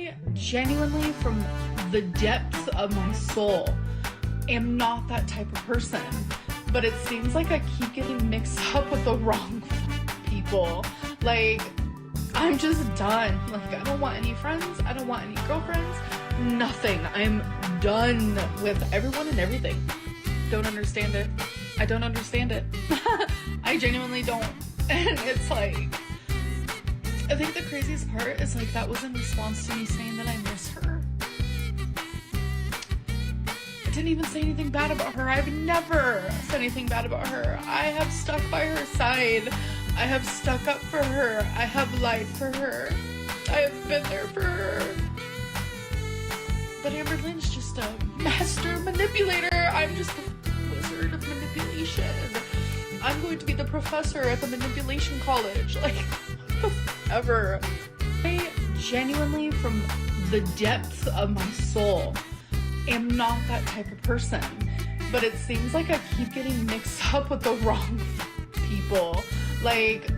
I genuinely, from the depths of my soul, am not that type of person. But it seems like I keep getting mixed up with the wrong people. Like, I'm just done. Like, I don't want any friends. I don't want any girlfriends. Nothing. I'm done with everyone and everything. Don't understand it. I don't understand it. I genuinely don't. And it's like, I think the craziest part is like that was in response to me saying that I miss her. I didn't even say anything bad about her. I've never said anything bad about her. I have stuck by her side. I have stuck up for her. I have lied for her. I have been there for her. But Amberlynn's just a master manipulator. I'm just a wizard of manipulation. I'm going to be the professor at the manipulation college. Like, ever. I genuinely, from the depths of my soul, am not that type of person. But it seems like I keep getting mixed up with the wrong people. Like,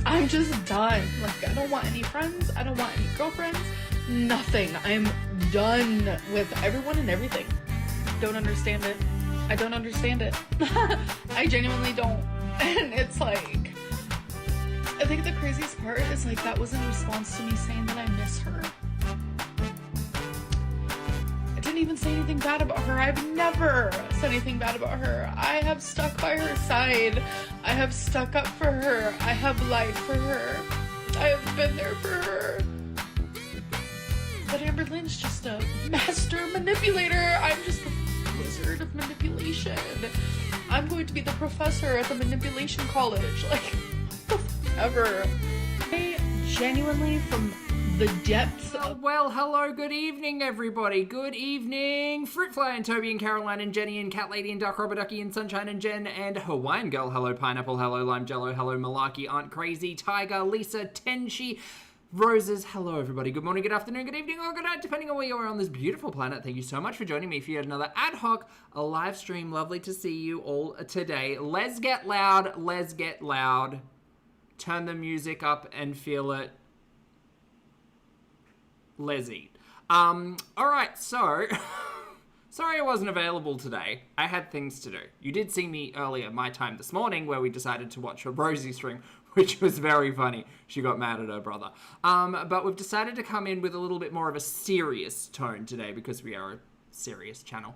I'm just done. Like, I don't want any friends. I don't want any girlfriends. Nothing. I'm done with everyone and everything. Don't understand it. I don't understand it. I genuinely don't. And it's like, I think the craziest part is like that was in response to me saying that I miss her. I didn't even say anything bad about her. I've never said anything bad about her. I have stuck by her side. I have stuck up for her. I have lied for her. I have been there for her. But Amberlynn's just a master manipulator. I'm just a wizard of manipulation. I'm going to be the professor at the manipulation college. Like, ever. I genuinely, from the depths of... Well, hello, good evening, everybody. Good evening. Fruitfly and Toby and Caroline and Jenny and Cat Lady and Duck Robert Ducky and Sunshine and Jen and Hawaiian Girl. Hello, Pineapple. Hello, Lime Jello. Hello, Malarkey, Aunt Crazy, Tiger, Lisa, Tenshi, Roses. Hello, everybody. Good morning, good afternoon, good evening, or good night, depending on where you are on this beautiful planet. Thank you so much for joining me for yet another ad hoc, a live stream. Lovely to see you all today. Let's get loud. Let's get loud. Turn the music up and feel it. Let's eat. All right, so... Sorry I wasn't available today. I had things to do. You did see me earlier, my time this morning, where we decided to watch a Rosie stream, which was very funny. She got mad at her brother. But we've decided to come in with a little bit more of a serious tone today because we are a serious channel.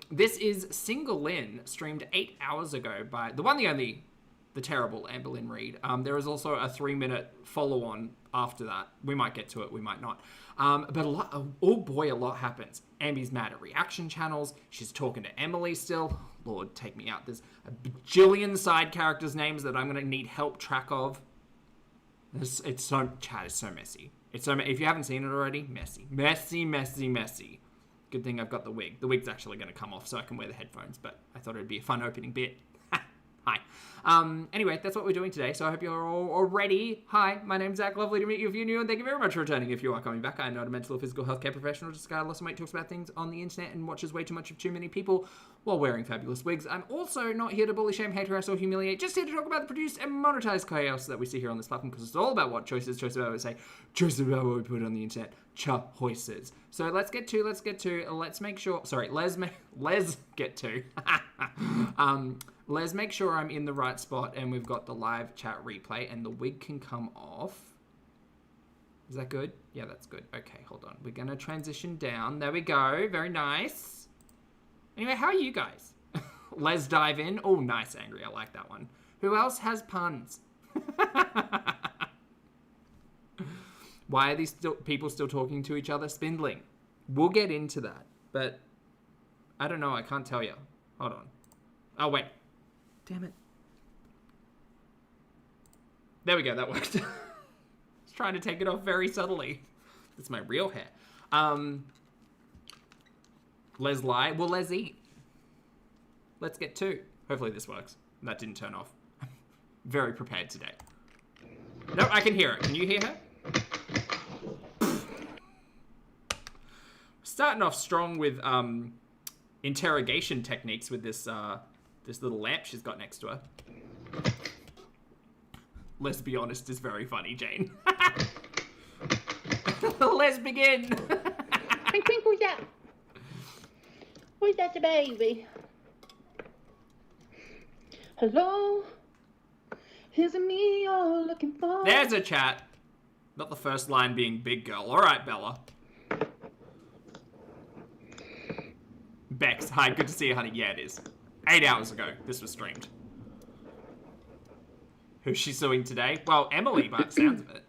This is singlelynn, streamed 8 hours ago by the one, the only, the terrible Amberlynn Reid. There is also a 3-minute follow-on after that. We might get to it, we might not. But a lot, oh boy, a lot happens. Ambi's mad at reaction channels. She's talking to Emily still. Lord, take me out. There's a bajillion side characters' names that I'm going to need help track of. It's so, chat is so messy. It's so, if you haven't seen it already, messy. Messy, messy, messy. Good thing I've got the wig. The wig's actually going to come off so I can wear the headphones, but I thought it'd be a fun opening bit. Hi. Anyway, that's what we're doing today, so I hope you're all ready. Hi, my name's Zach. Lovely to meet you if you're new, and thank you very much for returning if you are coming back. I'm not a mental or physical healthcare professional, just a guy who lots of weight, talks about things on the internet, and watches way too much of too many people while wearing fabulous wigs. I'm also not here to bully, shame, hate, harass, or humiliate, just here to talk about the produced and monetized chaos that we see here on this platform, because it's all about what choices about what we say, choices about what we put on the internet, choices. So let's make sure, let's get to, let's make sure I'm in the right spot and we've got the live chat replay and the wig can come off. Is that good? Yeah, that's good. Okay, hold on. We're going to transition down. There we go. Very nice. Anyway, how are you guys? Let's dive in. Oh, nice, Angry. I like that one. Who else has puns? Why are these people still talking to each other? Spindling. We'll get into that, but I don't know. I can't tell you. Hold on. Oh, wait. Damn it. There we go. That worked. I was trying to take it off very subtly. That's my real hair. Let's lie. Well, let's eat. Let's get to. Hopefully this works. That didn't turn off. Very prepared today. No, I can hear it. Can you hear her? Starting off strong with interrogation techniques with this this little lamp she's got next to her. Let's be honest, is very funny, Jane. Let's begin. Twink, twink, who's that? Who's that, the baby? Hello? Is it me you're looking for? There's a chat. Not the first line being big girl. All right, Bella. Bex, hi, good to see you, honey. Yeah, it is. 8 hours ago, this was streamed. Who's she suing today? Well, Emily, by the sounds of it.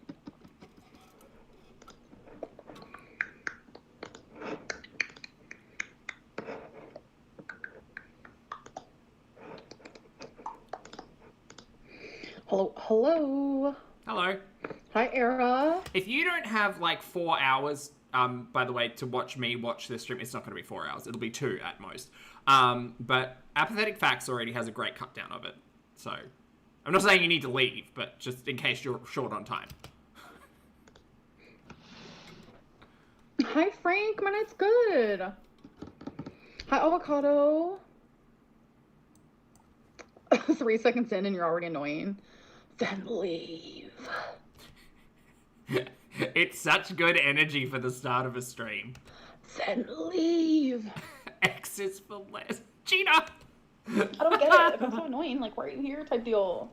Hello, hello. Hello. Hi, Era. If you don't have like 4 hours, by the way, to watch me watch this stream, it's not going to be 4 hours. It'll be 2 at most. But Apathetic Facts already has a great cut down of it. So, I'm not saying you need to leave, but just in case you're short on time. Hi, Frank. My night's good. Hi, Avocado. 3 seconds in and you're already annoying. Then leave. It's such good energy for the start of a stream. Then leave. X is for less. Gina! I don't get it. If I'm so annoying, like, why are you here type deal.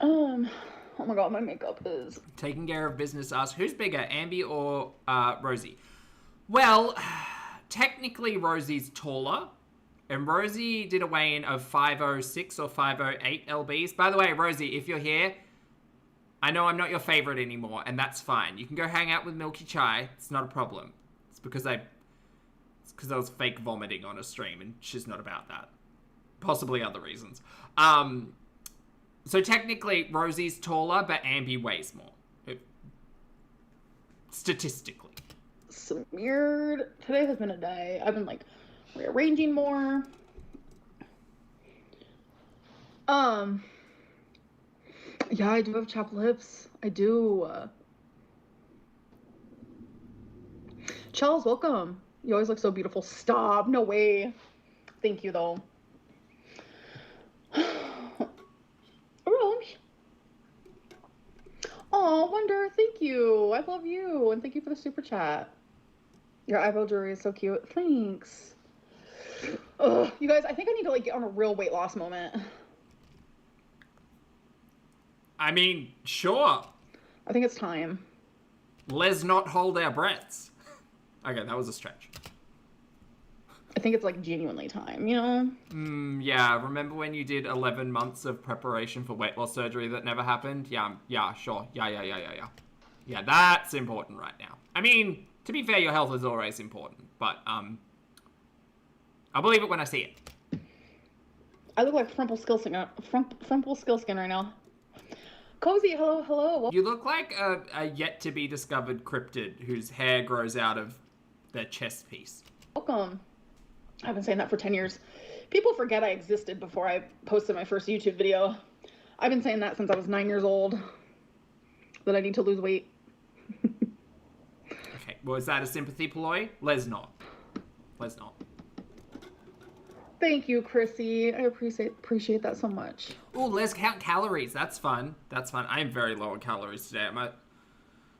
Oh my god, my makeup is... Taking care of business asks, who's bigger, Ambi or Rosie? Well, technically Rosie's taller. And Rosie did a weigh-in of 506 or 508 lbs. By the way, Rosie, if you're here, I know I'm not your favorite anymore, and that's fine. You can go hang out with Milky Chai. It's not a problem. It's because I was fake vomiting on a stream, and she's not about that. Possibly other reasons. So technically, Rosie's taller, but Ambi weighs more. Statistically. Smeared. Today has been a day. I've been, like, rearranging more. Yeah, I do have chapped lips. I do. Charles, welcome. You always look so beautiful. Stop. No way. Thank you, though. Rose. Oh, Wonder, thank you. I love you. And thank you for the super chat. Your eyebrow jewelry is so cute. Thanks. Ugh, you guys, I think I need to, like, get on a real weight loss moment. I mean, sure. I think it's time. Let's not hold our breaths. Okay, that was a stretch. I think it's, like, genuinely time, you know? Yeah, remember when you did 11 months of preparation for weight loss surgery that never happened? Yeah, sure. Yeah. Yeah, that's important right now. I mean, to be fair, your health is always important, but, I'll believe it when I see it. I look like Frumpelstiltskin right now. Cozy, hello. You look like a yet-to-be-discovered cryptid whose hair grows out of their chest piece. Welcome. I've been saying that for 10 years. People forget I existed before I posted my first YouTube video. I've been saying that since I was 9 years old. That I need to lose weight. Okay, well, is that a sympathy ploy? Let's not. Thank you, Chrissy. I appreciate that so much. Oh, let's count calories. That's fun. I am very low on calories today. I'm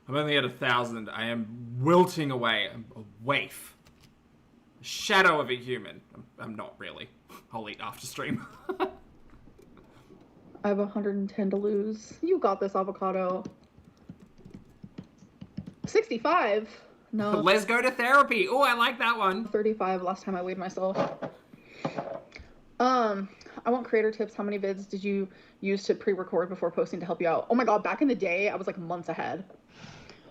only at 1,000. I am wilting away. I'm a waif. A shadow of a human. I'm not really. I'll eat after stream. I have 110 to lose. You got this, Avocado. 65? No. Let's go to therapy. Oh, I like that one. 35 last time I weighed myself. I want creator tips. How many vids did you use to pre-record before posting to help you out? Oh my god, back in the day, I was like months ahead.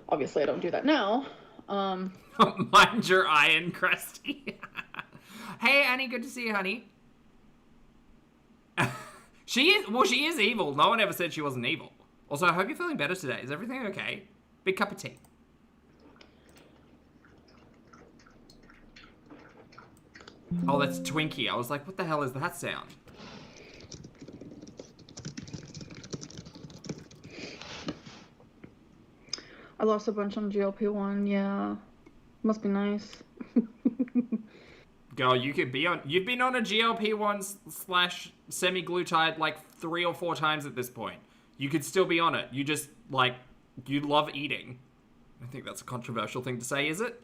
Obviously, I don't do that now. Mind your iron, Krusty. Hey, Annie, good to see you, honey. She is evil. No one ever said she wasn't evil. Also, I hope you're feeling better today. Is everything okay? Big cup of tea. Oh, that's Twinkie. I was like, what the hell is that sound? I lost a bunch on GLP-1, yeah. Must be nice. Girl, you've been on a GLP-1 / semi-glutide like 3 or 4 times at this point. You could still be on it. You just, like, You love eating. I think that's a controversial thing to say, is it?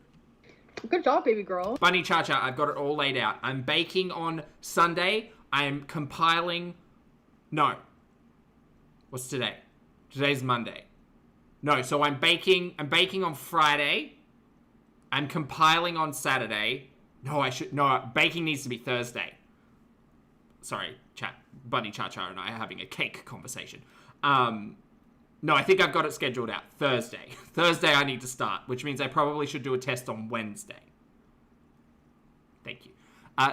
Good job, baby girl. Bunny Cha-Cha, I've got it all laid out. I'm baking on Sunday. I'm compiling... No. What's today? Today's Monday. No, so I'm baking on Friday. I'm compiling on Saturday. No, baking needs to be Thursday. Sorry, Bunny Cha-Cha and I are having a cake conversation. No, I think I've got it scheduled out. Thursday. Thursday I need to start, which means I probably should do a test on Wednesday. Thank you.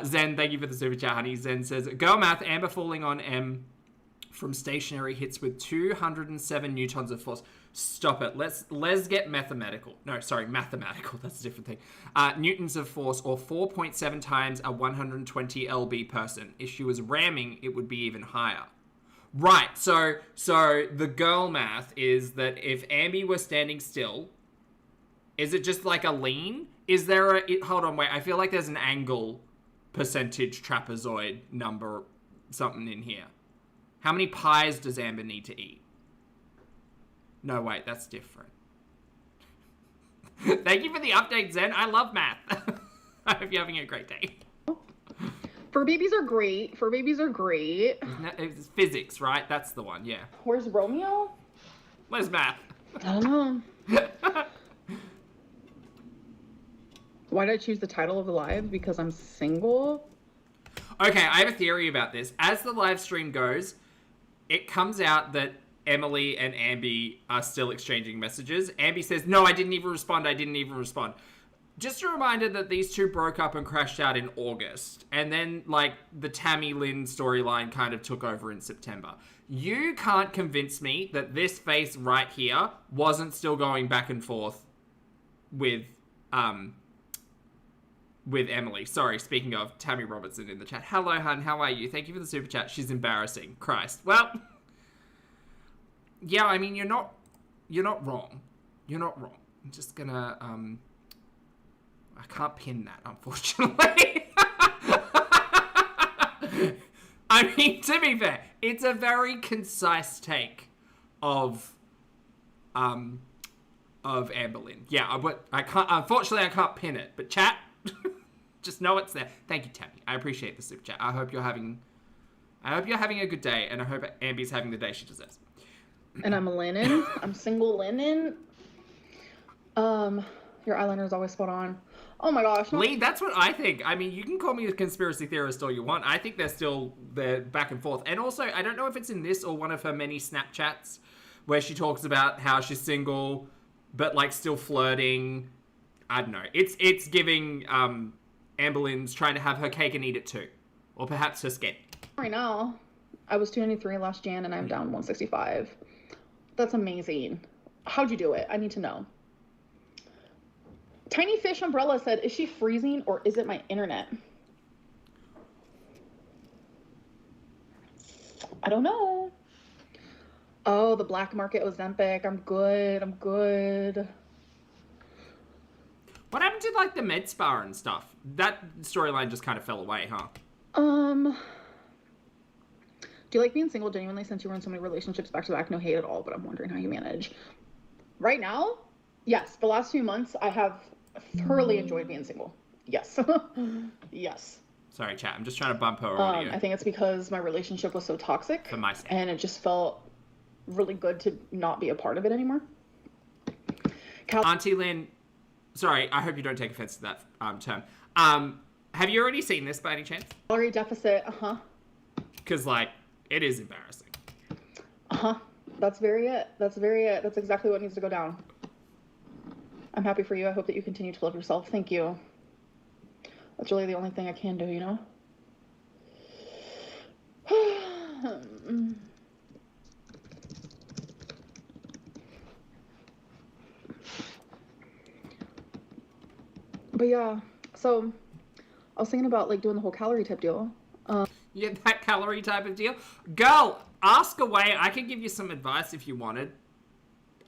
Zen, thank you for the super chat, honey. Zen says, girl math, Amber falling on M from stationary hits with 207 newtons of force. Stop it. Let's get mathematical. No, sorry, mathematical. That's a different thing. Newtons of force, or 4.7 times a 120 lb person. If she was ramming, it would be even higher. Right, so the girl math is that if Ambi were standing still, is it just like a lean? Is there hold on, wait, I feel like there's an angle percentage trapezoid number, something in here. How many pies does Amber need to eat? No, wait, that's different. Thank you for the update, Zen. I love math. I hope you're having a great day. Fur babies are great. It's physics, right? That's the one, yeah. Where's Romeo? Where's math? I don't know. Why did I choose the title of the live? Because I'm single? Okay, I have a theory about this. As the live stream goes, it comes out that Emily and Ambi are still exchanging messages. Ambi says, no, I didn't even respond. Just a reminder that these two broke up and crashed out in August. And then, like, the Tammy Lynn storyline kind of took over in September. You can't convince me that this face right here wasn't still going back and forth with Emily. Sorry, speaking of, Tammy Robertson in the chat. Hello, hun, how are you? Thank you for the super chat. She's embarrassing. Christ. Well, yeah, I mean, you're not wrong. You're not wrong. I'm just gonna, I can't pin that, unfortunately. I mean, to be fair, it's a very concise take of Amberlynn. Yeah, but I can't, unfortunately, I can't pin it. But chat, just know it's there. Thank you, Tammy. I appreciate the super chat. I hope you're having a good day, and I hope Ambi's having the day she deserves. And I'm a Lennon. I'm single Lennon. Your eyeliner is always spot on. Oh my gosh. No. Lee, that's what I think. I mean, you can call me a conspiracy theorist all you want. I think they're back and forth. And also, I don't know if it's in this or one of her many Snapchats where she talks about how she's single, but like still flirting. I don't know. It's giving Amberlynn's trying to have her cake and eat it too. Or perhaps her skin. Right now, I was 293 last Jan and I'm down 165. That's amazing. How'd you do it? I need to know. Tiny Fish Umbrella said, is she freezing or is it my internet? I don't know. Oh, the black market Ozempic. I'm good. What happened to like the med spa and stuff? That storyline just kind of fell away, huh? Do you like being single genuinely since you were in so many relationships back to back? No hate at all, but I'm wondering how you manage. Right now, yes. The last few months, I have thoroughly enjoyed being single. Yes. Yes. Sorry, chat. I'm just trying to bump her audio. I think it's because my relationship was so toxic. For my sake. And it just felt really good to not be a part of it anymore. Auntie Lynn, sorry, I hope you don't take offense to that term. Have you already seen this by any chance? Calorie deficit, Because, like, it is embarrassing. That's very it. That's exactly what needs to go down. I'm happy for you. I hope that you continue to love yourself. Thank you. That's really the only thing I can do, you know? But yeah, so I was thinking about like doing the whole calorie tip deal. Yeah, that calorie type of deal. Girl, ask away. I could give you some advice if you wanted.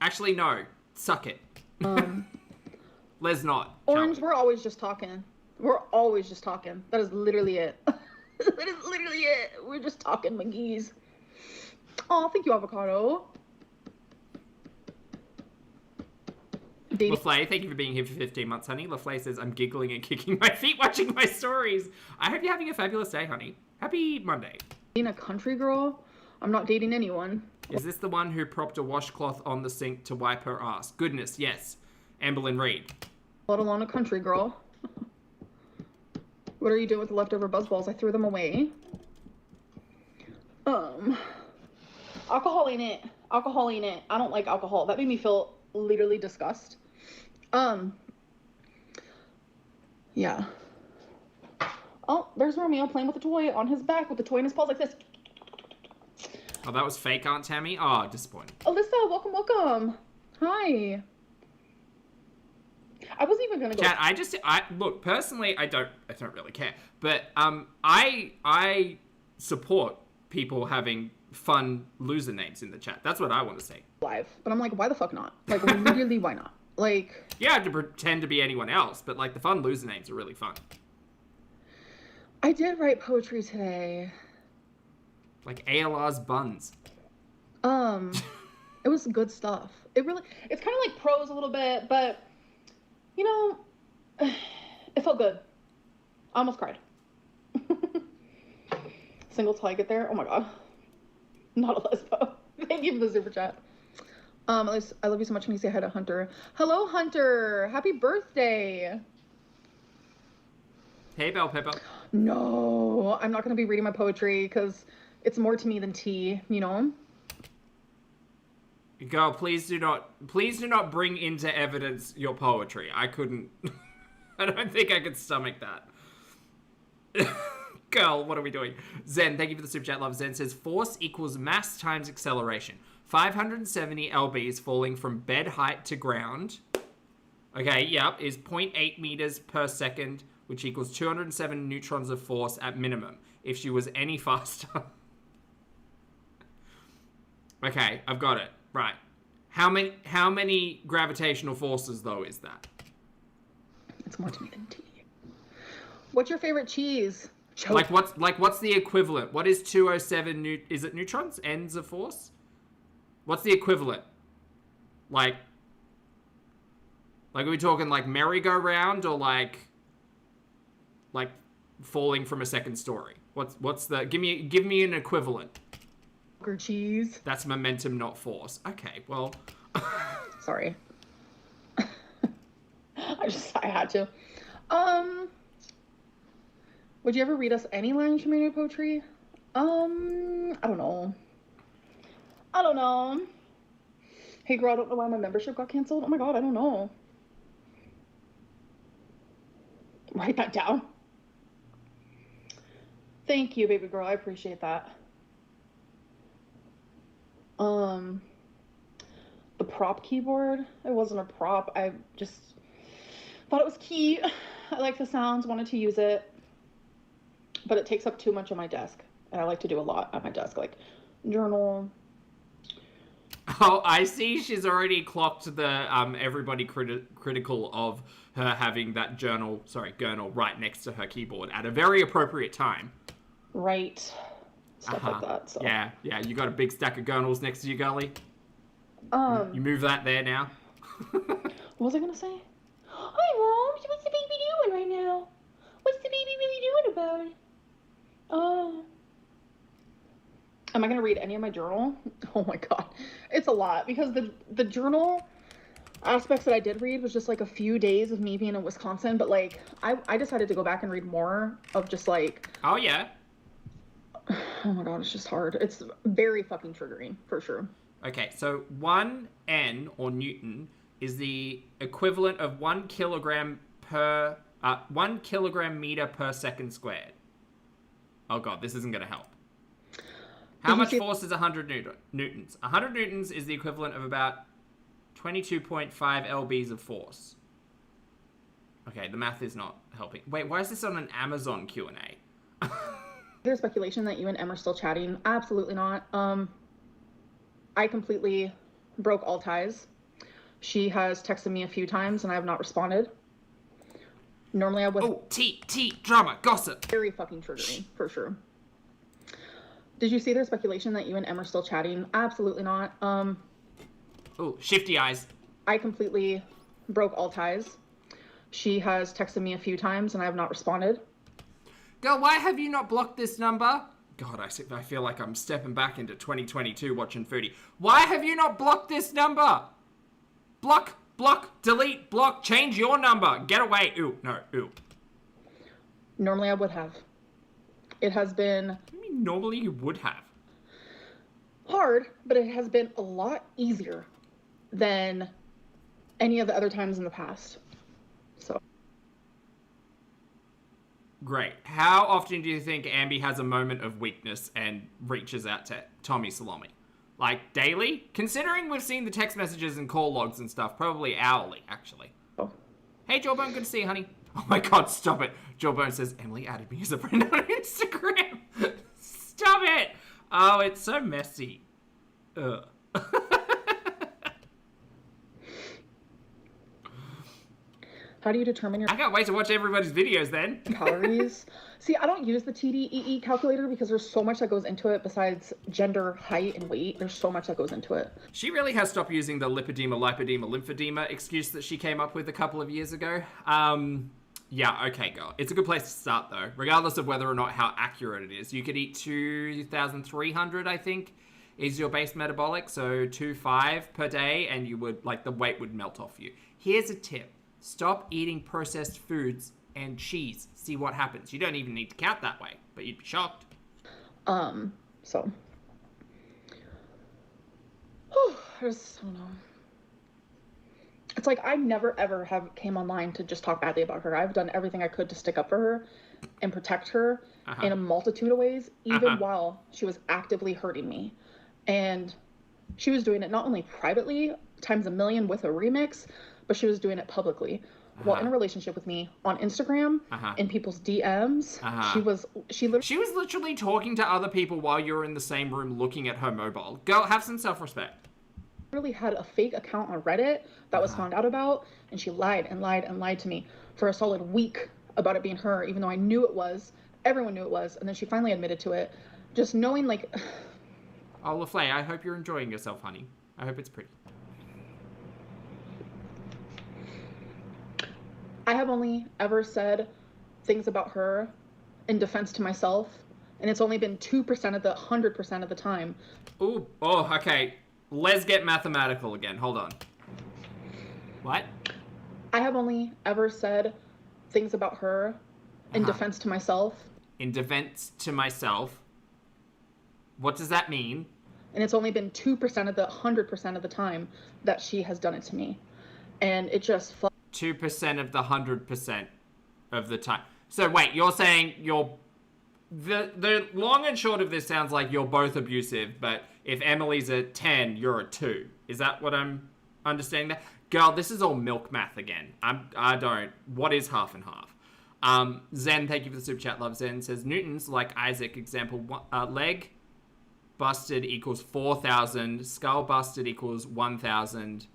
Actually, no. Suck it. Let's not. Orange, we're always just talking. That is literally it. We're just talking, McGee's. Oh, thank you, avocado. Dating LaFlay, thank you for being here for 15 months, honey. LaFlay says, I'm giggling and kicking my feet watching my stories. I hope you're having a fabulous day, honey. Happy Monday. a country girl. I'm not dating anyone. Is this the one who propped a washcloth on the sink to wipe her ass? Goodness, yes. Amberlynn Reid. Let alone a country girl. What are you doing with the leftover buzzballs? I threw them away. Alcohol ain't it. Alcohol ain't it. I don't like alcohol. That made me feel literally disgust. Yeah. Oh, there's Romeo playing with a toy on his back with the toy in his paws like this. Oh, that was fake, Aunt Tammy? Oh, disappointing. Alyssa, welcome, welcome. Hi. I wasn't even gonna go. Chat, look, personally, I don't really care. But I support people having fun loser names in the chat. That's what I want to say. Live. But I'm like, why the fuck not? Like, literally, why not? Like... You don't have to pretend to be anyone else, but, like, the fun loser names are really fun. I did write poetry today. Like ALR's buns. It was good stuff. It's kind of like prose a little bit, but, you know, it felt good. I almost cried. Single till I get there. Oh my god. Not a lesbo. Thank you for the super chat. I love you so much when you say hi to Hunter. Hello, Hunter. Happy birthday. Hey, Bell Pepper. No, I'm not going to be reading my poetry because it's more to me than tea, you know? Girl, please do not bring into evidence your poetry. I couldn't. I don't think I could stomach that. Girl, what are we doing? Zen, thank you for the super chat, love. Zen says, force equals mass times acceleration. 570 lbs falling from bed height to ground. Okay, yep, is 0.8 meters per second, which equals 207 neutrons of force at minimum. If she was any faster. Okay, I've got it. Right. How many gravitational forces, though, is that? It's more to me than tea. What's your favorite cheese? Choke. What's the equivalent? What is 207 is it neutrons? Ends of force? What's the equivalent? Like are we talking like merry-go-round or like falling from a second story? What's the give me an equivalent. Cheese. That's momentum, not force. Okay, well. Sorry. I had to. Would you ever read us any lines from your poetry? I don't know. Hey girl, I don't know why my membership got canceled. Oh my god, I don't know. Write that down. Thank you, baby girl. I appreciate that. The prop keyboard, it wasn't a prop. I just thought it was key. I like the sounds, wanted to use it, but it takes up too much of my desk. And I like to do a lot at my desk, like journal. Oh, I see she's already clocked the everybody critical of her having that gurnal right next to her keyboard at a very appropriate time. Right. Stuff like that. So. Yeah, you got a big stack of gurnals next to you, girlie. You move that there now. What was I gonna say? Hi, Mom. What's the baby doing right now? What's the baby really doing about it? Am I gonna read any of my journal? Oh my god, it's a lot because the journal aspects that I did read was just like a few days of me being in Wisconsin, but like I decided to go back and read more of just like. Oh yeah. Oh my god, it's just hard. It's very fucking triggering, for sure. Okay, so 1 N, or Newton, is the equivalent of 1 kilogram meter per second squared. Oh god, this isn't going to help. How much force is 100 newtons? 100 newtons is the equivalent of about 22.5 lbs of force. Okay, the math is not helping. Wait, why is this on an Amazon Q&A? There's speculation that you and Em are still chatting. Absolutely not. I completely broke all ties. She has texted me a few times and I have not responded. Normally I would. Oh, drama, gossip. Very fucking triggering, for sure. Did you see there's speculation that you and Em are still chatting? Absolutely not. Oh, shifty eyes. I completely broke all ties. She has texted me a few times and I have not responded. Girl, why have you not blocked this number? God, I feel like I'm stepping back into 2022 watching Foodie. Why have you not blocked this number? Block, delete, block, change your number. Get away. Ooh, no, ooh. Normally I would have. It has been... What do you mean normally you would have? Hard, but it has been a lot easier than any of the other times in the past. So. Great. How often do you think Ambi has a moment of weakness and reaches out to Tommy Salome? Like, daily? Considering we've seen the text messages and call logs and stuff, probably hourly, actually. Oh. Hey, Jawbone, good to see you, honey. Oh my god, stop it. Jawbone says, Emily added me as a friend on Instagram. Stop it. Oh, it's so messy. Ugh. How do you determine your I can't wait to watch everybody's videos then. calories? See, I don't use the TDEE calculator because there's so much that goes into it besides gender, height, and weight. There's so much that goes into it. She really has stopped using the lipedema, lipedema, lymphedema excuse that she came up with a couple of years ago. Yeah, okay, girl. It's a good place to start, though, regardless of whether or not how accurate it is. You could eat 2,300, I think, is your base metabolic, so 2,500 per day, and you would, like, the weight would melt off you. Here's a tip. Stop eating processed foods and cheese. See what happens. You don't even need to count that way, but you'd be shocked. So. Whew, I don't know. It's like I never ever have came online to just talk badly about her. I've done everything I could to stick up for her and protect her in a multitude of ways, even while she was actively hurting me. And she was doing it not only privately, times a million with a remix, but she was doing it publicly. While in a relationship with me on Instagram, in people's DMs, she was literally talking to other people while you were in the same room looking at her mobile. Girl, have some self-respect. Really had a fake account on Reddit that was found out about, and she lied and lied and lied to me for a solid week about it being her, even though I knew it was. Everyone knew it was, and then she finally admitted to it. Just knowing, like... Oh, LaFlay, I hope you're enjoying yourself, honey. I hope it's pretty. I have only ever said things about her in defense to myself, and it's only been 2% of the 100% of the time. Ooh, oh, okay. Let's get mathematical again. Hold on. What? I have only ever said things about her in defense to myself. In defense to myself. What does that mean? And it's only been 2% of the 100% of the time that she has done it to me. And it just... 2% of the 100% of the time. So wait, you're saying you're... The long and short of this sounds like you're both abusive, but if Emily's a 10, you're a 2. Is that what I'm understanding there? Girl, this is all milk math again. I don't... What is half and half? Zen, thank you for the super chat, love. Zen says, Newtons, like Isaac, example, leg busted equals 4,000, skull busted equals 1,000,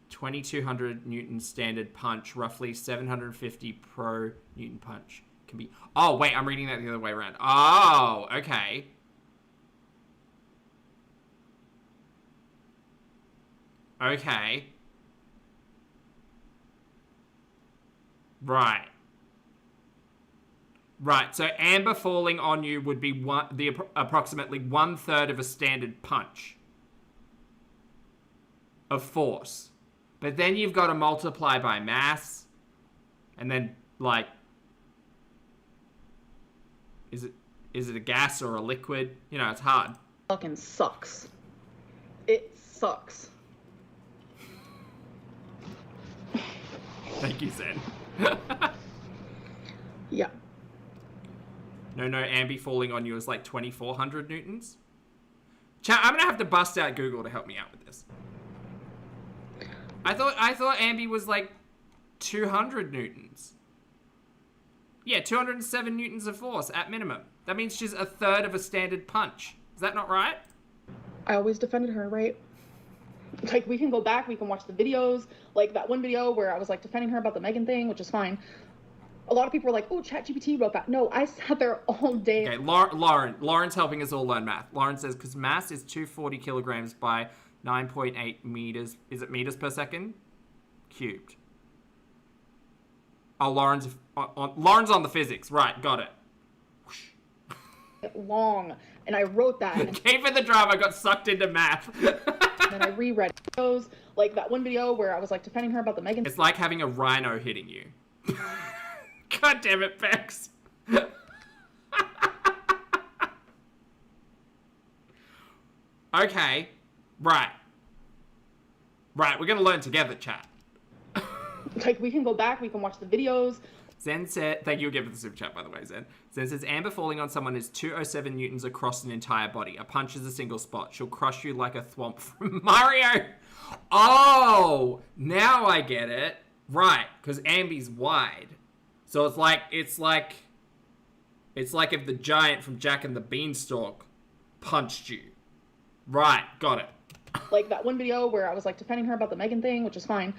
2,200 Newton standard punch, roughly 750 pro Newton punch can be... Oh, wait, I'm reading that the other way around. Oh, okay. Okay. Right. Right, so Amber falling on you would be approximately 1/3 of a standard punch of force. But then you've got to multiply by mass, and then, like, is it a gas or a liquid? You know, it's hard. Fucking sucks. It sucks. Thank you, Zen. Yeah. No, Ambi falling on you is like 2,400 Newtons. Chat, I'm gonna have to bust out Google to help me out with this. I thought Ambi was like 200 Newtons. Yeah, 207 Newtons of force at minimum. That means she's 1/3 of a standard punch. Is that not right? I always defended her, right? Like, we can go back, we can watch the videos. Like, that one video where I was, like, defending her about the Megan thing, which is fine. A lot of people were like, oh, ChatGPT wrote that. No, I sat there all day. Okay, Lauren's helping us all learn math. Lauren says, because mass is 240 kilograms by 9.8 meters. Is it meters per second? cubed. Oh, Lauren's on the physics. Right, got it. Long, and I wrote that. And Gave her the drama, got sucked into math. then I reread those, like that one video where I was like defending her about the Megan. It's like having a rhino hitting you. God damn it, Bex. Okay. Right, we're gonna learn together, chat. Like, we can go back, we can watch the videos. Zen said, thank you again for the super chat, by the way, Zen. Zen says, Amber falling on someone is 207 newtons across an entire body. A punch is a single spot. She'll crush you like a thwomp from Mario. Oh, now I get it. Right, because Ambi's wide. So it's like if the giant from Jack and the Beanstalk punched you. Right, got it. Like that one video where I was like defending her about the Megan thing, which is fine.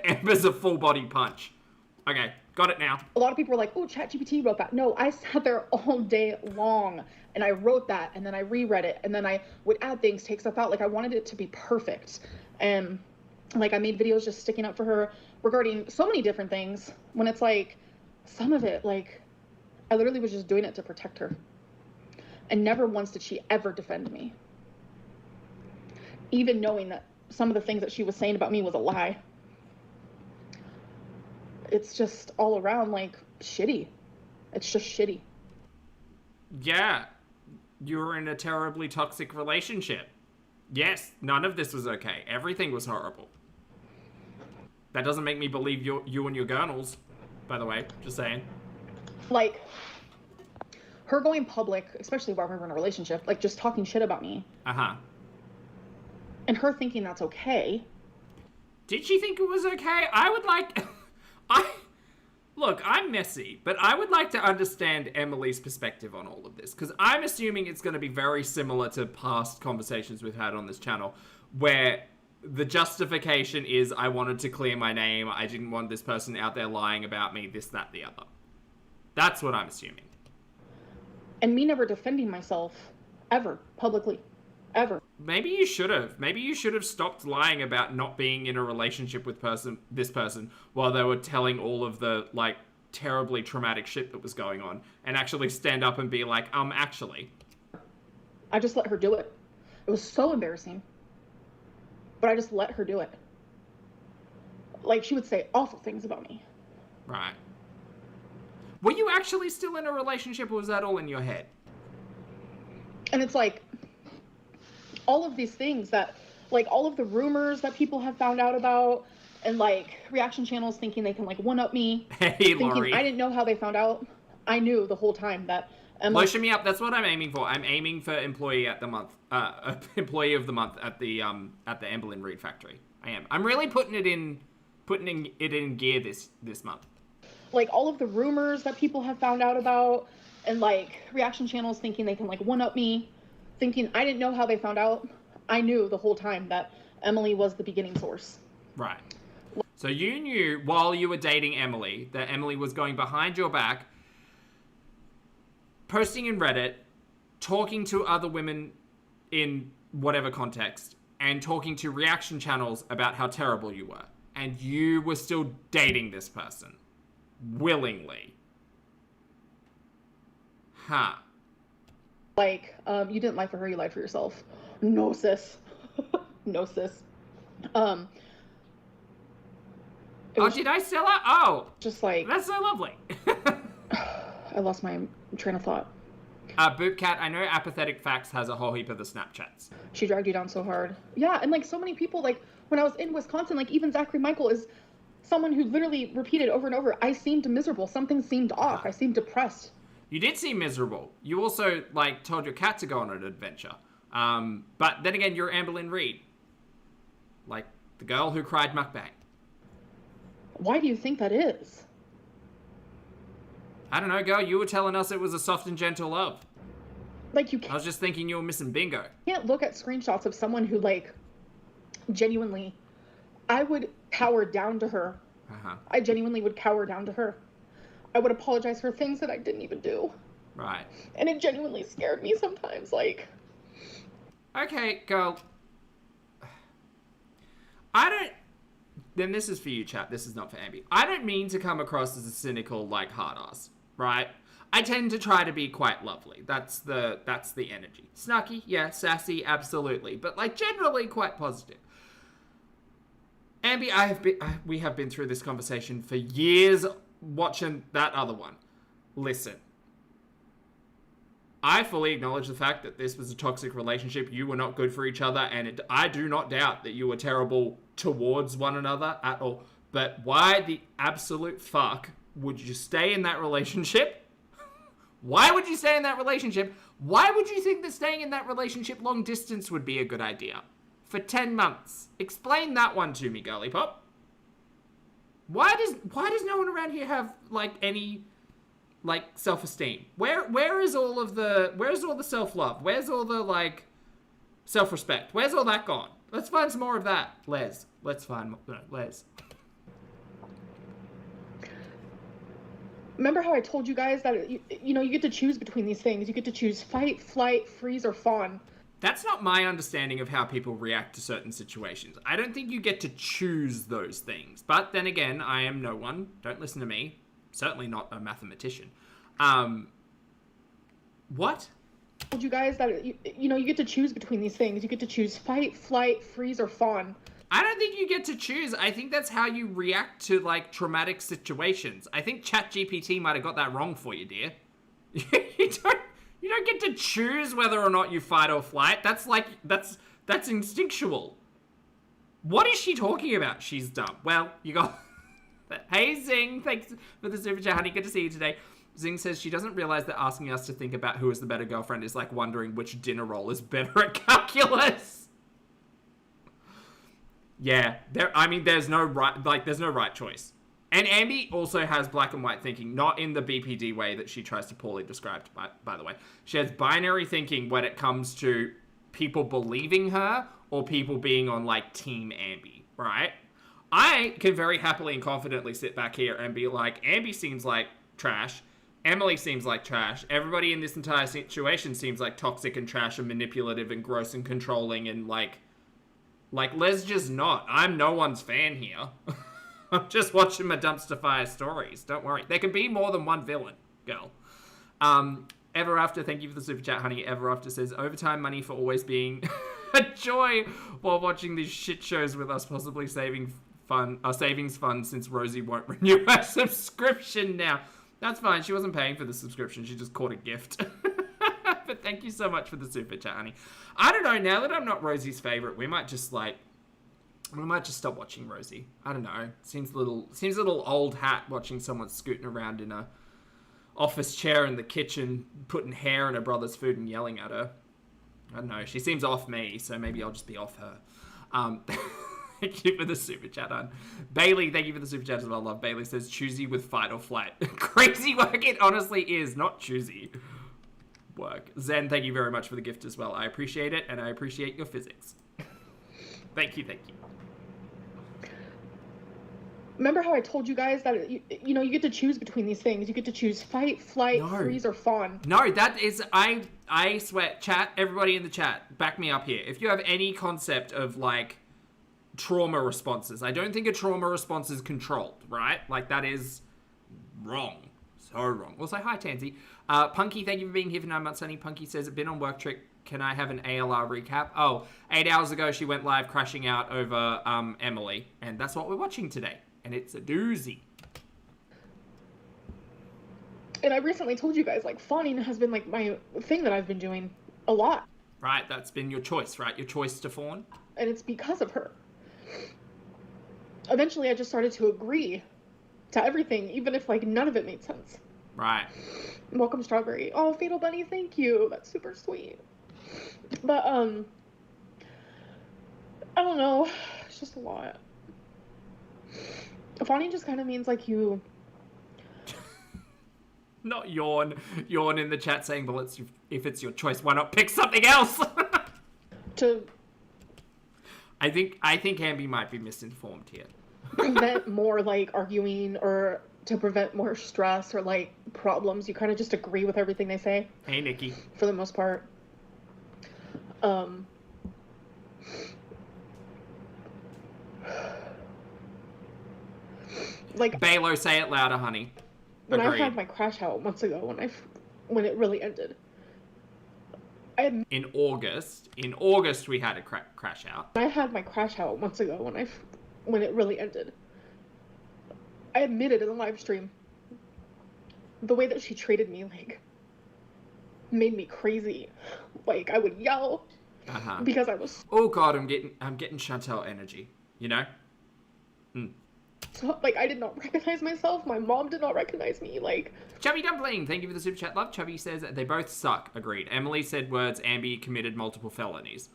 Amber's a full body punch. Okay, got it now. A lot of people were like, oh, ChatGPT wrote that. No, I sat there all day long and I wrote that and then I reread it and then I would add things, take stuff out. Like, I wanted it to be perfect. And like, I made videos just sticking up for her regarding so many different things when it's like, some of it, like, I literally was just doing it to protect her. And never once did she ever defend me. Even knowing that some of the things that she was saying about me was a lie. It's just all around, like, shitty. It's just shitty. Yeah. You're in a terribly toxic relationship. Yes, none of this was okay. Everything was horrible. That doesn't make me believe you and your gurnals, by the way. Just saying. Like, her going public, especially while we were in a relationship, like, just talking shit about me. Uh-huh. And her thinking that's okay. Did she think it was okay? I would like... Look, I'm messy, but I would like to understand Emily's perspective on all of this, because I'm assuming it's going to be very similar to past conversations we've had on this channel, where the justification is I wanted to clear my name, I didn't want this person out there lying about me, this, that, the other. That's what I'm assuming. And me never defending myself, ever, publicly, ever. Maybe you should have. Maybe you should have stopped lying about not being in a relationship with this person while they were telling all of the, like, terribly traumatic shit that was going on, and actually stand up and be like, actually. I just let her do it. It was so embarrassing. But I just let her do it. Like, she would say awful things about me. Right. Were you actually still in a relationship, or was that all in your head? And it's like, all of these things that, like, all of the rumors that people have found out about, and, like, reaction channels thinking they can, like, one-up me. Hey, thinking Laurie. I didn't know how they found out. I knew the whole time that Emily... Lotion me up. That's what I'm aiming for. I'm aiming for employee of the month at the Amberlynn Reid factory. I am. I'm really putting it in gear this month. Like, all of the rumors that people have found out about, and, like, reaction channels thinking they can, like, one-up me. Thinking I didn't know how they found out. I knew the whole time that Emily was the beginning source. Right. So you knew while you were dating Emily that Emily was going behind your back, posting in Reddit, talking to other women in whatever context, and talking to reaction channels about how terrible you were. And you were still dating this person. Willingly. Huh. Like, you didn't lie for her, you lied for yourself. No, sis. No, sis. Oh, did I sell her? Oh. Just like... That's so lovely. I lost my train of thought. Boopcat, I know Apathetic Facts has a whole heap of the Snapchats. She dragged you down so hard. Yeah, and, like, so many people, like, when I was in Wisconsin, like, even Zachary Michael is someone who literally repeated over and over, I seemed miserable. Something seemed off. I seemed depressed. You did seem miserable. You also, like, told your cat to go on an adventure. But then again, you're Amberlynn Reid. Like, the girl who cried mukbang. Why do you think that is? I don't know, girl. You were telling us it was a soft and gentle love. Like, you I was just thinking you were missing bingo. can't look at screenshots of someone who, like, genuinely... I would cower down to her. Uh-huh. I genuinely would cower down to her. I would apologize for things that I didn't even do. Right. And it genuinely scared me sometimes, like... Okay, girl. then this is for you, chat. This is not for Ambi. I don't mean to come across as a cynical, like, hard ass, right? I tend to try to be quite lovely. That's the energy. Snarky, yeah. Sassy, absolutely. But, like, generally quite positive. Ambi, we have been through this conversation for years watching that other one. Listen. I fully acknowledge the fact that this was a toxic relationship. You were not good for each other, and I do not doubt that you were terrible towards one another at all. But why the absolute fuck would you stay in that relationship? Why would you stay in that relationship? Why would you think that staying in that relationship long distance would be a good idea? For 10 months. Explain that one to me, girly pop. Why does no one around here have, like, any, like, self-esteem? Where is all the self-love? Where's all the, like, self-respect? Where's all that gone? Let's find some more of that. Les. Let's find more. No, Les. Remember how I told you guys that, you know, you get to choose between these things. You get to choose fight, flight, freeze, or fawn. That's not my understanding of how people react to certain situations. I don't think you get to choose those things. But then again, I am no one. Don't listen to me. Certainly not a mathematician. What? I told you guys that, you know, you get to choose between these things. You get to choose fight, flight, freeze, or fawn. I don't think you get to choose. I think that's how you react to, like, traumatic situations. I think ChatGPT might have got that wrong for you, dear. You don't get to choose whether or not you fight or flight. That's instinctual. What is she talking about? She's dumb. Well, you got... Hey, Zing. Thanks for the super chat, honey. Good to see you today. Zing says she doesn't realize that asking us to think about who is the better girlfriend is like wondering which dinner roll is better at calculus. Yeah, there's no right choice. And Ambi also has black and white thinking, not in the BPD way that she tries to poorly describe, by the way. She has binary thinking when it comes to people believing her or people being on, like, Team Ambi, right? I can very happily and confidently sit back here and be like, Ambi seems like trash. Emily seems like trash. Everybody in this entire situation seems like toxic and trash and manipulative and gross and controlling and, like Les just not. I'm no one's fan here. I'm just watching my dumpster fire stories. Don't worry. There can be more than one villain, girl. Ever After, thank you for the super chat, honey. Ever After says, overtime money for always being a joy while watching these shit shows with us, possibly savings fund since Rosie won't renew her subscription now. That's fine. She wasn't paying for the subscription. She just caught a gift. But thank you so much for the super chat, honey. I don't know. Now that I'm not Rosie's favorite, we might just stop watching Rosie. I don't know. Seems a little old hat watching someone scooting around in a office chair in the kitchen, putting hair in her brother's food and yelling at her. I don't know. She seems off me, so maybe I'll just be off her. Thank you for the super chat, hon. Bailey, thank you for the super chat as well. Love. Bailey says, choosy with fight or flight. Crazy work. It honestly is not choosy work. Zen, thank you very much for the gift as well. I appreciate it, and I appreciate your physics. Thank you. Remember how I told you guys that, you know, you get to choose between these things. You get to choose fight, flight, freeze, or fawn. No, that is... I swear, chat, everybody in the chat, back me up here. If you have any concept of, like, trauma responses, I don't think a trauma response is controlled, right? Like, that is wrong. So wrong. Also, hi, Tansy. Punky, thank you for being here for 9 months, honey. Punky says, been on work trip. Can I have an ALR recap? Oh, 8 hours ago, she went live crashing out over Emily. And that's what we're watching today. And it's a doozy. And I recently told you guys, like, fawning has been, like, my thing that I've been doing a lot. Right, that's been your choice, right? Your choice to fawn? And it's because of her. Eventually, I just started to agree to everything, even if, like, none of it made sense. Right. Welcome, Strawberry. Oh, Fatal Bunny, thank you. That's super sweet. But, I don't know. It's just a lot. Fawning just kind of means, like, you... Not yawn in the chat saying, well, if it's your choice, why not pick something else? I think Ambi might be misinformed here. Prevent more, like, arguing, or to prevent more stress or, like, problems. You kind of just agree with everything they say. Hey, Nikki. For the most part. Like, Balo, say it louder, honey. when Agreed. I had my crash out months ago, when it really ended, I had In August we had a crash out. I had my crash out months ago when it really ended. I admitted in the live stream the way that she treated me, like, made me crazy. Like, I would yell because I was Oh god, I'm getting Chantel energy, you know? so, like, I did not recognize myself. My mom did not recognize me. Like, Chubby Dumpling, thank you for the super chat, love. Chubby says that they both suck. Agreed. Emily said words, Ambi committed multiple felonies.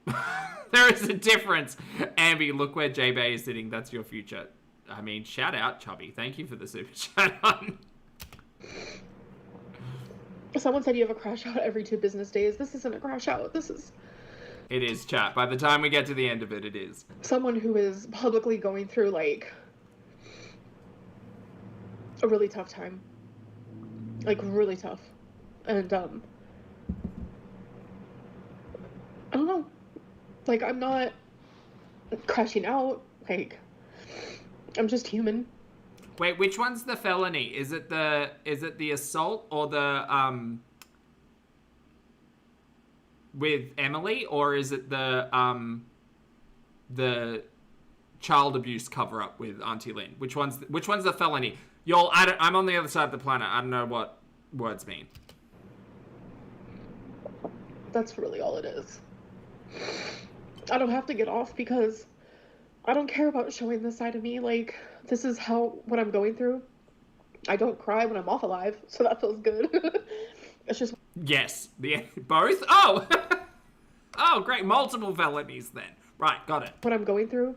There is a difference. Ambi, look where J-Bay is sitting. That's your future. I mean, shout out, Chubby. Thank you for the super chat, hon. someone said you have a crash out every 2 business days. This isn't a crash out. This is It is, chat. By the time we get to the end of it, it is. someone who is publicly going through, like, a really tough time. Like, really tough. And, I don't know. Like, I'm not crashing out. Like, I'm just human. Wait, which one's the felony? Is it the assault or the with Emily, or is it the child abuse cover up with Auntie Lynn? Which one's the felony? Y'all, I'm on the other side of the planet. I don't know what words mean. That's really all it is. I don't have to get off because I don't care about showing this side of me. Like, this is what I'm going through. I don't cry when I'm off alive, so that feels good. It's just Yes, both. Oh, oh, great, multiple felonies then. Right, got it. what I'm going through.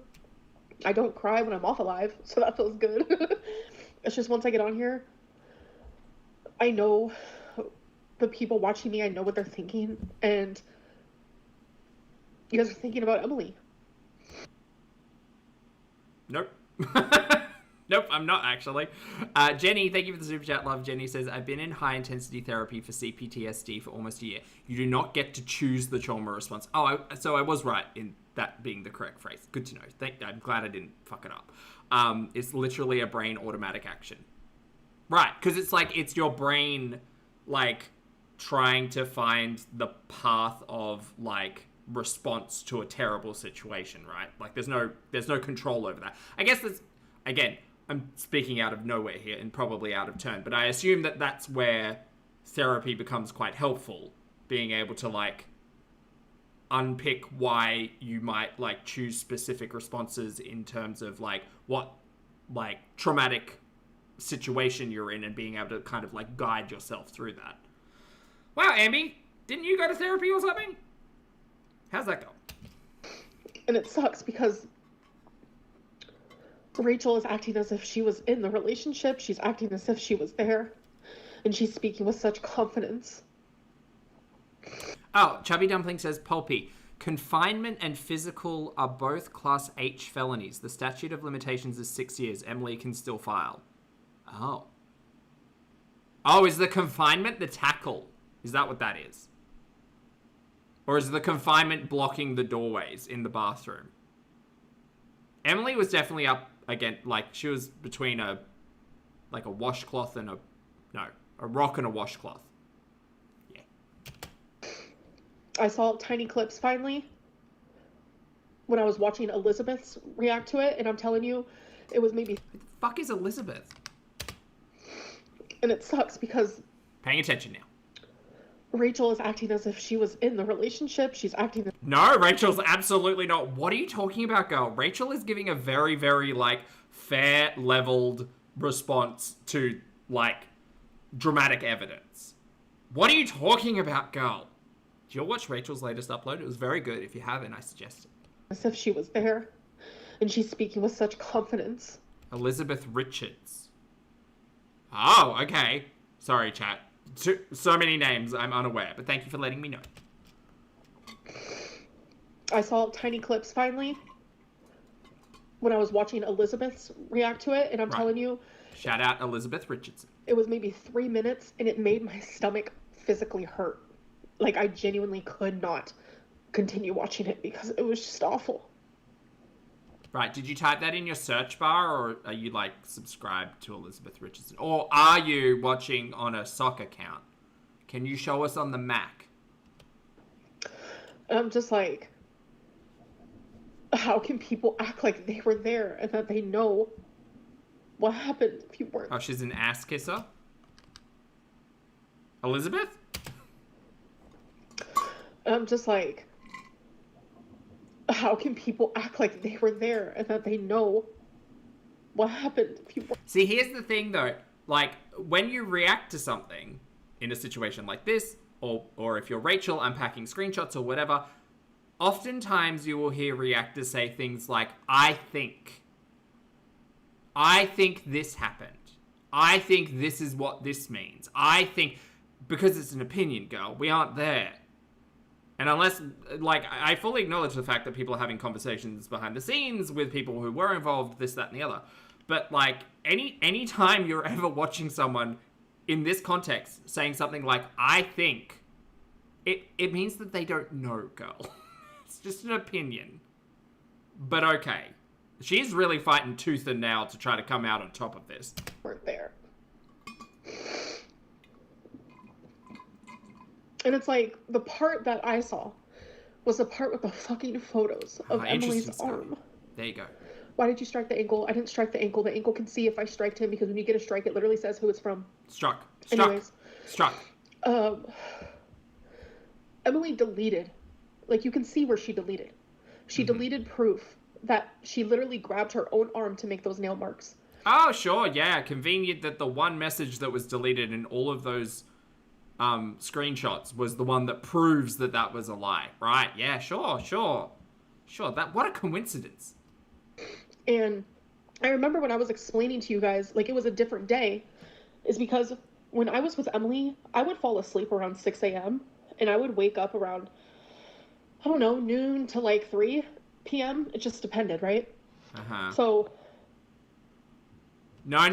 I don't cry when I'm off alive, so that feels good. It's just once I get on here, I know the people watching me, I know what they're thinking, and you guys are thinking about Emily. Nope. Nope, I'm not actually. Jenny, thank you for the super chat, love. Jenny says, I've been in high intensity therapy for CPTSD for almost a year. You do not get to choose the trauma response. Oh, so I was right in that being the correct phrase. Good to know. I'm glad I didn't fuck it up. It's literally a brain automatic action. Right, because it's your brain, like, trying to find the path of, like, response to a terrible situation, right? Like, there's no control over that. I guess again, I'm speaking out of nowhere here and probably out of turn, but I assume that that's where therapy becomes quite helpful, being able to, like, unpick why you might, like, choose specific responses in terms of, like, what, like, traumatic situation you're in, and being able to kind of, like, guide yourself through that. Wow, Ambi, didn't you go to therapy or something? How's that go? And it sucks because Rachel is acting as if she was in the relationship. She's acting as if she was there. And she's speaking with such confidence. Oh, Chubby Dumpling says, Pulpy, confinement and physical are both Class H felonies. The statute of limitations is 6 years. Emily can still file. Oh. Oh, is the confinement the tackle? Is that what that is? Or is the confinement blocking the doorways in the bathroom? Emily was definitely up again, like, she was between a washcloth and a rock and a washcloth. Yeah. I saw tiny clips finally when I was watching Elizabeth's react to it, and I'm telling you, it was maybe... Who the fuck is Elizabeth? And it sucks because... Paying attention now. Rachel is acting as if she was in the relationship. She's acting... No, Rachel's absolutely not. What are you talking about, girl? Rachel is giving a very, very, like, fair, leveled response to, like, dramatic evidence. What are you talking about, girl? Did you watch Rachel's latest upload? It was very good. If you haven't, I suggest it. As if she was there. And she's speaking with such confidence. Elizabeth Richards. Oh, okay. Sorry, chat. So many names, I'm unaware, but thank you for letting me know. I saw tiny clips finally when I was watching Elizabeth's react to it, and I'm telling you... Shout out Elizabeth Richardson. It was maybe 3 minutes, and it made my stomach physically hurt. Like, I genuinely could not continue watching it because it was just awful. Right, did you type that in your search bar, or are you, like, subscribed to Elizabeth Richardson? Or are you watching on a sock account? Can you show us on the Mac? I'm just like, how can people act like they were there and that they know what happened if you weren't? Oh, she's an ass kisser? Elizabeth? I'm just like, how can people act like they were there and that they know what happened if you weren't? See, here's the thing, though. Like, when you react to something in a situation like this, or if you're Rachel unpacking screenshots or whatever, oftentimes you will hear reactors say things like, I think this happened. I think this is what this means. I think, because it's an opinion, girl. We aren't there. And unless, like, I fully acknowledge the fact that people are having conversations behind the scenes with people who were involved, this, that, and the other. But, like, any time you're ever watching someone in this context saying something like, I think, it means that they don't know, girl. It's just an opinion. But okay. She's really fighting tooth and nail to try to come out on top of this. Weren't there. And it's like, the part that I saw was the part with the fucking photos of Emily's arm. There you go. Why did you strike the ankle? I didn't strike the ankle. The ankle can see if I striked him, because when you get a strike, it literally says who it's from. Struck. Anyways. Struck. Emily deleted. Like, you can see where she deleted. She deleted proof that she literally grabbed her own arm to make those nail marks. Oh, sure, yeah. Convenient that the one message that was deleted in all of those screenshots was the one that proves that that was a lie. Right, yeah, sure. That, what a coincidence. And I remember when I was explaining to you guys, like, it was a different day, is because when I was with Emily, I would fall asleep around 6 a.m. and I would wake up around, I don't know, noon to like 3 p.m. It just depended, right? Uh-huh. So... No,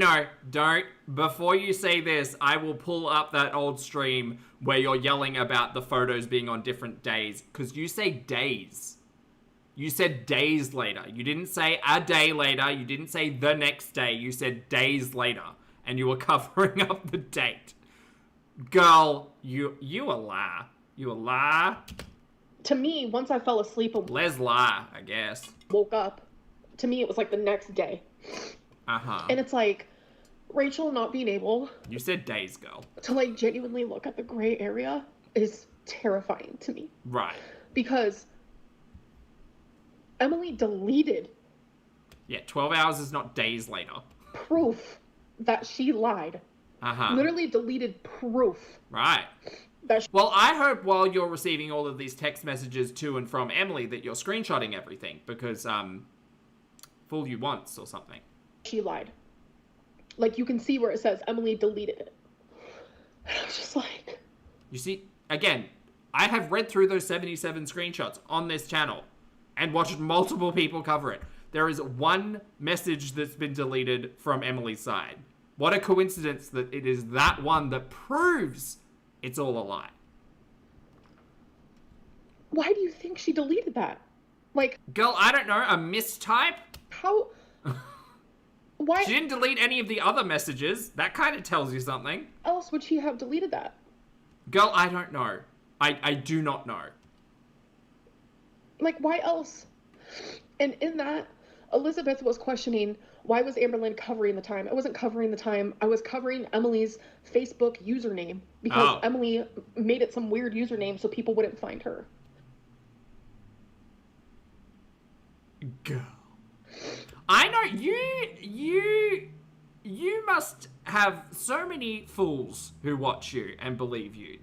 don't. Before you say this, I will pull up that old stream where you're yelling about the photos being on different days. Because you say days. You said days later. You didn't say a day later. You didn't say the next day. You said days later. And you were covering up the date. Girl, you a lie. You a lie. To me, once I fell asleep and Les lie, I guess. woke up, to me it was like the next day. Uh-huh. And it's like, Rachel not being able... You said days, girl. ...to, like, genuinely look at the gray area is terrifying to me. Right. Because Emily deleted... Yeah, 12 hours is not days later. ...proof that she lied. Uh-huh. Literally deleted proof. Right. That Well, I hope while you're receiving all of these text messages to and from Emily that you're screenshotting everything, because, fool you once or something. She lied. Like, you can see where it says Emily deleted it. And I was just like... You see, again, I have read through those 77 screenshots on this channel and watched multiple people cover it. There is one message that's been deleted from Emily's side. What a coincidence that it is that one that proves it's all a lie. Why do you think she deleted that? Like... Girl, I don't know, a mistype? How... Why She didn't delete any of the other messages. That kind of tells you something. else would she have deleted that? Girl, I don't know. I do not know. Like, why else? And in that, Elizabeth was questioning, why was Amberlynn covering the time? I wasn't covering the time. I was covering Emily's Facebook username because Emily made it some weird username so people wouldn't find her. Girl. I know you must have so many fools who watch you and believe you.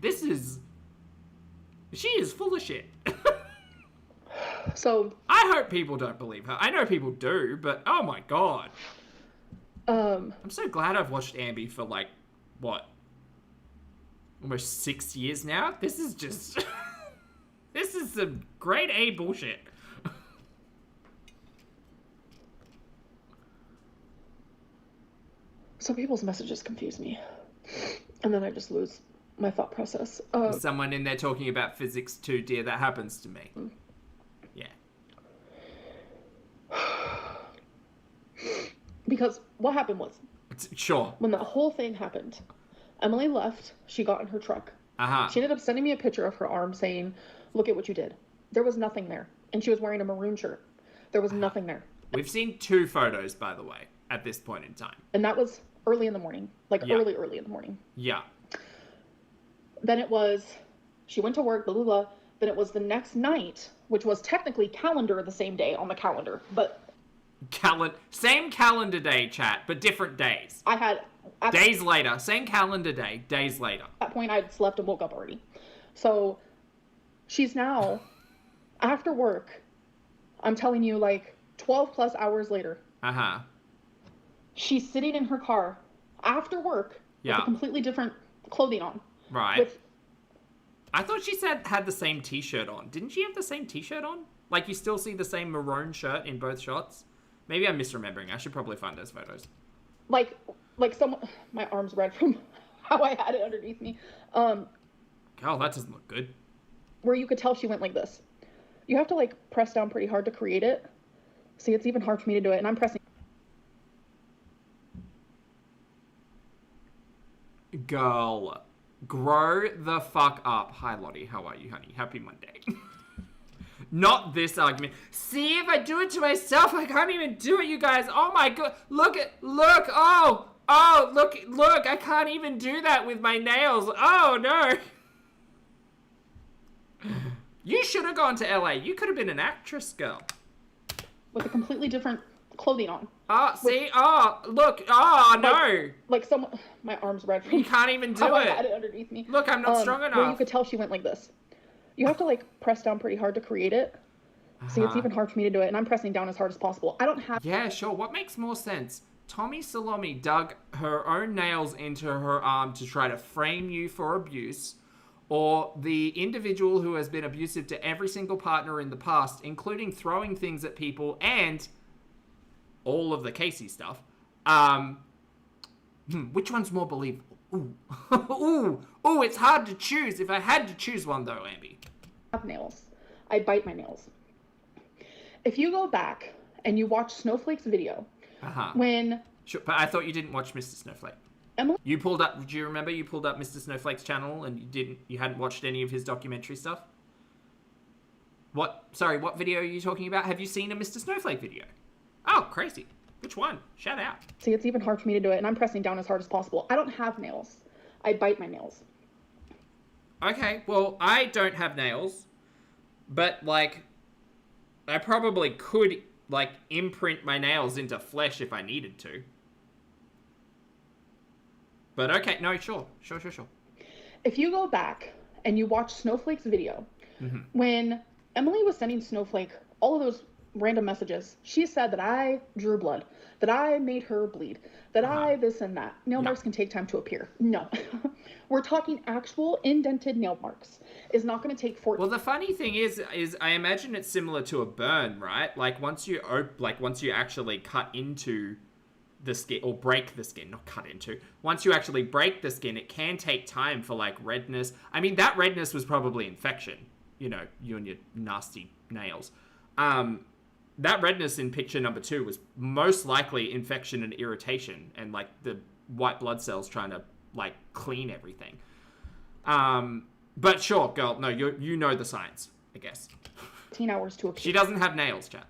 She is full of shit. So I hope people don't believe her. I know people do, but oh my god. I'm so glad I've watched Ambi for like, what? Almost 6 years now? This is just... this is some grade A bullshit. some people's messages confuse me. And then I just lose my thought process. Someone in there talking about physics too, dear. That happens to me. Yeah. Because what happened was, Sure. when the whole thing happened, Emily left. She got in her truck. She ended up sending me a picture of her arm saying, look at what you did. There was nothing there. And she was wearing a maroon shirt. There was nothing there. We've seen 2 photos, by the way, at this point in time. And that was early in the morning. Like, early in the morning. Yeah. Then it was, she went to work, blah, blah, blah. Then it was the next night, which was technically calendar the same day on the calendar. But... Same calendar day, chat, but different days. I had... Days later. Same calendar day, days later. At that point, I'd slept and woke up already. So, she's now, after work, I'm telling you, like, 12 plus hours later. She's sitting in her car after work with a completely different clothing on. Right. I thought she had the same t-shirt on. Didn't she have the same t-shirt on? Like, you still see the same maroon shirt in both shots? Maybe I'm misremembering. I should probably find those photos. Like someone... My arm's red from how I had it underneath me. Oh, that doesn't look good. Where you could tell she went like this. You have to, like, press down pretty hard to create it. See, it's even hard for me to do it, and I'm pressing... Girl, grow the fuck up. Hi, Lottie. How are you, honey? Happy Monday. Not this argument. See, if I do it to myself, I can't even do it, you guys. Oh my god. Look. Oh, look. I can't even do that with my nails. Oh, no. You should have gone to LA. You could have been an actress, girl. With a completely different clothing on. Look. Oh, no. Like someone... My arm's red from... You can't even do how it. I had it underneath me. Look, I'm not strong enough. Where you could tell she went like this. You have to, like, press down pretty hard to create it. See, it's even hard for me to do it, and I'm pressing down as hard as possible. I don't have... Yeah, sure. What makes more sense? Tommy Salome dug her own nails into her arm to try to frame you for abuse, or the individual who has been abusive to every single partner in the past, including throwing things at people and all of the Casey stuff. Which one's more believable? Ooh, it's hard to choose. If I had to choose one, though, Amby. I have nails. I bite my nails. If you go back and you watch Snowflake's video, when... Sure, but I thought you didn't watch Mr. Snowflake. Emily? You pulled up... Do you remember you pulled up Mr. Snowflake's channel and you hadn't watched any of his documentary stuff? What video are you talking about? Have you seen a Mr. Snowflake video? Oh, crazy. Which one? Shout out. See, it's even hard for me to do it, and I'm pressing down as hard as possible. I don't have nails. I bite my nails. Okay, well, I don't have nails, but, like, I probably could, like, imprint my nails into flesh if I needed to. But okay, no, sure. If you go back and you watch Snowflake's video, when Emily was sending Snowflake all of those random messages, she said that I drew blood, that I made her bleed, that I this and that. Nail marks can take time to appear. No. We're talking actual indented nail marks. It's not going to take 14. Well, the funny thing is I imagine it's similar to a burn, right? Like once you actually cut into the skin, or break the skin, not cut into. Once you actually break the skin, it can take time for like redness. I mean, that redness was probably infection. You know, you and your nasty nails. That redness in picture number 2 was most likely infection and irritation and like the white blood cells trying to like clean everything. But sure, girl, no, you know the science, I guess. 15 hours to appear. She doesn't have nails, chat.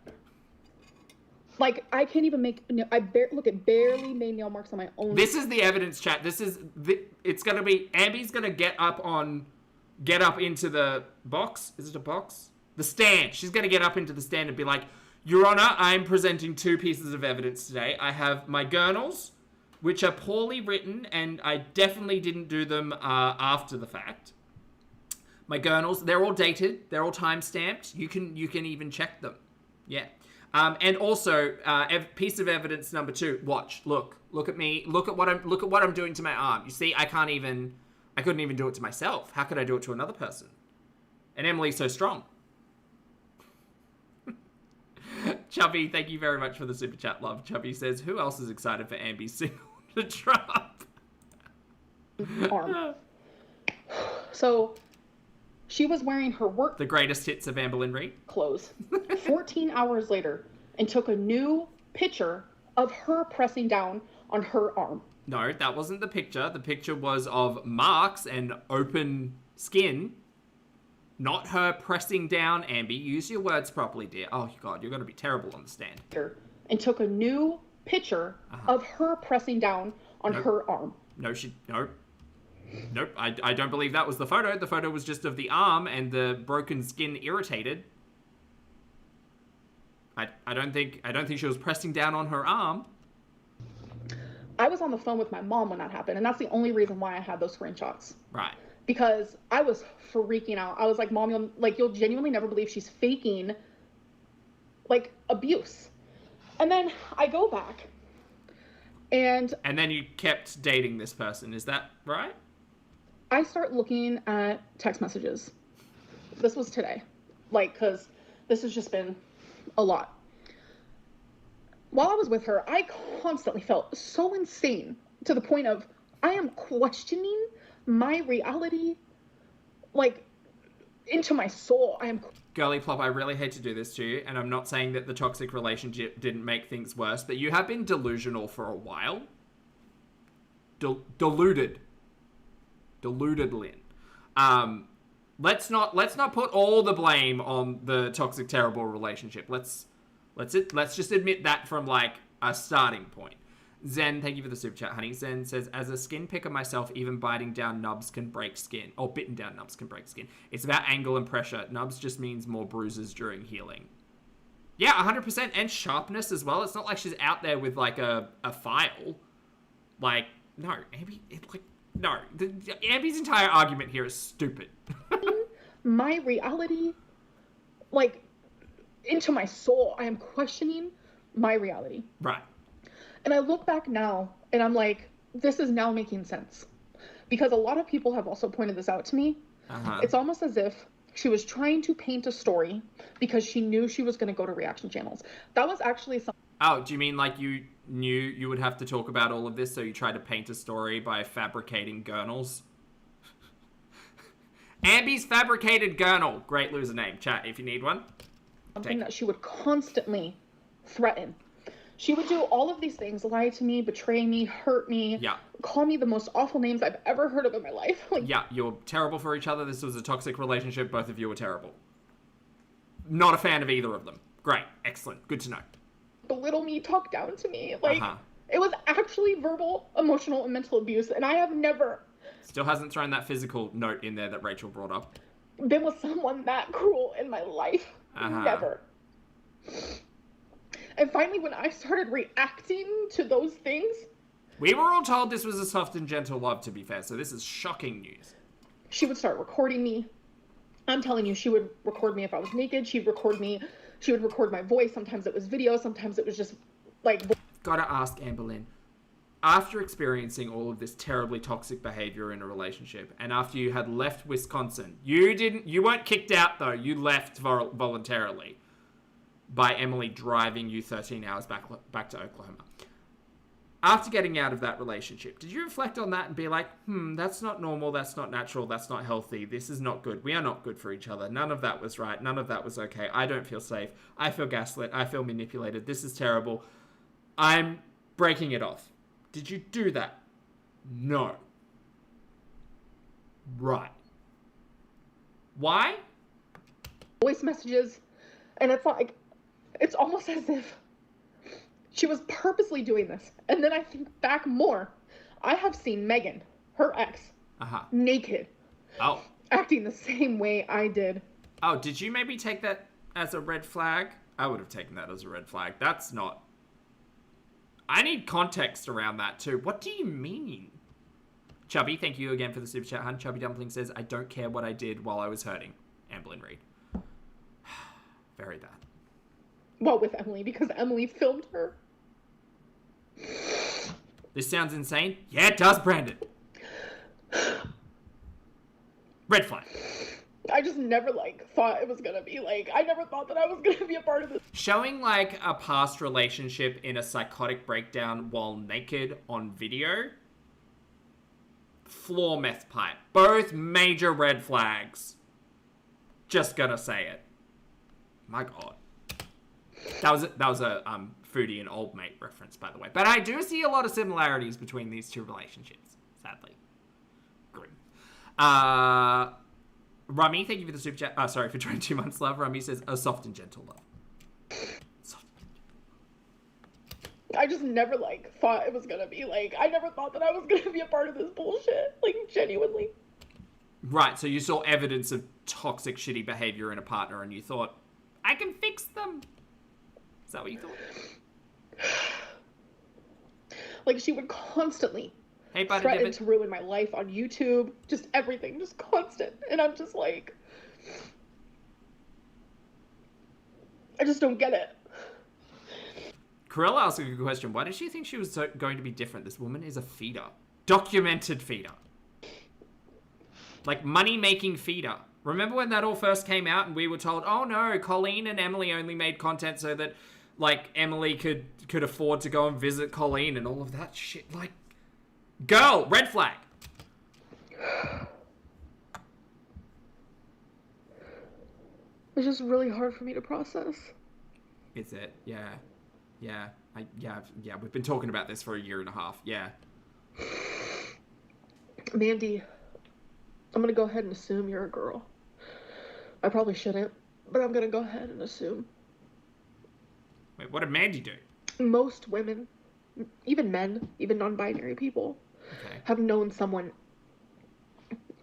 Like, I can't even make... barely made nail marks on my own. This is the evidence, chat. It's going to be... Amby's going to get up into the box. Is it a box? The stand. She's going to get up into the stand and be like, Your Honor, I'm presenting 2 pieces of evidence today. I have my journals, which are poorly written, and I definitely didn't do them after the fact. My journals, they're all dated. They're all time-stamped. You can even check them. Yeah. And also, piece of evidence number 2. Watch. Look at me. Look at what I'm doing to my arm. You see, I couldn't even do it to myself. How could I do it to another person? And Emily's so strong. Chubby, thank you very much for the super chat, love. Chubby says, who else is excited for Amby's single to drop? Arm. So, she was wearing her work... The greatest hits of Amberlynn Reid. ...clothes 14 hours later and took a new picture of her pressing down on her arm. No, that wasn't the picture. The picture was of marks and open skin. Not her pressing down, Amby. Use your words properly, dear. Oh, God, you're going to be terrible on the stand. And took a new picture of her pressing down on her arm. No. Nope, I don't believe that was the photo. The photo was just of the arm and the broken skin irritated. I don't think she was pressing down on her arm. I was on the phone with my mom when that happened, and that's the only reason why I had those screenshots. Right. Because I was freaking out. I was like, Mom, you'll genuinely never believe she's faking, like, abuse. And then I go back, and then you kept dating this person, is that right? I start looking at text messages. This was today. Like, because this has just been a lot. While I was with her, I constantly felt so insane to the point of I am questioning my reality, like, into my soul. Girly Plop, I really hate to do this to you, and I'm not saying that the toxic relationship didn't make things worse, but you have been delusional for a while. Deluded, Lynn. Let's not put all the blame on the toxic, terrible relationship. Let's just admit that from, like, a starting point. Zen, thank you for the super chat, honey. Zen says, as a skin picker myself, even biting down nubs can break skin. Or bitten down nubs can break skin. It's about angle and pressure. Nubs just means more bruises during healing. Yeah, 100%. And sharpness as well. It's not like she's out there with, like, a file. Like, no. No. Amby's entire argument here is stupid. My reality, like, into my soul, I am questioning my reality. Right. And I look back now, and I'm like, this is now making sense. Because a lot of people have also pointed this out to me. It's almost as if she was trying to paint a story because she knew she was going to go to reaction channels. That was actually something. Oh, do you mean like you knew you would have to talk about all of this, so you tried to paint a story by fabricating gurnals? Amby's fabricated gurnal. Great loser name. Chat if you need one. Something that she would constantly threaten. She would do all of these things, lie to me, betray me, hurt me, call me the most awful names I've ever heard of in my life. Yeah, you're terrible for each other. This was a toxic relationship. Both of you were terrible. Not a fan of either of them. Great. Excellent. Good to know. Belittle me, talk down to me. It was actually verbal, emotional, and mental abuse, and I have never... Still hasn't thrown that physical note in there that Rachel brought up. Been with someone that cruel in my life. Never. And finally, when I started reacting to those things... We were all told this was a soft and gentle love, to be fair, so this is shocking news. She would start recording me. I'm telling you, she would record me if I was naked. She'd record me. She would record my voice. Sometimes it was video. Sometimes it was just, like... Gotta ask, Amberlynn. After experiencing all of this terribly toxic behavior in a relationship, and after you had left Wisconsin, you weren't kicked out, though. You left voluntarily. By Emily driving you 13 hours back to Oklahoma. After getting out of that relationship, did you reflect on that and be like, that's not normal, that's not natural, that's not healthy, this is not good, we are not good for each other, none of that was right, none of that was okay, I don't feel safe, I feel gaslit, I feel manipulated, this is terrible, I'm breaking it off. Did you do that? No. Right. Why? Voice messages, and it's like, it's almost as if she was purposely doing this. And then I think back more. I have seen Megan, her ex, naked, acting the same way I did. Oh, did you maybe take that as a red flag? I would have taken that as a red flag. That's not... I need context around that too. What do you mean? Chubby, thank you again for the super chat, hun. Chubby Dumpling says, I don't care what I did while I was hurting. Amberlynn Reid. Very bad. Well, with Emily, because Emily filmed her. This sounds insane. Yeah, it does, Brandon. Red flag. I just never, thought it was gonna be, I never thought that I was gonna be a part of this. Showing, a past relationship in a psychotic breakdown while naked on video. Floor meth pipe. Both major red flags. Just gonna say it. My God. That was a Foodie and Old Mate reference, by the way. But I do see a lot of similarities between these two relationships, sadly. Grim. Rummy, thank you for the super chat. Sorry for 22 months, love. Rummy says, a soft and gentle love. Soft. I just never, like, thought it was gonna be, like, I never thought that I was gonna be a part of this bullshit. Like, genuinely. Right, so you saw evidence of toxic, shitty behavior in a partner and you thought, I can fix them. Is that what you thought? Like, she would constantly buddy, threaten to ruin my life on YouTube. Just everything, just constant. And I'm just like, I just don't get it. Corella asked a good question. Why did she think she was going to be different? This woman is a feeder. Documented feeder. Like, money-making feeder. Remember when that all first came out and we were told, oh no, Colleen and Emily only made content so that, like, Emily could afford to go and visit Colleen and all of that shit. Like, girl, red flag. It's just really hard for me to process. Is it? Yeah. Yeah. We've been talking about this for a year and a half. Yeah. Mandy, I'm gonna go ahead and assume you're a girl. I probably shouldn't, but I'm gonna go ahead and assume. Wait, what did Mandy do? Most women, even men, even non-binary people, have known someone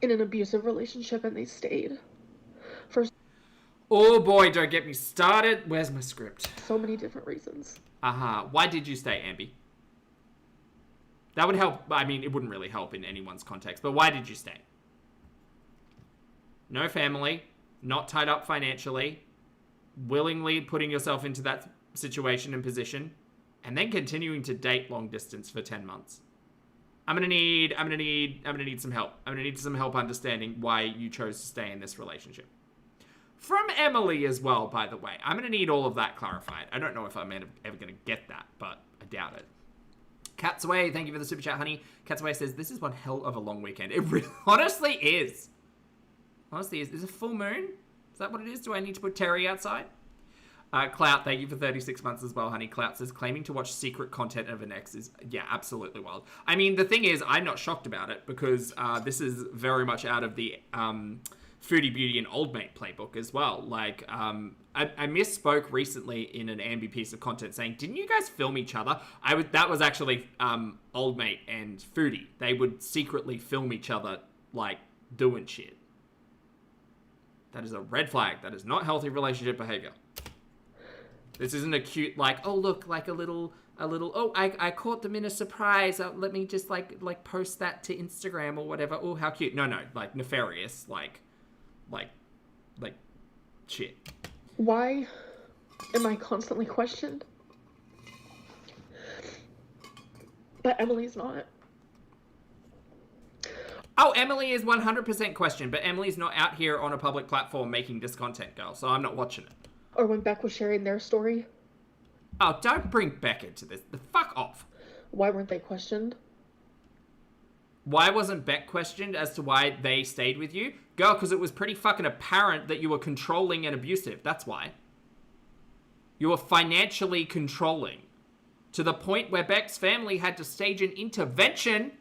in an abusive relationship and they stayed for Oh boy, don't get me started. Where's my script? so many different reasons. Why did you stay, Ambi? That would help. I mean, it wouldn't really help in anyone's context, but why did you stay? No family, not tied up financially, willingly putting yourself into that situation and position, and then continuing to date long distance for 10 months. I'm gonna need some help. I'm gonna need some help understanding why you chose to stay in this relationship. From Emily as well, by the way. I'm gonna need all of that clarified. I don't know if I'm ever gonna get that, but I doubt it. Cat's Away, thank you for the super chat, honey. Cat's Away says, this is one hell of a long weekend. It really, honestly is. Honestly is. Is it full moon? Is that what it is? Do I need to put Terry outside? Clout, thank you for 36 months as well, honey. Clout says, claiming to watch secret content of an ex is, yeah, absolutely wild. I mean, the thing is, I'm not shocked about it because this is very much out of the Foodie, Beauty, and Old Mate playbook as well. Like, I misspoke recently in an Ambi piece of content saying, didn't you guys film each other? That was actually Old Mate and Foodie. They would secretly film each other, like, doing shit. That is a red flag. That is not healthy relationship behavior. This isn't a cute, like, oh, look, like a little, oh, I caught them in a surprise. Let me just, like post that to Instagram or whatever. Oh, how cute. No, like, nefarious, like, shit. Why am I constantly questioned? But Emily's not. Oh, Emily is 100% questioned, but Emily's not out here on a public platform making this content, girl, so I'm not watching it. Or when Beck was sharing their story. Oh, don't bring Beck into this. The fuck off. Why weren't they questioned? Why wasn't Beck questioned as to why they stayed with you? Girl, because it was pretty fucking apparent that you were controlling and abusive. That's why. You were financially controlling. To the point where Beck's family had to stage an intervention.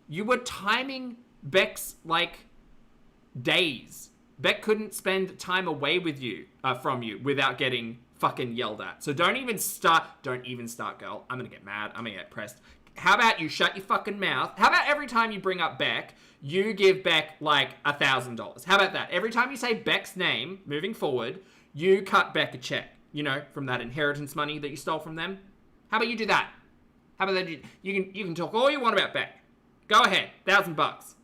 You were timing Beck's, like, days. Beck couldn't spend time away with you, from you, without getting fucking yelled at. So don't even start, girl. I'm gonna get mad. I'm gonna get pressed. How about you shut your fucking mouth? How about every time you bring up Beck, you give Beck, like, $1,000? How about that? Every time you say Beck's name, moving forward, you cut Beck a check, you know, from that inheritance money that you stole from them. How about you do that? How about that? You can talk all you want about Beck. Go ahead, $1,000.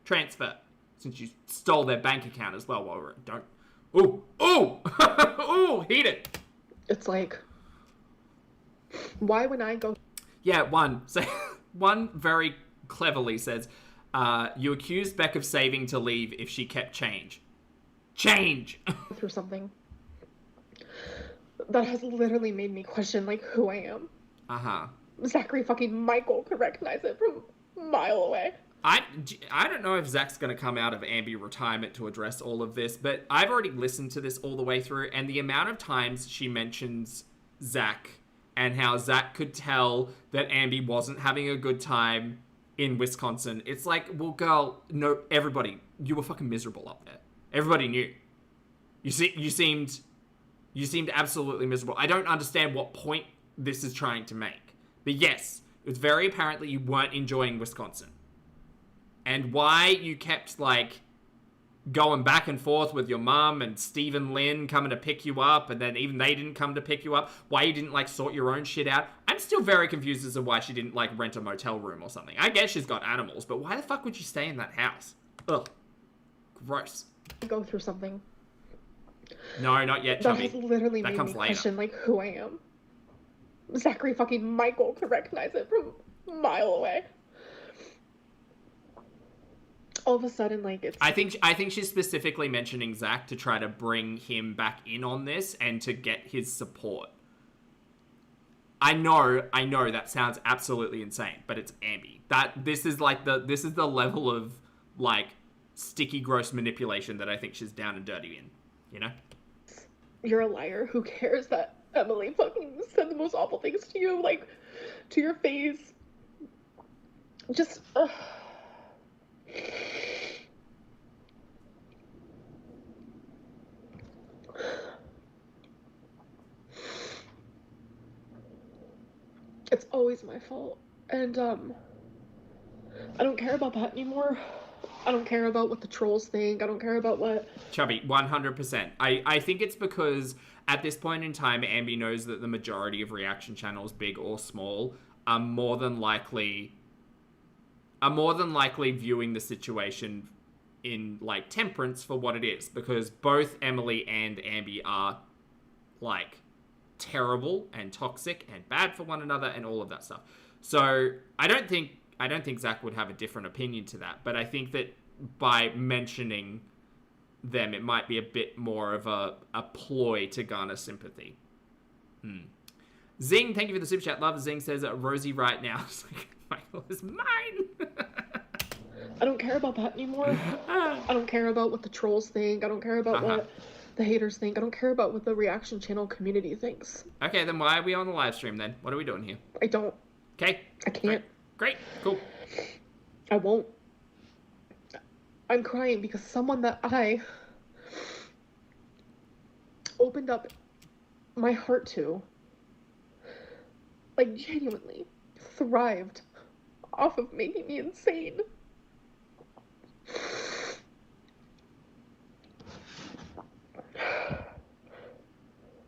Transfer. Since you stole their bank account as well while we're don't. Ooh! Ooh! Heat it! It's like, why when I go... Yeah, one very cleverly says, you accused Beck of saving to leave if she kept change. Change! through something that has literally made me question, like, who I am. Zachary fucking Michael could recognize it from a mile away. I don't know if Zach's going to come out of Ambi retirement to address all of this, but I've already listened to this all the way through, and the amount of times she mentions Zach and how Zach could tell that Ambi wasn't having a good time in Wisconsin. It's like, well, girl, no, everybody, you were fucking miserable up there. Everybody knew. You seemed absolutely miserable. I don't understand what point this is trying to make. But yes, it was very apparent that you weren't enjoying Wisconsin. And why you kept, like, going back and forth with your mum and Stephen Lynn coming to pick you up, and then even they didn't come to pick you up, why you didn't, like, sort your own shit out. I'm still very confused as to why she didn't, like, rent a motel room or something. I guess she's got animals, but why the fuck would you stay in that house? Ugh. Gross. Go through something. No, not yet, chubby. That has literally that made comes me later. question, like, who I am. Zachary fucking Michael could recognize it from a mile away. All of a sudden, like, it's... I think she's specifically mentioning Zach to try to bring him back in on this and to get his support. I know that sounds absolutely insane, but it's Ambi. This is the level of, like, sticky, gross manipulation that I think she's down and dirty in, you know? You're a liar. Who cares that Emily fucking said the most awful things to you, like, to your face? Just, It's always my fault. And, I don't care about that anymore. I don't care about what the trolls think. I don't care about what... Chubby, 100%. I think it's because at this point in time, Ambi knows that the majority of reaction channels, big or small, are more than likely viewing the situation in, like, temperance for what it is. Because both Emily and Ambi are, like, terrible and toxic and bad for one another and all of that stuff. So I don't think Zach would have a different opinion to that, but I think that by mentioning them, it might be a bit more of a ploy to garner sympathy. Zing, thank you for the super chat. Love. Zing says Rosie right now. It's like, Michael is mine. I don't care about that anymore. I don't care about what the trolls think. I don't care about what the haters think. I don't care about what the reaction channel community thinks. Okay, then why are we on the live stream then? What are we doing here? I don't. Okay. I can't. Great. Cool. I won't. I'm crying because someone that I opened up my heart to, like, genuinely thrived off of making me insane.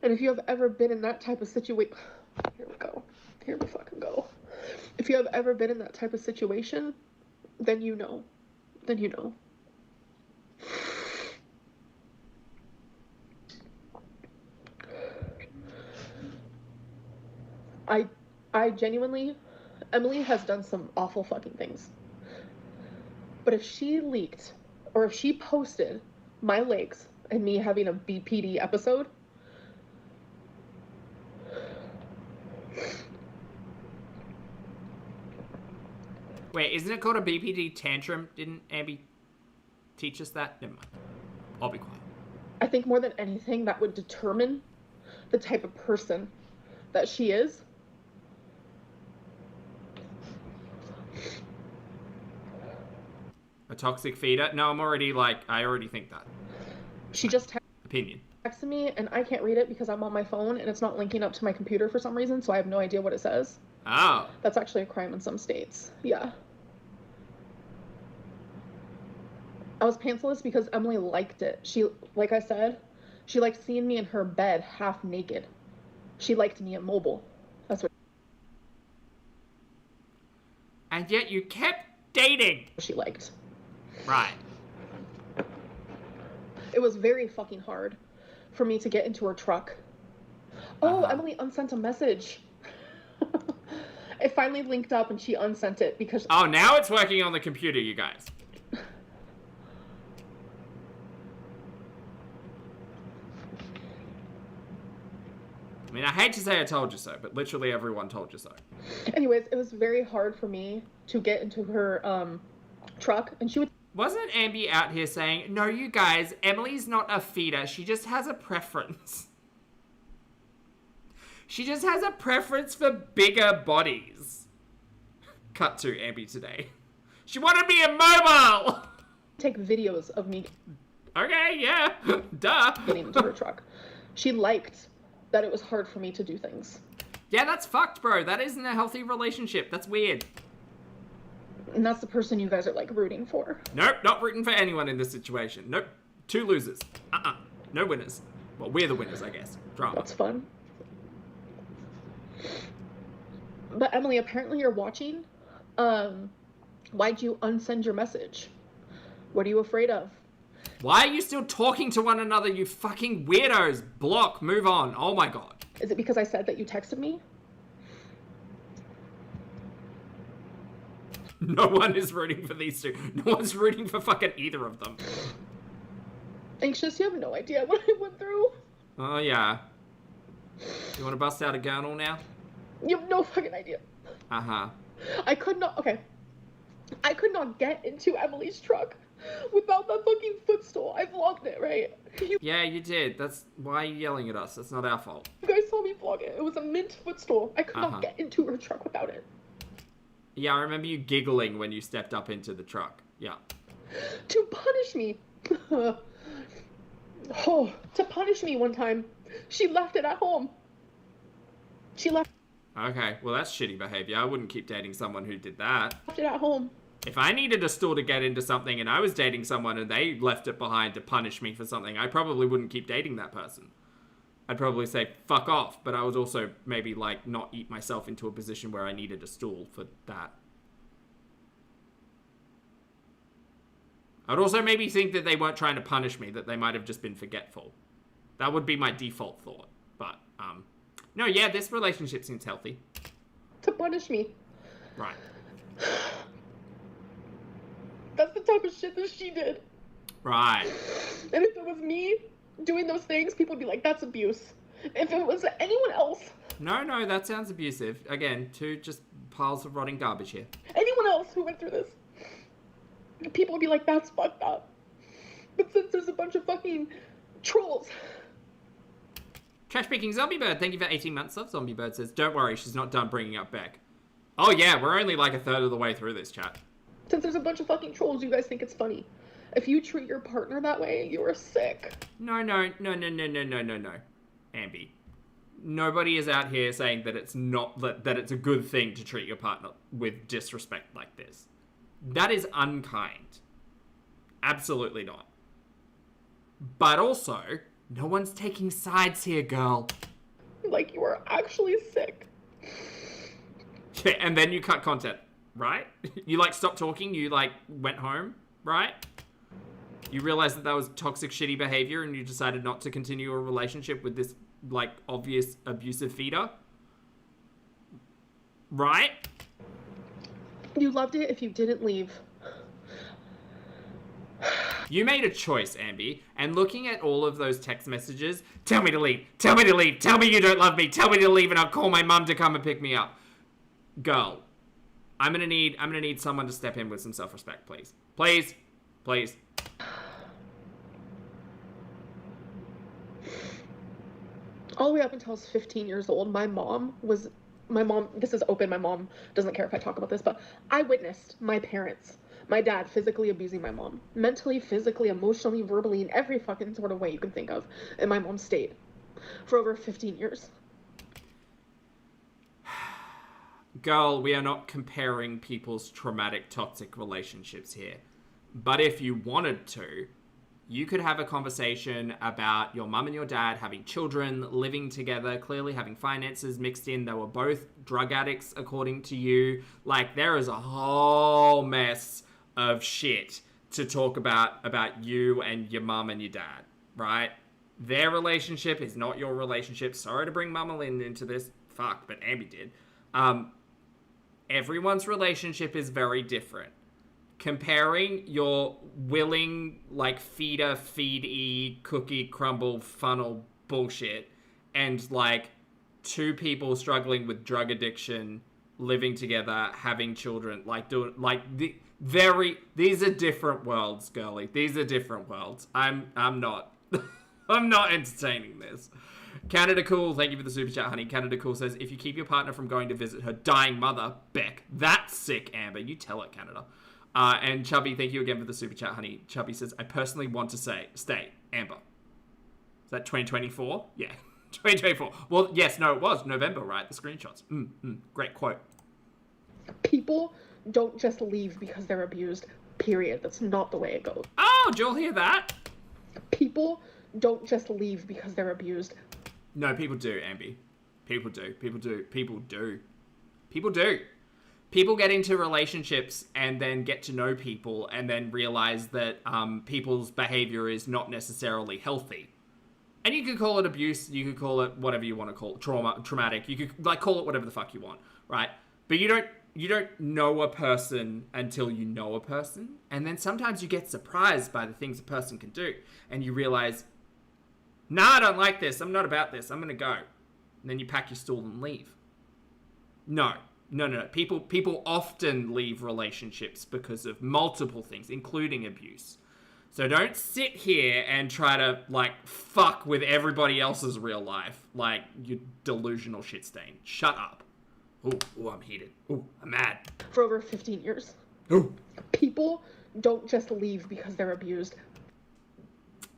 And if you have ever been in that type of situation, here we go. Here we fucking go. If you have ever been in that type of situation, then you know. Then you know. I genuinely, Emily has done some awful fucking things. But if she leaked, or if she posted my legs and me having a BPD episode, Wait, isn't it called a BPD tantrum? Didn't Ambi teach us that? Never mind. I'll be quiet. I think more than anything that would determine the type of person that she is. A toxic feeder? No, I already think that. She just Opinion. texted me and I can't read it because I'm on my phone and it's not linking up to my computer for some reason, so I have no idea what it says. Oh. That's actually a crime in some states. Yeah. I was pantsless because Emily liked it. She, like I said, she liked seeing me in her bed half naked. She liked me immobile. That's what And yet you kept dating. she liked. Right. It was very fucking hard for me to get into her truck. Oh, Emily unsent a message. It finally linked up and she unsent it because... Oh, now it's working on the computer, you guys. I mean, I hate to say I told you so, but literally everyone told you so. Anyways, it was very hard for me to get into her truck, and she would... Wasn't Ambi out here saying, no, you guys, Emily's not a feeder, she just has a preference? She just has a preference for bigger bodies. Cut to Ambi today. She wanted me immobile! Take videos of me Okay, yeah. Duh. getting into her truck. She liked that it was hard for me to do things. Yeah, that's fucked, bro. That isn't a healthy relationship. That's weird. And that's the person you guys are, like, rooting for. Nope, not rooting for anyone in this situation. Nope. 2 losers. No winners. Well, we're the winners, I guess. Drama. That's fun. But Emily, apparently you're watching. Why'd you unsend your message? What are you afraid of? Why are you still talking to one another, you fucking weirdos? Block, move on. Oh my god. Is it because I said that you texted me? No one is rooting for these two. No one's rooting for fucking either of them. Anxious, you have no idea what I went through. Oh yeah. You want to bust out a gurnal now? You have no fucking idea. Uh-huh. I could not get into Emily's truck without that fucking footstool. I vlogged it, right? Yeah, you did. That's why you're yelling at us. That's not our fault. You guys saw me vlog it. It was a mint footstool. I could not get into her truck without it. Yeah, I remember you giggling when you stepped up into the truck. Yeah. To punish me. To punish me one time. She left it at home. She left Okay, well that's shitty behavior. I wouldn't keep dating someone who did that. it at home. If I needed a stool to get into something and I was dating someone and they left it behind to punish me for something, I probably wouldn't keep dating that person. I'd probably say, fuck off, but I would also maybe, like, not eat myself into a position where I needed a stool for that. I'd also maybe think that they weren't trying to punish me, that they might have just been forgetful. That would be my default thought. But, no, yeah, this relationship seems healthy. To punish me. Right. That's the type of shit that she did. Right. And if it was me doing those things, people would be like, that's abuse. If it was anyone else. No, that sounds abusive. Again, 2 just piles of rotting garbage here. Anyone else who went through this. People would be like, that's fucked up. But since there's a bunch of fucking trolls. Trash picking Zombie Bird, thank you for 18 months of Zombie Bird says, don't worry, she's not done bringing up Beck. Oh yeah, we're only like a third of the way through this chat. Since there's a bunch of fucking trolls, you guys think it's funny. If you treat your partner that way, you are sick. No. Ambi. Nobody is out here saying that it's not, that it's a good thing to treat your partner with disrespect like this. That is unkind. Absolutely not. But also, no one's taking sides here, girl. Like, you are actually sick. Yeah, and then you cut content, right? You, like, stopped talking, you, like, went home, right? You realized that was toxic, shitty behavior, and you decided not to continue a relationship with this, like, obvious abusive feeder. Right? You loved it if you didn't leave. You made a choice, Ambi, and looking at all of those text messages, tell me to leave, tell me to leave, tell me you don't love me, tell me to leave and I'll call my mum to come and pick me up. Girl, I'm gonna need someone to step in with some self-respect, please. Please. Please. All the way up until I was 15 years old, my mom, this is open, my mom doesn't care if I talk about this, but I witnessed my parents, my dad physically abusing my mom. Mentally, physically, emotionally, verbally, in every fucking sort of way you can think of. And my mom stayed for over 15 years. Girl, we are not comparing people's traumatic, toxic relationships here. But if you wanted to, you could have a conversation about your mum and your dad having children, living together, clearly having finances mixed in. They were both drug addicts, according to you. Like, there is a whole mess of shit to talk about you and your mum and your dad, right? Their relationship is not your relationship. Sorry to bring Mama Lynn into this. Fuck, but Ambi did. Everyone's relationship is very different. Comparing your willing, like, feeder, feed-y, cookie, crumble, funnel bullshit and, like, 2 people struggling with drug addiction, living together, having children, like, doing, like, these are different worlds, girly. These are different worlds. I'm not, I'm not entertaining this. Canada Cool, thank you for the super chat, honey. Canada Cool says, if you keep your partner from going to visit her dying mother, Beck, that's sick, Amber. You tell it, Canada. And Chubby, thank you again for the super chat, honey. Chubby says, I personally want to stay, Amber. Is that 2024? Yeah, 2024. Well, yes, no, it was November, right? The screenshots. Great quote. People don't just leave because they're abused, period. That's not the way it goes. Oh, did you all hear that? People don't just leave because they're abused. No, people do, Amby. People do. People do. People do. People do. People get into relationships and then get to know people and then realize that people's behavior is not necessarily healthy. And you could call it abuse, you could call it whatever you want to call it, traumatic, you could like call it whatever the fuck you want, right? But you don't know a person until you know a person. And then sometimes you get surprised by the things a person can do. And you realize, nah, I don't like this. I'm not about this. I'm going to go. And then you pack your stool and leave. No. People often leave relationships because of multiple things, including abuse. So don't sit here and try to, like, fuck with everybody else's real life. Like, you delusional shit stain. Shut up. Ooh, I'm heated. Ooh, I'm mad. For over 15 years. Ooh. People don't just leave because they're abused.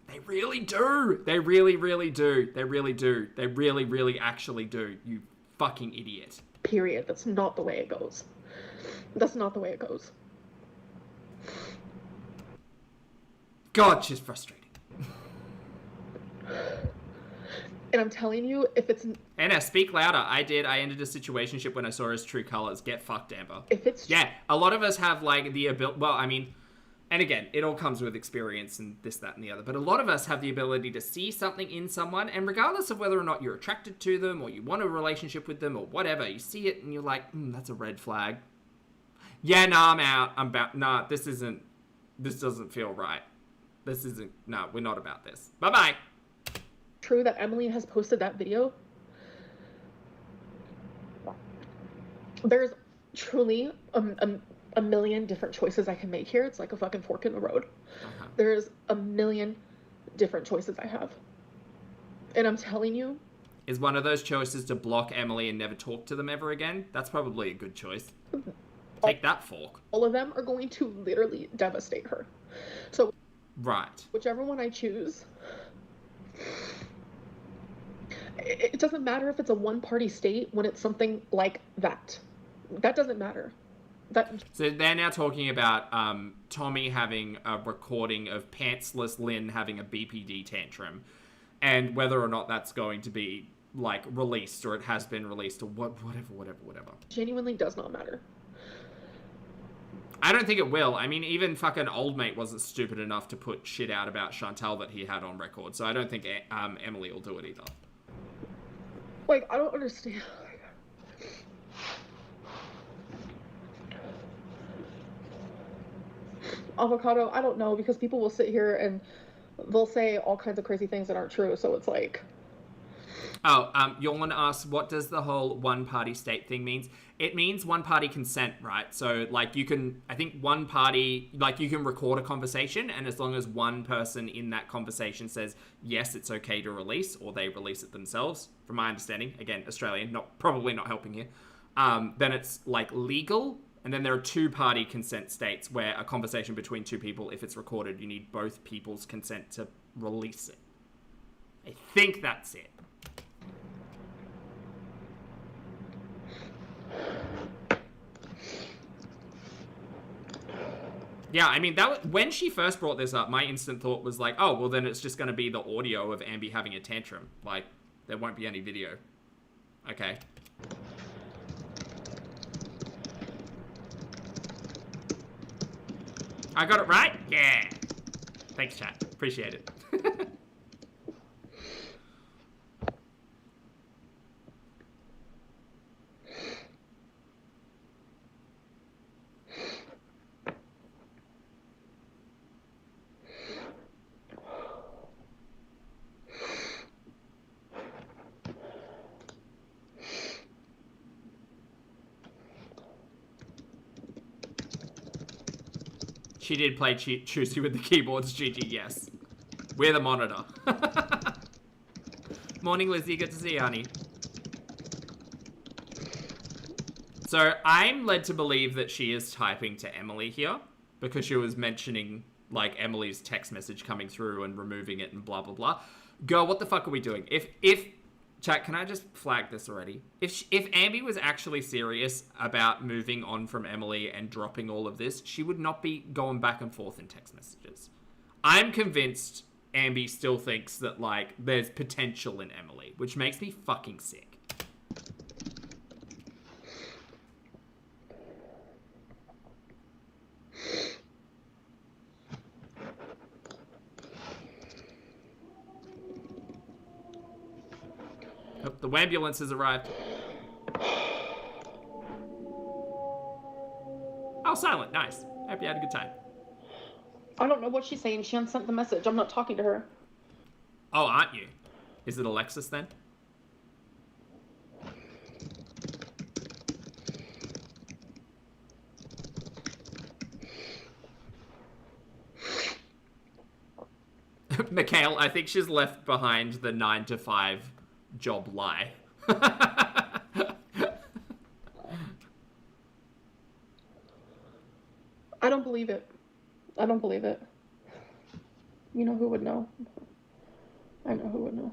They really do. They really, really do. They really do. They really, really actually do. You fucking idiot. Period. That's not the way it goes. That's not the way it goes. God, she's frustrating. And I'm telling you, if it's... Anna, speak louder. I ended a situationship when I saw his true colors. Get fucked, Amber. If it's... Yeah, a lot of us have, like, the ability... Well, I mean... And again, it all comes with experience and this, that, and the other. But a lot of us have the ability to see something in someone, and regardless of whether or not you're attracted to them, or you want a relationship with them, or whatever, you see it and you're like, that's a red flag. Yeah, nah, I'm out. Nah, this doesn't feel right. No, we're not about this. Bye-bye. True that Emily has posted that video. There's truly a million different choices I can make here. It's like a fucking fork in the road. Uh-huh. There's a million different choices I have. And I'm telling you. Is one of those choices to block Emily and never talk to them ever again? That's probably a good choice. Take that fork. All of them are going to literally devastate her. So, right. Whichever one I choose, it doesn't matter if it's a one-party state when it's something like that. That doesn't matter. So they're now talking about Tommy having a recording of Pantsless Lynn having a BPD tantrum, and whether or not that's going to be like released or it has been released or whatever. Genuinely does not matter. I don't think it will. I mean, even fucking old mate wasn't stupid enough to put shit out about Chantal that he had on record, so I don't think Emily will do it either. Like, I don't understand. Avocado, I don't know, because people will sit here and they'll say all kinds of crazy things that aren't true, so it's like... Yolan asks, what does the whole one-party state thing means? It means one-party consent, right? So, like, you can, I think one party, like, you can record a conversation, and as long as one person in that conversation says, yes, it's okay to release, or they release it themselves, from my understanding, again, Australian, probably not helping here, then it's, like, legal. And then there are two-party consent states where a conversation between two people, if it's recorded, you need both people's consent to release it. I think that's it. Yeah, I mean, when she first brought this up, my instant thought was like, oh, well, then it's just going to be the audio of Amby having a tantrum. Like, there won't be any video. Okay. I got it right? Yeah. Thanks, chat. Appreciate it. She did play choosy with the keyboards, GG, yes. We're the monitor. Morning, Lizzie. Good to see you, honey. So I'm led to believe that she is typing to Emily here because she was mentioning like Emily's text message coming through and removing it and blah, blah, blah. Girl, what the fuck are we doing? If chat, can I just flag this already? If Ambi was actually serious about moving on from Emily and dropping all of this, she would not be going back and forth in text messages. I'm convinced Ambi still thinks that, like, there's potential in Emily, which makes me fucking sick. Oh, the ambulance has arrived. Oh, silent. Nice. Hope you had a good time. I don't know what she's saying. She unsent the message. I'm not talking to her. Oh, aren't you? Is it Alexis then? Mikhail, I think she's left behind the 9-to-5 job lie. I don't believe it. I don't believe it. You know who would know? I know who would know.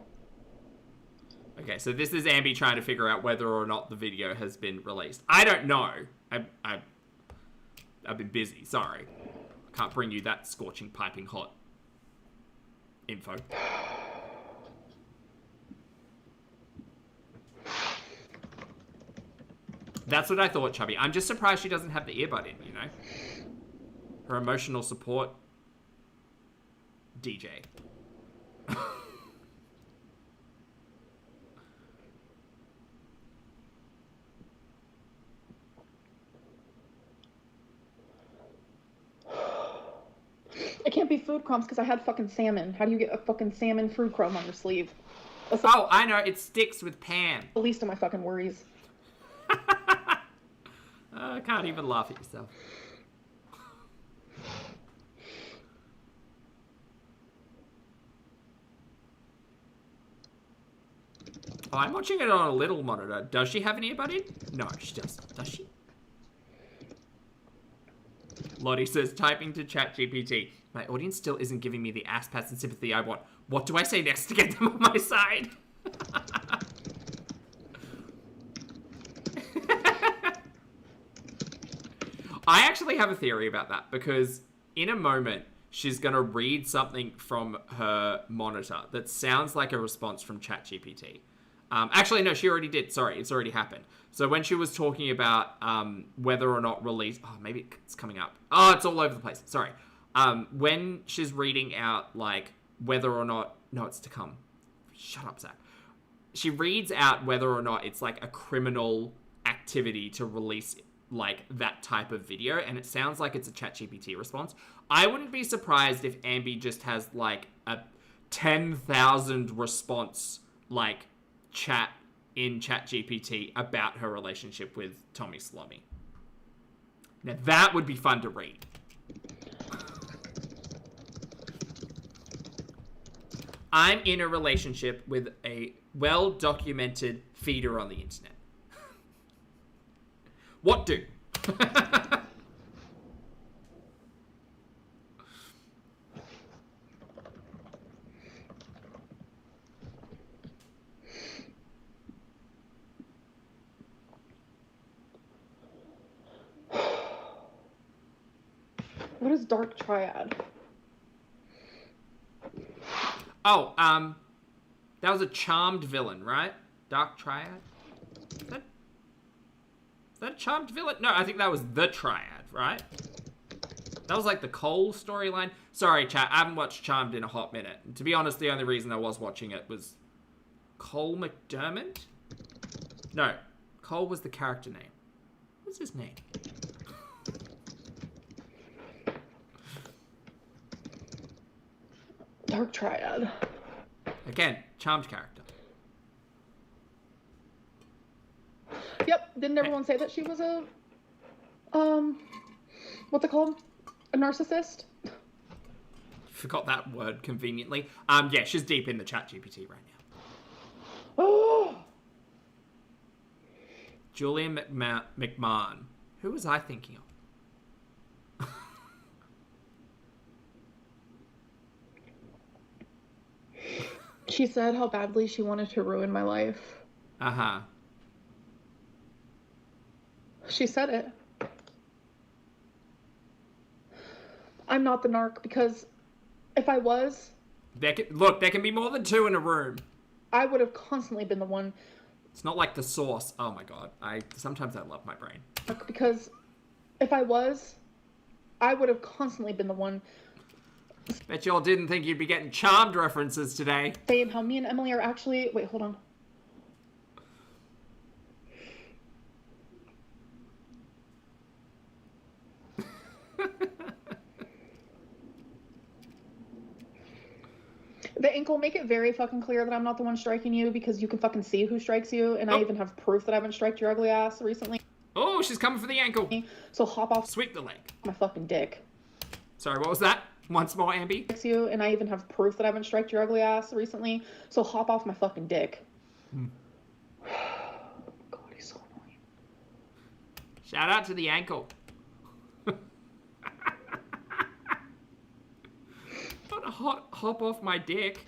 Okay, so this is Ambi trying to figure out whether or not the video has been released. I don't know. I've been busy. Sorry. I can't bring you that scorching, piping hot info. That's what I thought, Chubby. I'm just surprised she doesn't have the earbud in, you know? Her emotional support DJ. It can't be food crumbs because I had fucking salmon. How do you get a fucking salmon food crumb on your sleeve? That's Oh, I know. It sticks with Pam. the least of my fucking worries. I can't even laugh at yourself. Oh, I'm watching it on a little monitor. Does she have an earbud in? No, she doesn't. Does she? Lottie says, typing to ChatGPT. My audience still isn't giving me the ass pats and sympathy I want. What do I say next to get them on my side? I actually have a theory about that because in a moment, she's going to read something from her monitor that sounds like a response from ChatGPT. Actually, no, she already did. Sorry, it's already happened. So when she was talking about whether or not release... Oh, maybe it's coming up. Oh, it's all over the place. Sorry. When she's reading out, like, whether or not... No, it's to come. Shut up, Zach. She reads out whether or not it's, like, a criminal activity to release, like, that type of video, and it sounds like it's a ChatGPT response. I wouldn't be surprised if Ambi just has, like, a 10,000 response, like, chat in ChatGPT about her relationship with Tommy Salome. Now, that would be fun to read. I'm in a relationship with a well-documented feeder on the internet. What do? What is dark triad? Oh, that was a charmed villain, right? Dark Triad? Is that a charmed villain? No, I think that was the Triad, right? That was like the Cole storyline. Sorry, chat, I haven't watched Charmed in a hot minute. And to be honest, the only reason I was watching it was Cole McDermott? No, Cole was the character name. What's his name? Dark triad. Again, charmed character. Yep. Didn't everyone say that she was a, what's it called? A narcissist? Forgot that word conveniently. Yeah, she's deep in the chat GPT right now. Oh, Julian McMahon. Who was I thinking of? she said how badly she wanted to ruin my life. Uh-huh. She said it. I'm not the narc because if I was, There can be more than two in a room. I would have constantly been the one. It's not like the Source. Oh my god. Sometimes I love my brain. Because if I was, I would have constantly been the one Bet y'all didn't think you'd be getting Charmed references today. saying how me and Emily are actually. Wait, hold on. The ankle, make it very fucking clear that I'm not the one striking you because you can fucking see who strikes you, and I even have proof that I haven't striked your ugly ass recently. Oh, she's coming for the ankle. So hop off Sweep the leg. my fucking dick. Sorry, what was that? Once more, Ambi. You, and I even have proof that I haven't striked your ugly ass recently. So hop off my fucking dick. God, he's so annoying. Shout out to the ankle. Hop off my dick.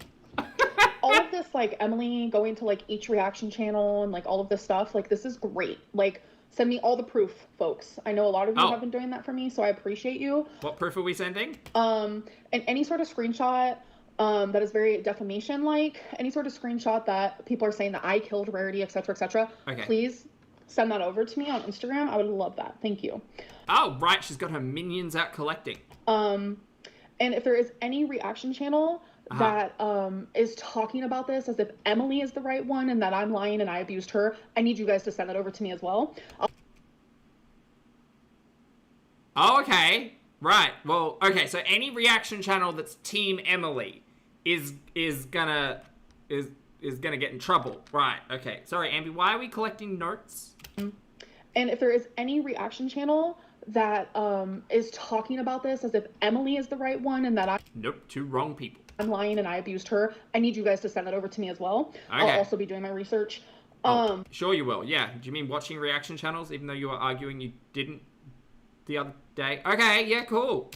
All of this, like, Emily going to, like, each reaction channel and, like, all of this stuff, like, this is great. Like, send me all the proof, folks. I know a lot of you have been doing that for me, so I appreciate you. What proof are we sending? And any sort of screenshot that is very defamation-like, any sort of screenshot that people are saying that I killed Rarity, etc., etc., okay. Please send that over to me on Instagram. I would love that. Thank you. Oh, right. She's got her minions out collecting. And if there is any reaction channel that is talking about this as if Emily is the right one and that I'm lying and I abused her, I need you guys to send that over to me as well. Oh, okay. Right. Well, okay. So any reaction channel that's Team Emily is gonna get in trouble. Right. Okay. Sorry, Ambi. Why are we collecting notes? And if there is any reaction channel that is talking about this as if Emily is the right one and that Nope, two wrong people. I'm lying and I abused her, I need you guys to send that over to me as well. Okay. I'll also be doing my research. Sure you will. Yeah. Do you mean watching reaction channels even though you were arguing you didn't the other day? Okay, yeah, cool.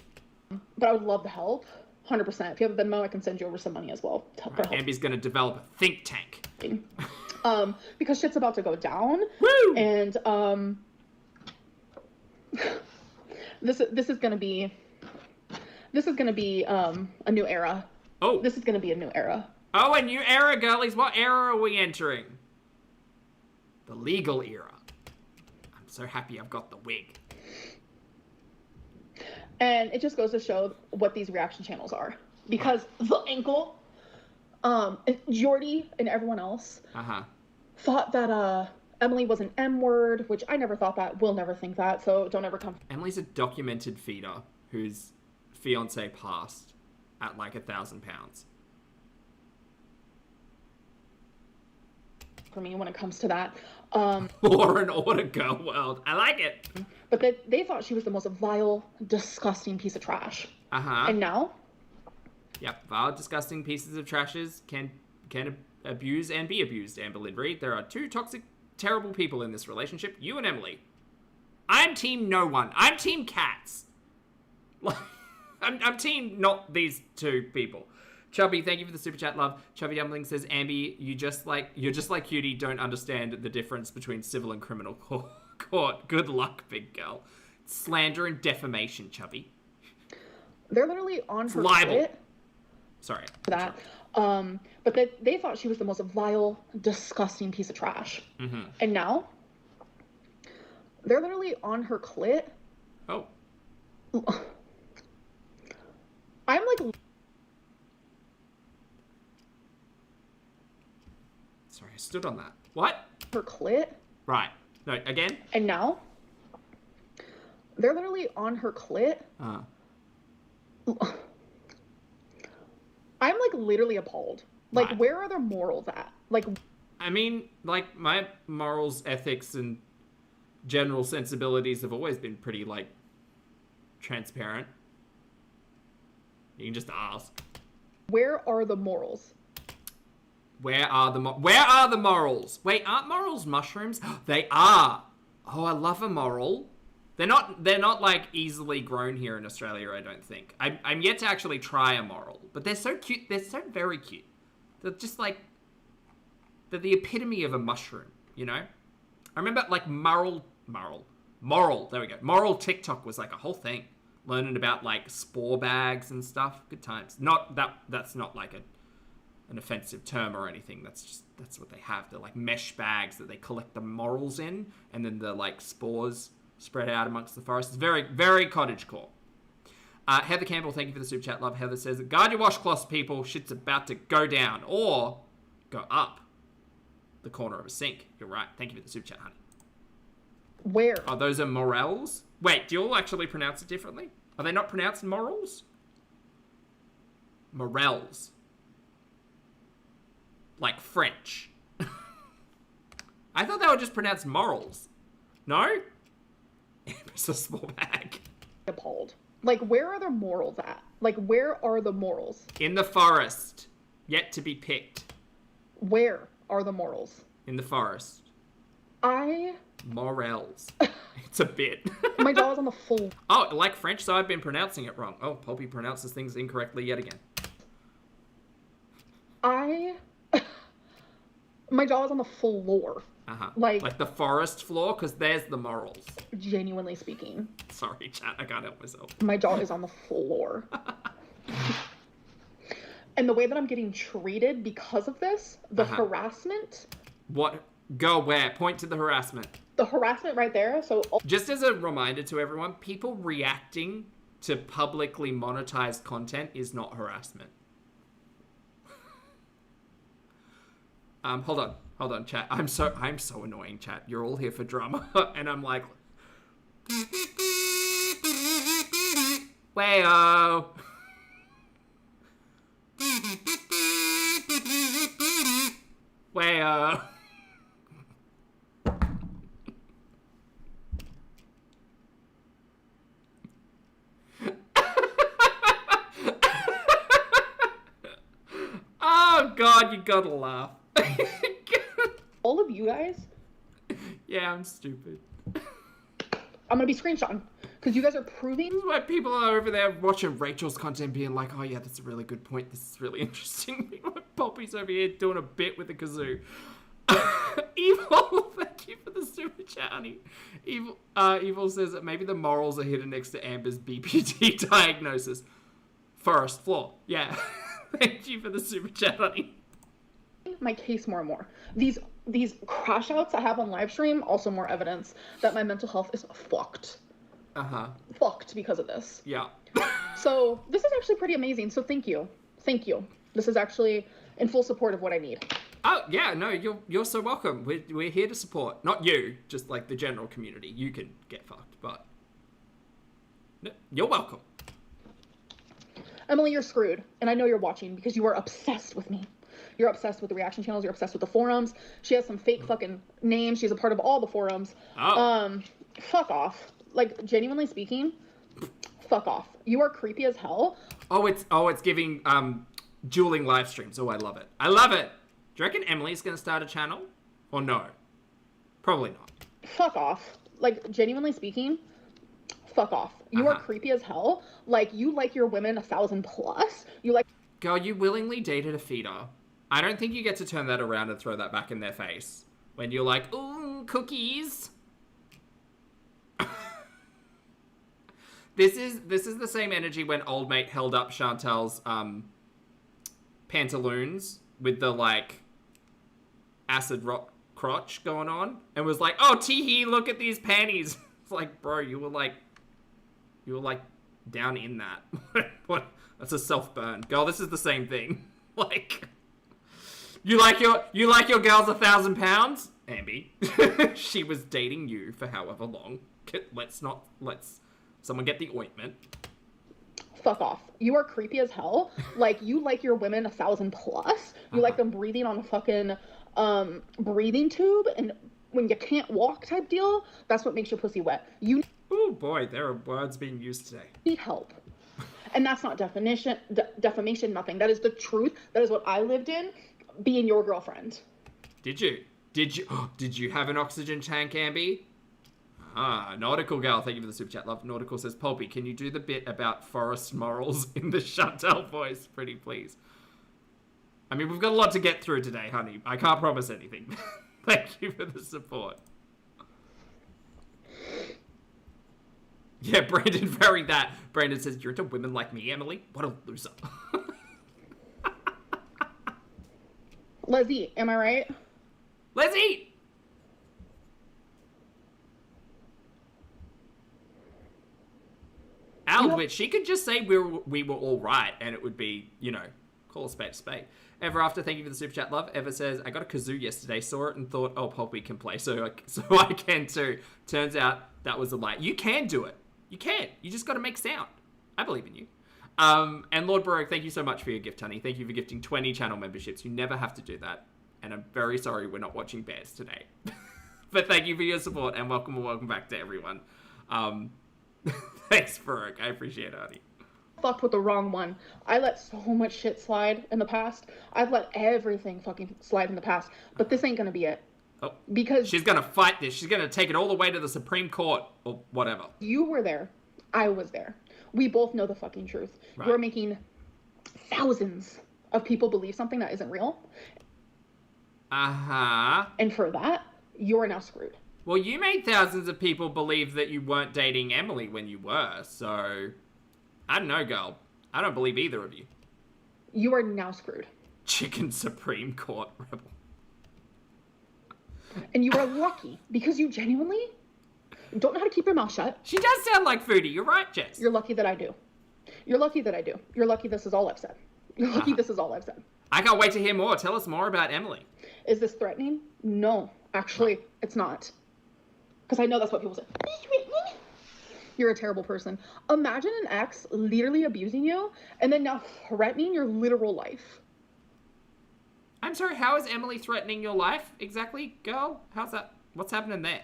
But I would love the help. 100%. If you have a Venmo, I can send you over some money as well. Right, Ambi's gonna develop a think tank. Because shit's about to go down. Woo! And this is gonna be a new era. Oh. This is gonna be a new era. Oh, a new era, girlies. What era are we entering? The legal era. I'm so happy I've got the wig. And it just goes to show what these reaction channels are. Because the ankle, Jordy and everyone else thought that Emily was an M word, which I never thought that. Will never think that, so don't ever come. Emily's a documented feeder whose fiance passed at like 1,000 pounds. For me when it comes to that. Law and Order Girl World. I like it. But they thought she was the most vile, disgusting piece of trash. And now? Yep, vile, disgusting pieces of trashes can abuse and be abused, Amberlynn Reid. There are two toxic, terrible people in this relationship, you and Emily. I'm team no one. I'm team cats. I'm team not these two people. Chubby, thank you for the super chat, love. Chubby Dumpling says, Ambi, you're just like Cutie, don't understand the difference between civil and criminal court. Good luck, big girl. Slander and defamation, Chubby. They're literally on her libel. clit. Sorry. That. But they thought she was the most vile, disgusting piece of trash. And now, they're literally on her clit. Oh. I'm like... Sorry, I stood on that. What? Her clit. Right. No, again? And now, they're literally on her clit. I'm like literally appalled. Like, right. Where are their morals at? Like, I mean, like, my morals, ethics, and general sensibilities have always been pretty, like, transparent. You can just ask. Where are the morals? Where are the morals? Wait, aren't morals mushrooms? They are. Oh, I love a moral. They're not like easily grown here in Australia, I don't think. I'm yet to actually try a moral, but they're so cute. They're so very cute. They're just like, they're the epitome of a mushroom, you know? I remember like moral, there we go. Moral TikTok was like a whole thing. Learning about like spore bags and stuff. Good times. That's not like an offensive term or anything. That's what they have. They're like mesh bags that they collect the morals in, and then the like spores spread out amongst the forest. It's very, very cottagecore. Heather Campbell, thank you for the super chat. Love Heather says, guard your washcloths, people. Shit's about to go down or go up the corner of a sink. You're right. Thank you for the super chat, honey. Where? Oh, those are morels? Wait, do you all actually pronounce it differently? Are they not pronounced morals? Morels. Like French. I thought they were just pronounced morals. No? It's a small bag. Appalled. Like, where are the morals at? Like, where are the morals? In the forest. Yet to be picked. Where are the morals? In the forest. Morels. It's a bit. My jaw is on the floor. Oh, like French, so I've been pronouncing it wrong. Oh, Poppy pronounces things incorrectly yet again. My jaw is on the floor. Uh-huh. Like the forest floor, because there's the morals. Genuinely speaking. Sorry, chat, I can't help myself. My jaw is on the floor. And the way that I'm getting treated because of this, the harassment. What? Go where? Point to the harassment. The harassment right there. So just as a reminder to everyone, people reacting to publicly monetized content is not harassment. Hold on, chat. I'm so annoying, chat. You're all here for drama, and I'm like, wayo. Wayo. Oh God, you gotta laugh. all of you guys. Yeah, I'm stupid. I'm gonna be screenshotting because you guys are proving. This is why people are over there watching Rachel's content, being like, "Oh yeah, that's a really good point. This is really interesting." Poppy's over here doing a bit with the kazoo. Evil, thank you for the super chat, honey. Evil says that maybe the morals are hidden next to Amber's BPD diagnosis. Forest floor. Yeah. Thank you for the super chat, honey. My case more and more. These crash outs I have on live stream, also more evidence that my mental health is fucked. Fucked because of this. Yeah. So this is actually pretty amazing. So thank you. This is actually in full support of what I need. Oh yeah, no, you're so welcome. We're here to support, not you, just like the general community. You can get fucked, but no, you're welcome. Emily, you're screwed, and I know you're watching because you are obsessed with me. You're obsessed with the reaction channels. You're obsessed with the forums. She has some fake fucking names. She's a part of all the forums. Oh. Fuck off. Like, genuinely speaking, fuck off. You are creepy as hell. Oh, it's giving dueling live streams. Oh, I love it. I love it. Do you reckon Emily's gonna start a channel? Or no? Probably not. Fuck off. Like, genuinely speaking, fuck off. You are creepy as hell. Like, you like your women 1,000 plus. You like... Girl, you willingly dated a feeder. I don't think you get to turn that around and throw that back in their face. When you're like, ooh, cookies. This is the same energy when old mate held up Chantel's pantaloons with the, like, acid rock crotch going on. And was like, oh, tee-hee, look at these panties. It's like, bro, you were like down in that. What? That's a self-burn. Girl, this is the same thing. Like, you like your girls 1,000 pounds? Ambi. She was dating you for however long. Let's someone get the ointment. Fuck off. You are creepy as hell. Like, you like your women 1,000 plus. You like them breathing on a fucking breathing tube, and when you can't walk type deal, that's what makes your pussy wet. You... Oh boy, there are words being used today. Need help. And that's not defamation, nothing. That is the truth. That is what I lived in being your girlfriend. Did you? Did you have an oxygen tank, Amby? Nautical Gal, thank you for the super chat, love. Nautical says, Pulpy, can you do the bit about forest morals in the Chantal voice, pretty please? I mean, we've got a lot to get through today, honey. I can't promise anything. Thank you for the support. Yeah, Brandon varied that. Brandon says, you're into women like me, Emily? What a loser. Leslie, am I right? Let's eat! Aldwich, she could just say we were all right, and it would be, you know, call a spade a spade. Ever After, thank you for the super chat, love. Ever says, I got a kazoo yesterday, saw it and thought, oh, Poppy can play, so I can too. Turns out that was a lie. You can do it. You can. You just got to make sound. I believe in you. And Lord Baroque, thank you so much for your gift, honey. Thank you for gifting 20 channel memberships. You never have to do that. And I'm very sorry we're not watching bears today. But thank you for your support, and welcome back to everyone. Thanks, Baroque. I appreciate it, honey. Fucked with the wrong one. I let so much shit slide in the past. I've let everything fucking slide in the past. But this ain't gonna be it. Oh, because she's gonna fight this. She's gonna take it all the way to the Supreme Court or whatever. you were there. I was there. We both know the fucking truth. Right. You're making thousands of people believe something that isn't real. Uh-huh. And for that, you're now screwed. Well, you made thousands of people believe that you weren't dating Emily when you were, so... I don't know, girl. I don't believe either of you. You are now screwed. Chicken Supreme Court rebel. And you are lucky because you genuinely don't know how to keep your mouth shut. She does sound like Foodie. You're right, Jess. You're lucky that I do. You're lucky that I do. You're lucky this is all I've said. You're lucky this is all I've said. I can't wait to hear more. Tell us more about Emily. Is this threatening? No. Actually, it's not. Because I know that's what people say. You're a terrible person. Imagine an ex literally abusing you and then now threatening your literal life. I'm sorry, how is Emily threatening your life exactly, girl? How's that? What's happening there?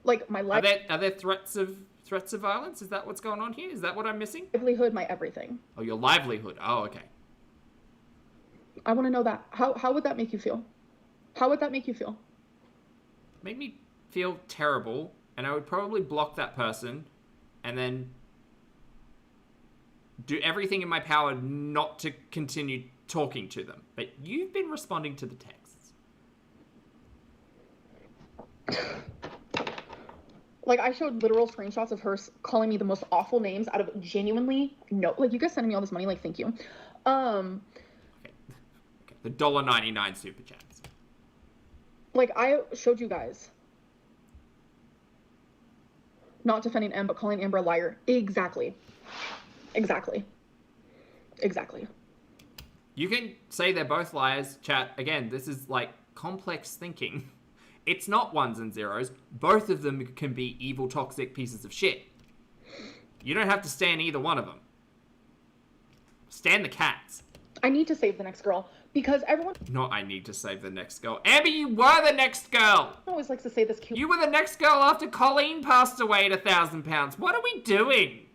Like my life. Are there threats of violence? Is that what's going on here? Is that what I'm missing? Livelihood, my everything. Oh, your livelihood. Oh, okay. I want to know that. How would that make you feel? How would that make you feel? Make me feel terrible, and I would probably block that person and then do everything in my power not to continue talking to them. But you've been responding to the texts. Like, I showed literal screenshots of her calling me the most awful names out of genuinely no. Like, you guys sending me all this money, like, thank you. Okay. The $1.99 super chats. Like, I showed you guys. Not defending Em, but calling Amber a liar. Exactly. Exactly. Exactly. You can say they're both liars, chat. Again, this is like complex thinking. It's not ones and zeros. Both of them can be evil, toxic pieces of shit. You don't have to stand either one of them. Stand the cats. I need to save the next girl because everyone Not I need to save the next girl. Abby, you were the next girl. always likes to say this cute. You were the next girl after Colleen passed away at 1,000 pounds. What are we doing?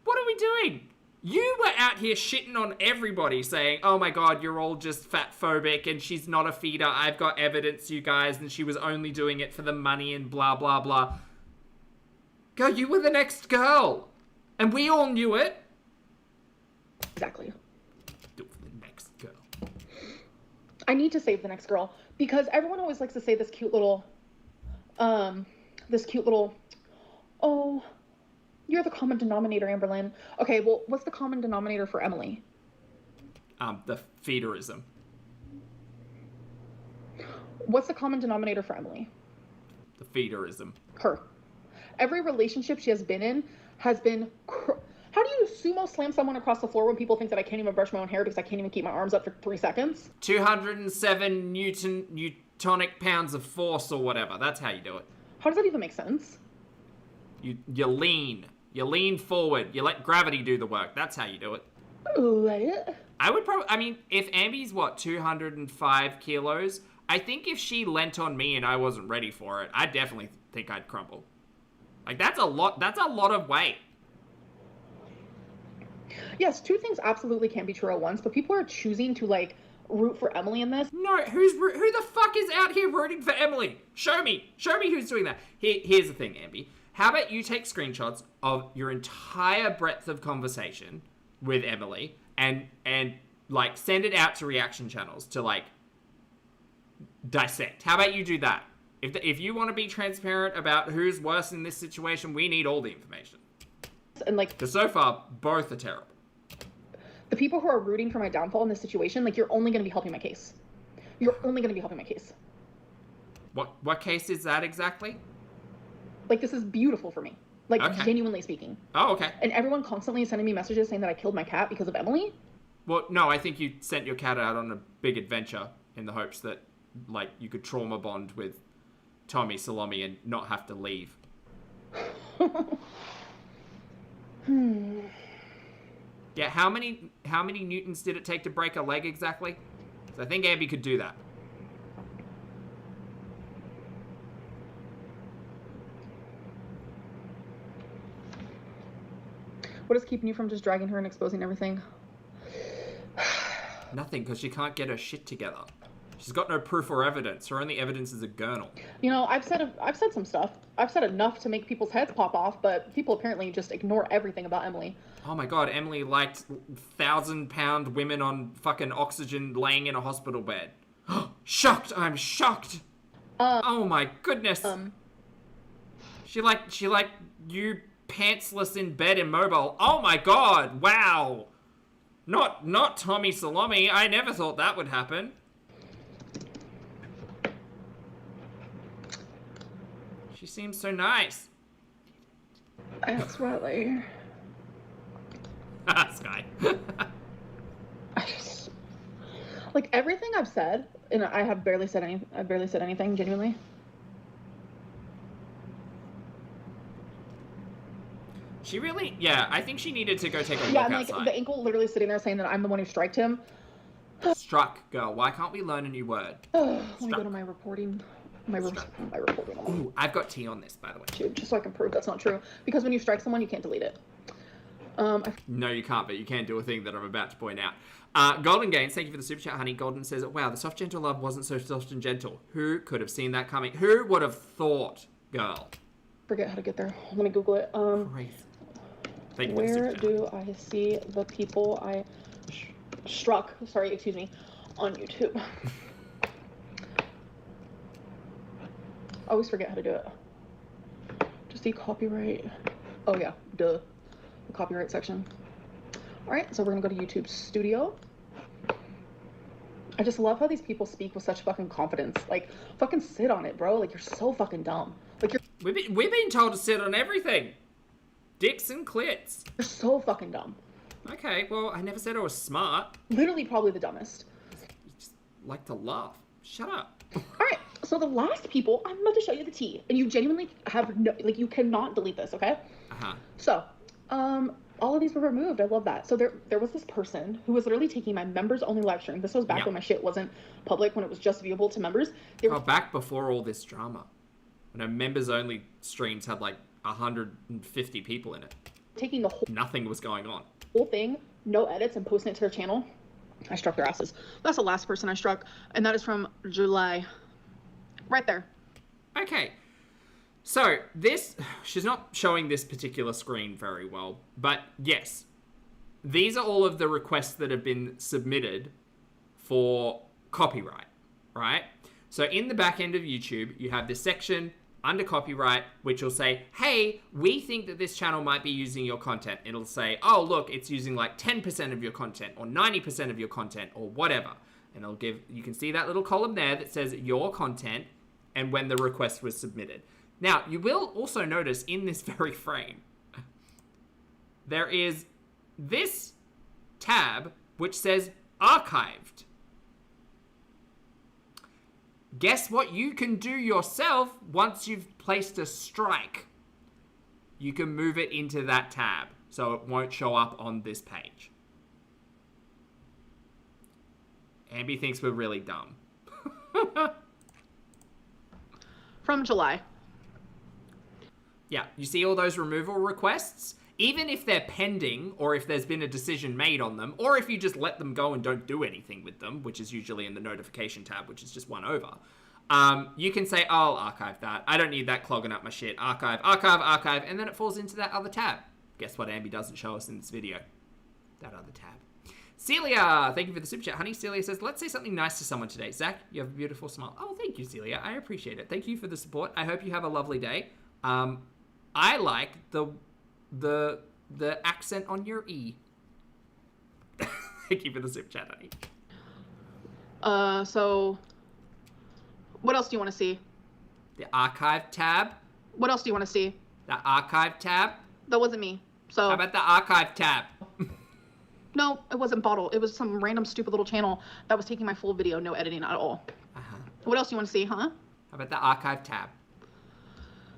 What are we doing? You were out here shitting on everybody saying, oh my god, you're all just fat phobic and she's not a feeder. I've got evidence, you guys, and she was only doing it for the money and blah, blah, blah. Girl, you were the next girl. And we all knew it. Exactly. Do it for the next girl. I need to save the next girl because everyone always likes to say this cute little, oh, you're the common denominator, Amberlynn. Okay, well, what's the common denominator for Emily? The feederism. What's the common denominator for Emily? The feederism. Her. Every relationship she has been in has been... How do you sumo slam someone across the floor when people think that I can't even brush my own hair because I can't even keep my arms up for 3 seconds? 207 Newtonic pounds of force or whatever. That's how you do it. How does that even make sense? You lean. You lean forward. You let gravity do the work. That's how you do it. What? I would probably... I mean, if Amby's, 205 kilos? I think if she leant on me and I wasn't ready for it, I definitely think I'd crumble. Like, that's a lot of weight. Yes, two things absolutely can't be true at once, but people are choosing to, like, root for Emily in this. No, who the fuck is out here rooting for Emily? Show me who's doing that. Here's the thing, Amby. How about you take screenshots of your entire breadth of conversation with Emily and like send it out to reaction channels to like dissect. How about you do that? If you want to be transparent about who's worse in this situation, we need all the information. And like, because so far both are terrible. The people who are rooting for my downfall in this situation, like, you're only going to be helping my case. You're only going to be helping my case. What case is that exactly? Like, this is beautiful for me. Like, okay. Genuinely speaking. Oh, okay. And everyone constantly sending me messages saying that I killed my cat because of Emily. Well, no, I think you sent your cat out on a big adventure in the hopes that, like, you could trauma bond with Tommy Salami and not have to leave. Yeah, how many newtons did it take to break a leg exactly? 'Cause I think Abby could do that. What is keeping you from just dragging her and exposing everything? Nothing, because she can't get her shit together. She's got no proof or evidence. Her only evidence is a gurnal. You know, I've said some stuff. I've said enough to make people's heads pop off, but people apparently just ignore everything about Emily. Oh my god, Emily liked 1,000-pound women on fucking oxygen laying in a hospital bed. Shocked! I'm shocked! Oh my goodness! She liked you pantsless in bed immobile. Oh my god! Wow! Not Tommy Salami. I never thought that would happen. She seems so nice. That's Riley. Sky. I just, like, everything I've said, and I've barely said anything, genuinely. She really, yeah, I think she needed to go take a look Yeah, and outside. like the ankle literally sitting there saying that I'm the one who striked him. Struck, girl. Why can't we learn a new word? Let me go to my reporting. My reporting. Ooh, I've got tea on this, by the way. Just so I can prove that's not true. Because when you strike someone, you can't delete it. No, you can't, but you can do a thing that I'm about to point out. Golden Gains, thank you for the super chat, honey. Golden says, wow, the soft, gentle love wasn't so soft and gentle. Who could have seen that coming? Who would have thought, girl? Forget how to get there. Let me Google it. Crazy. Thank you for the super Where chat. do I see the people I struck? Sorry, excuse me. On YouTube. I always forget how to do it. Just see copyright. Oh yeah, duh. The copyright section. Alright, so we're gonna go to YouTube Studio. I just love how these people speak with such fucking confidence. Like, fucking sit on it, bro. Like, you're so fucking dumb. Like, We've been told to sit on everything. Dicks and clits. you're so fucking dumb. Okay, well, I never said I was smart. Literally probably the dumbest. You just like to laugh. Shut up. Alright, so the last people, I'm about to show you the tea. And you genuinely have no, like, you cannot delete this, okay? Uh-huh. So, all of these were removed. I love that. So there was this person who was literally taking my members only live stream. This was back when my shit wasn't public, when it was just viewable to members. They were back before all this drama. When our members only streams had like 150 people in it. taking the Nothing was going on. whole thing, no edits, and posting it to their channel. I struck their asses. That's the last person I struck, and that is from July. Right there. Okay. So, she's not showing this particular screen very well, but yes, these are all of the requests that have been submitted for copyright, right? So in the back end of YouTube, you have this section under copyright, which will say, hey, we think that this channel might be using your content. It'll say, oh, look, it's using like 10% of your content or 90% of your content or whatever. And it'll give, you can see that little column there that says your content and when the request was submitted. Now, you will also notice in this very frame, there is this tab which says archived. Guess what you can do yourself once you've placed a strike? You can move it into that tab so it won't show up on this page. Amby thinks we're really dumb. From July. Yeah, you see all those removal requests? even if they're pending, or if there's been a decision made on them, or if you just let them go and don't do anything with them, which is usually in the notification tab, which is just one over, you can say, oh, I'll archive that. I don't need that clogging up my shit. Archive, archive, archive, and then it falls into that other tab. Guess what Ambi doesn't show us in this video? That other tab. Celia, thank you for the super chat. Honey, Celia says, let's say something nice to someone today. Zach, you have a beautiful smile. Oh, thank you, Celia. I appreciate it. Thank you for the support. I hope you have a lovely day. I like the accent on your E. Thank you for the super chat, honey. So what else do you want to see? The archive tab. What else do you want to see? The archive tab. That wasn't me. So how about the archive tab? No, it wasn't Bottle. It was some random stupid little channel that was taking my full video, no editing at all. What else do you want to see, huh? How about the archive tab?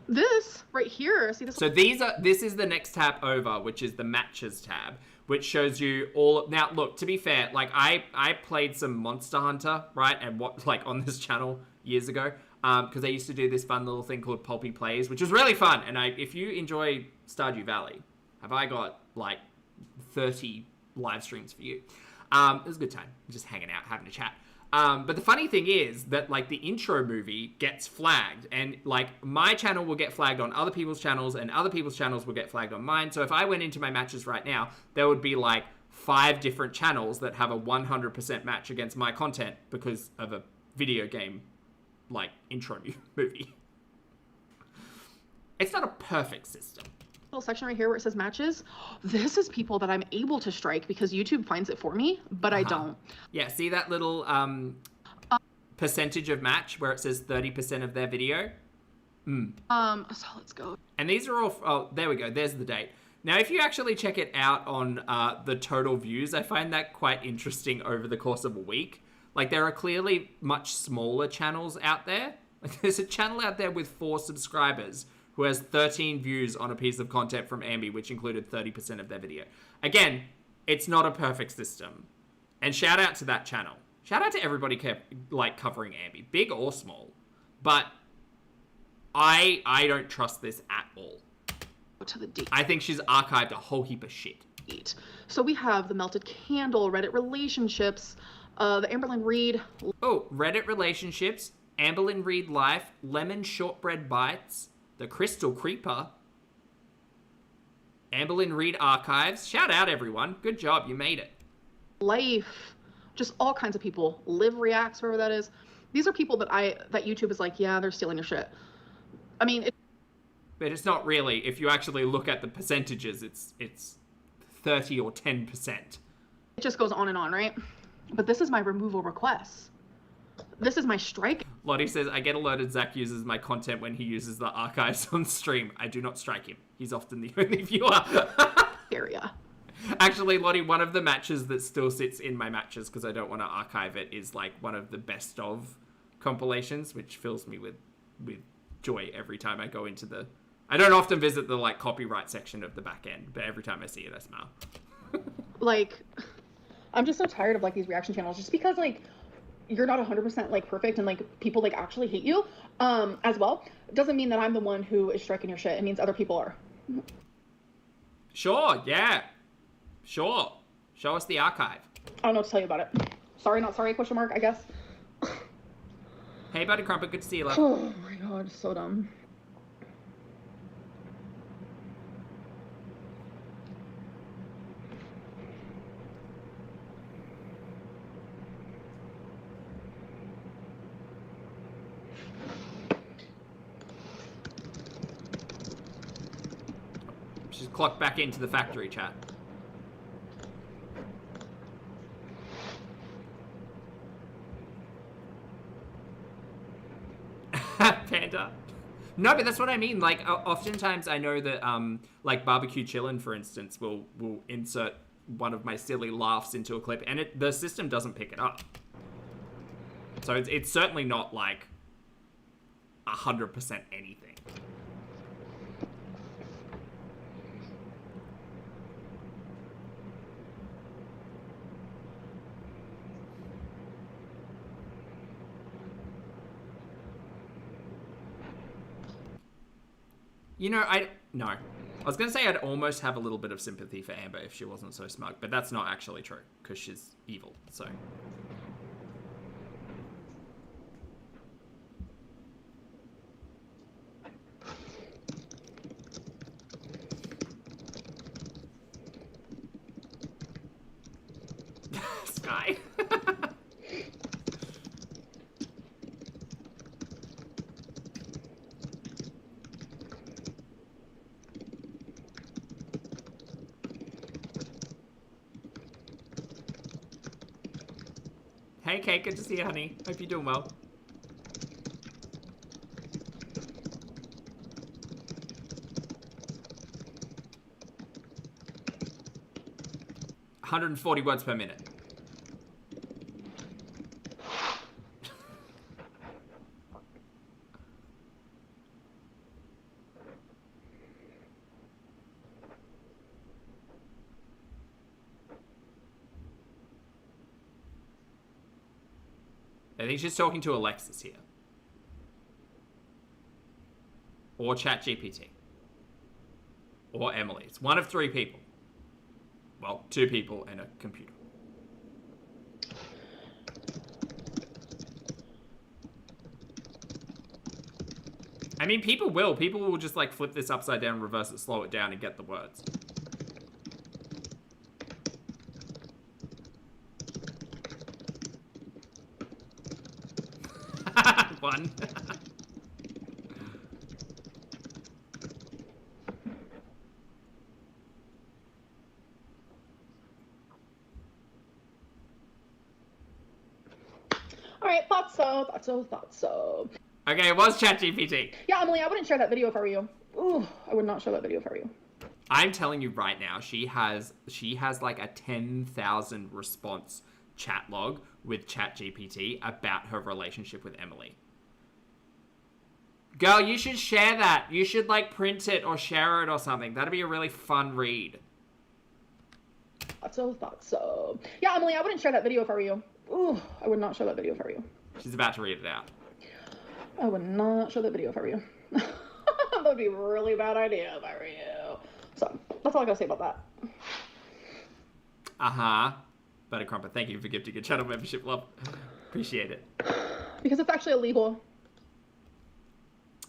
This right here. See this? So this is the next tab over, which is the matches tab, which shows you all. Now, look, to be fair, like I played some Monster Hunter, right, and what like on this channel years ago, because I used to do this fun little thing called Pulpy Plays, which was really fun. And if you enjoy Stardew Valley, have I got like 30 live streams for you? It was a good time, just hanging out, having a chat. But the funny thing is that like the intro movie gets flagged, and like my channel will get flagged on other people's channels, and other people's channels will get flagged on mine. So if I went into my matches right now, there would be like 5 different channels that have a 100% match against my content because of a video game like intro movie. It's not a perfect system. Little section right here where it says matches. This is people that I'm able to strike because YouTube finds it for me, but I don't. Yeah, see that little percentage of match where it says 30% of their video? So let's go. And these are all, oh, there we go, there's the date. Now, if you actually check it out on the total views, I find that quite interesting over the course of a week. Like, there are clearly much smaller channels out there. Like, there's a channel out there with 4 subscribers who has 13 views on a piece of content from Ambi, which included 30% of their video. Again, it's not a perfect system. And shout out to that channel. Shout out to everybody like covering Ambi, big or small. But I don't trust this at all. To the D. I think she's archived a whole heap of shit. So we have the Melted Candle, Reddit Relationships, the Amberlynn Reid. Oh, Reddit Relationships, Amberlynn Reid Life, Lemon Shortbread Bites, The Crystal Creeper, Amberlynn Reid Archives. Shout out, everyone. Good job. You made it. Life. Just all kinds of people. Live Reacts, wherever that is. These are people that YouTube is like, yeah, they're stealing your shit. I mean, but it's not really. If you actually look at the percentages, it's 30 or 10%. It just goes on and on, right? But this is my removal requests. This is my strike. Lottie says, I get alerted Zach uses my content when he uses the archives on stream. I do not strike him. He's often the only viewer. Area. Actually, Lottie, one of the matches that still sits in my matches because I don't want to archive it is like one of the best of compilations, which fills me with joy every time I go into the... I don't often visit the like copyright section of the back end, but every time I see it, I smile. Like, I'm just so tired of like these reaction channels just because like you're not 100% like perfect and like people like actually hate you as well. Doesn't mean that I'm the one who is striking your shit. It means other people are. Sure, yeah. Sure. Show us the archive. I don't know what to tell you about it. Sorry, not sorry, question mark, I guess. Hey, Buddy Crumpet, good to see you, love. Oh my god, so dumb. She's clocked back into the factory chat. Panda. No, but that's what I mean. Like, oftentimes I know that, like, Barbecue Chillin', for instance, will insert one of my silly laughs into a clip, and the system doesn't pick it up. So it's certainly not, like, 100% anything. You know, no. I was going to say I'd almost have a little bit of sympathy for Amber if she wasn't so smug, but that's not actually true, because she's evil, so... Sky. Hey, Kate, good to see you, honey. Hope you're doing well. "140 words per minute." I think she's talking to Alexis here. Or ChatGPT. Or Emily. It's one of three people. Well, two people and a computer. I mean, people will. People will just, like, flip this upside down, reverse it, slow it down, and get the words. One. Alright, thought so. Okay, it was ChatGPT. Yeah, Emily, I wouldn't share that video if I were you. Ooh, I would not share that video if I were you. I'm telling you right now, she has like a 10,000 response chat log with ChatGPT about her relationship with Emily. Girl, you should share that. You should, like, print it or share it or something. That'd be a really fun read. Thought so. Yeah, Emily, I wouldn't share that video if I were you. Ooh, I would not share that video if I were you. She's about to read it out. I would not show that video if I were you. That would be a really bad idea if I were you. So, that's all I gotta say about that. Uh-huh. Buttercrumpet, thank you for gifting a channel membership, love. Appreciate it. Because it's actually illegal.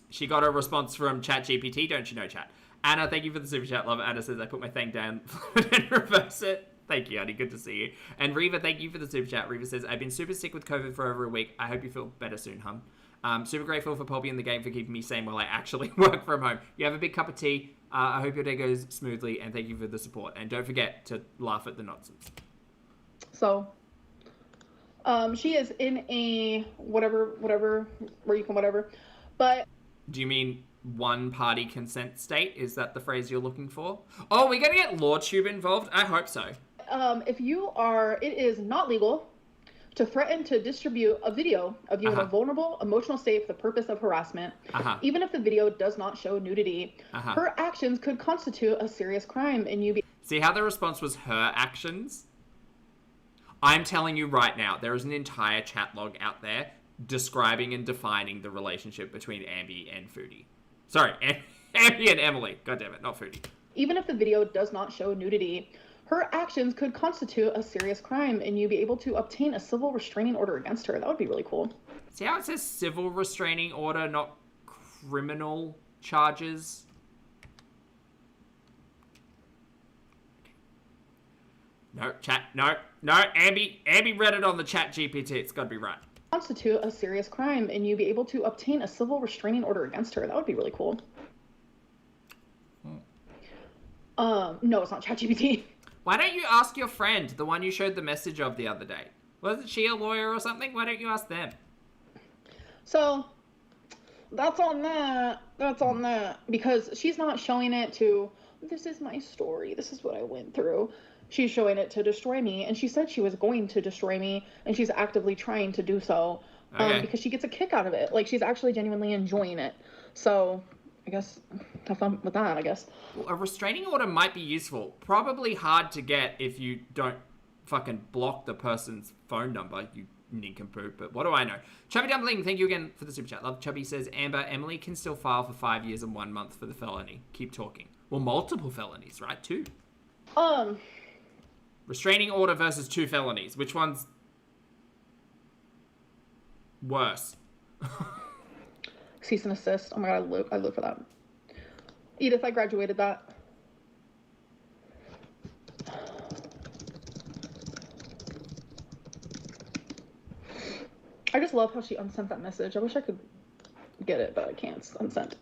She got a response from ChatGPT, don't you know, chat? Anna, thank you for the super chat, love. Anna says, I put my thing down and reverse it. Thank you, honey. Good to see you. And Reva, thank you for the super chat. Reva says, I've been super sick with COVID for over a week. I hope you feel better soon, hun. Super grateful for Poppy and the game for keeping me sane while I actually work from home. You have a big cup of tea. I hope your day goes smoothly, and thank you for the support. And don't forget to laugh at the nonsense. So, she is in a whatever, where you can whatever. But... Do you mean one-party consent state? Is that the phrase you're looking for? Oh, we're going to get LawTube involved? I hope so. If you are... It is not legal to threaten to distribute a video of you in a vulnerable, emotional state for the purpose of harassment, even if the video does not show nudity. Her actions could constitute a serious crime, and you be... See how the response was her actions? I'm telling you right now, there is an entire chat log out there describing and defining the relationship between Ambi and Foodie. Sorry, Ambi and Emily. God damn it, not Foodie. Even if the video does not show nudity, her actions could constitute a serious crime, and you'd be able to obtain a civil restraining order against her. That would be really cool. See how it says civil restraining order, not criminal charges? No, chat, no, Ambi read it on the chat GPT. It's got to be right. Constitute a serious crime, and you'd be able to obtain a civil restraining order against her. That would be really cool. No, it's not ChatGPT. Why don't you ask your friend, the one you showed the message of the other day? Wasn't she a lawyer or something? Why don't you ask them? So, that's on that. Because she's not showing it to, this is my story, this is what I went through. She's showing it to destroy me, and she said she was going to destroy me, and she's actively trying to do so, because she gets a kick out of it. Like, she's actually genuinely enjoying it. So, I guess, have fun with that, I guess. Well, a restraining order might be useful. Probably hard to get if you don't fucking block the person's phone number, you nincompoop, but what do I know? Chubby Dumpling, thank you again for the super chat. Love. Chubby says, Amber, Emily can still file for 5 years and 1 month for the felony. Keep talking. Well, multiple felonies, right? 2. Um, Restraining order versus 2 felonies. Which one's worse? cease and assist. Oh my god, I live for that. Edith, I graduated that. I just love how she unsent that message. I wish I could get it, but I can't. It's unsent.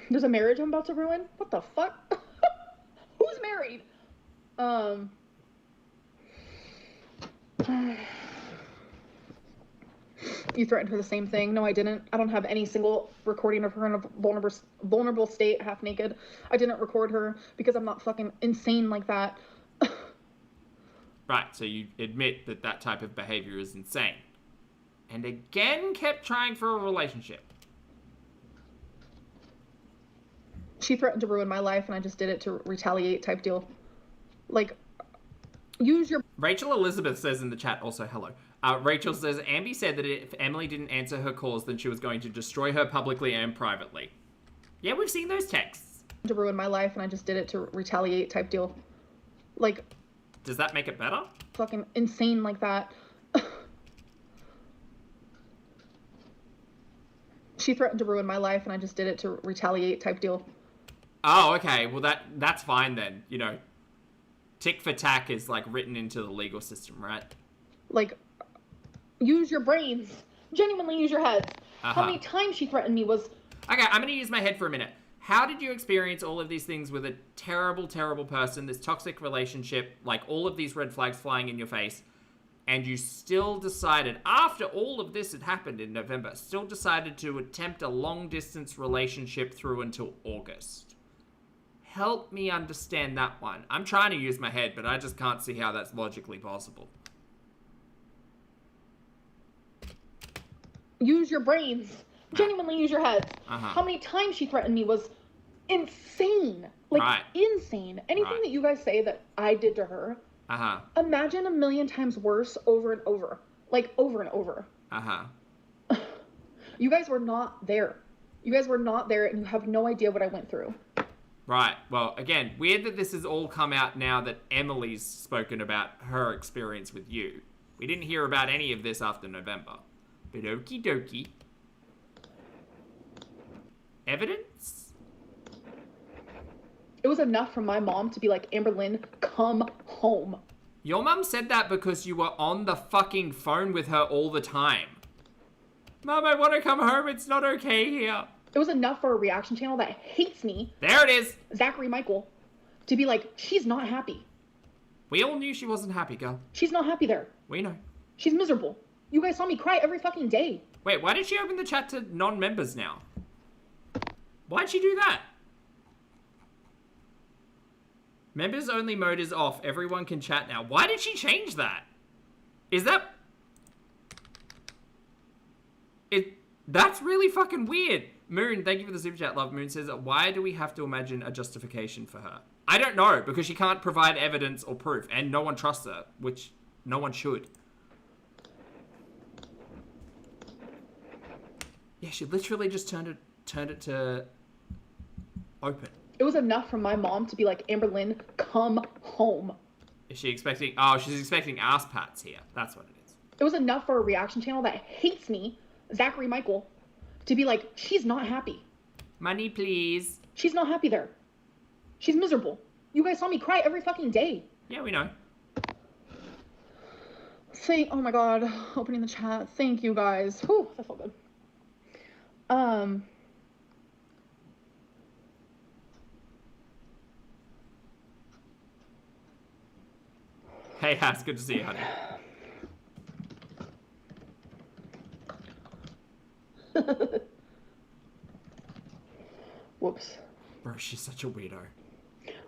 There's a marriage I'm about to ruin? What the fuck? Who's married? You threatened her the same thing. No, I didn't. I don't have any single recording of her in a vulnerable state, half naked. I didn't record her because I'm not fucking insane like that. Right, so you admit that that type of behavior is insane. And again kept trying for a relationship. She threatened to ruin my life and I just did it to retaliate type deal. Like, use your... Rachel Elizabeth says in the chat, also hello. Rachel says, Amby said that if Emily didn't answer her calls, then she was going to destroy her publicly and privately. Yeah, we've seen those texts. To ruin my life and I just did it to retaliate type deal. Like... Does that make it better? Fucking insane like that. She threatened to ruin my life and I just did it to retaliate type deal. Oh, okay. Well, that's fine then. You know, tick for tack is like written into the legal system, right? Like, use your brains. Genuinely use your heads. How many times she threatened me was... Okay, I'm going to use my head for a minute. How did you experience all of these things with a terrible, terrible person, this toxic relationship, like all of these red flags flying in your face, and you still decided, after all of this had happened in November, still decided to attempt a long-distance relationship through until August? Help me understand that one. I'm trying to use my head, but I just can't see how that's logically possible. Use your brains. Genuinely use your heads. How many times she threatened me was insane. Like, insane. Anything that you guys say that I did to her, imagine a million times worse over and over. Like, over and over. You guys were not there. You guys were not there, and you have no idea what I went through. Right. Well, again, weird that this has all come out now that Emily's spoken about her experience with you. We didn't hear about any of this after November. But okie dokie. Evidence? It was enough for my mom to be like, Amberlynn, come home. Your mum said that because you were on the fucking phone with her all the time. Mum, I want to come home. It's not okay here. It was enough for a reaction channel that hates me. There it is. Zachary Michael. To be like, she's not happy. We all knew she wasn't happy, girl. She's not happy there. We know. She's miserable. You guys saw me cry every fucking day. Wait, why did she open the chat to non-members now? Why'd she do that? Members only mode is off. Everyone can chat now. Why did she change that? Is that... That's really fucking weird. Moon, thank you for the super chat, love. Moon says, why do we have to imagine a justification for her? I don't know, because she can't provide evidence or proof, and no one trusts her, which no one should. Yeah, she literally just turned it to open. It was enough for my mom to be like, Amberlynn, come home. Is she expecting... Oh, she's expecting ass pats here. That's what it is. It was enough for a reaction channel that hates me, Zachary Michael, to be like, she's not happy. Money, please. She's not happy there. She's miserable. You guys saw me cry every fucking day. Yeah, we know. Oh my god, opening the chat. Thank you guys. Whew, that felt good. Hey, Hass, good to see you, honey. Whoops. Bro, she's such a weirdo.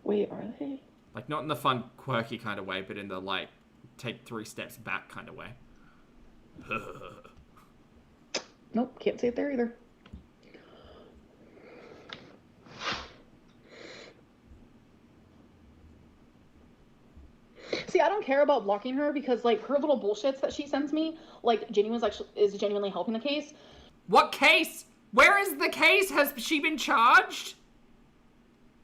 Wait, are they? Like, not in the fun, quirky kind of way, but in the, like, take 3 steps back kind of way. Nope, can't say it there either. See, I don't care about blocking her because, like, her little bullshits that she sends me, like, is genuinely helping the case. What case? Where is the case? Has she been charged?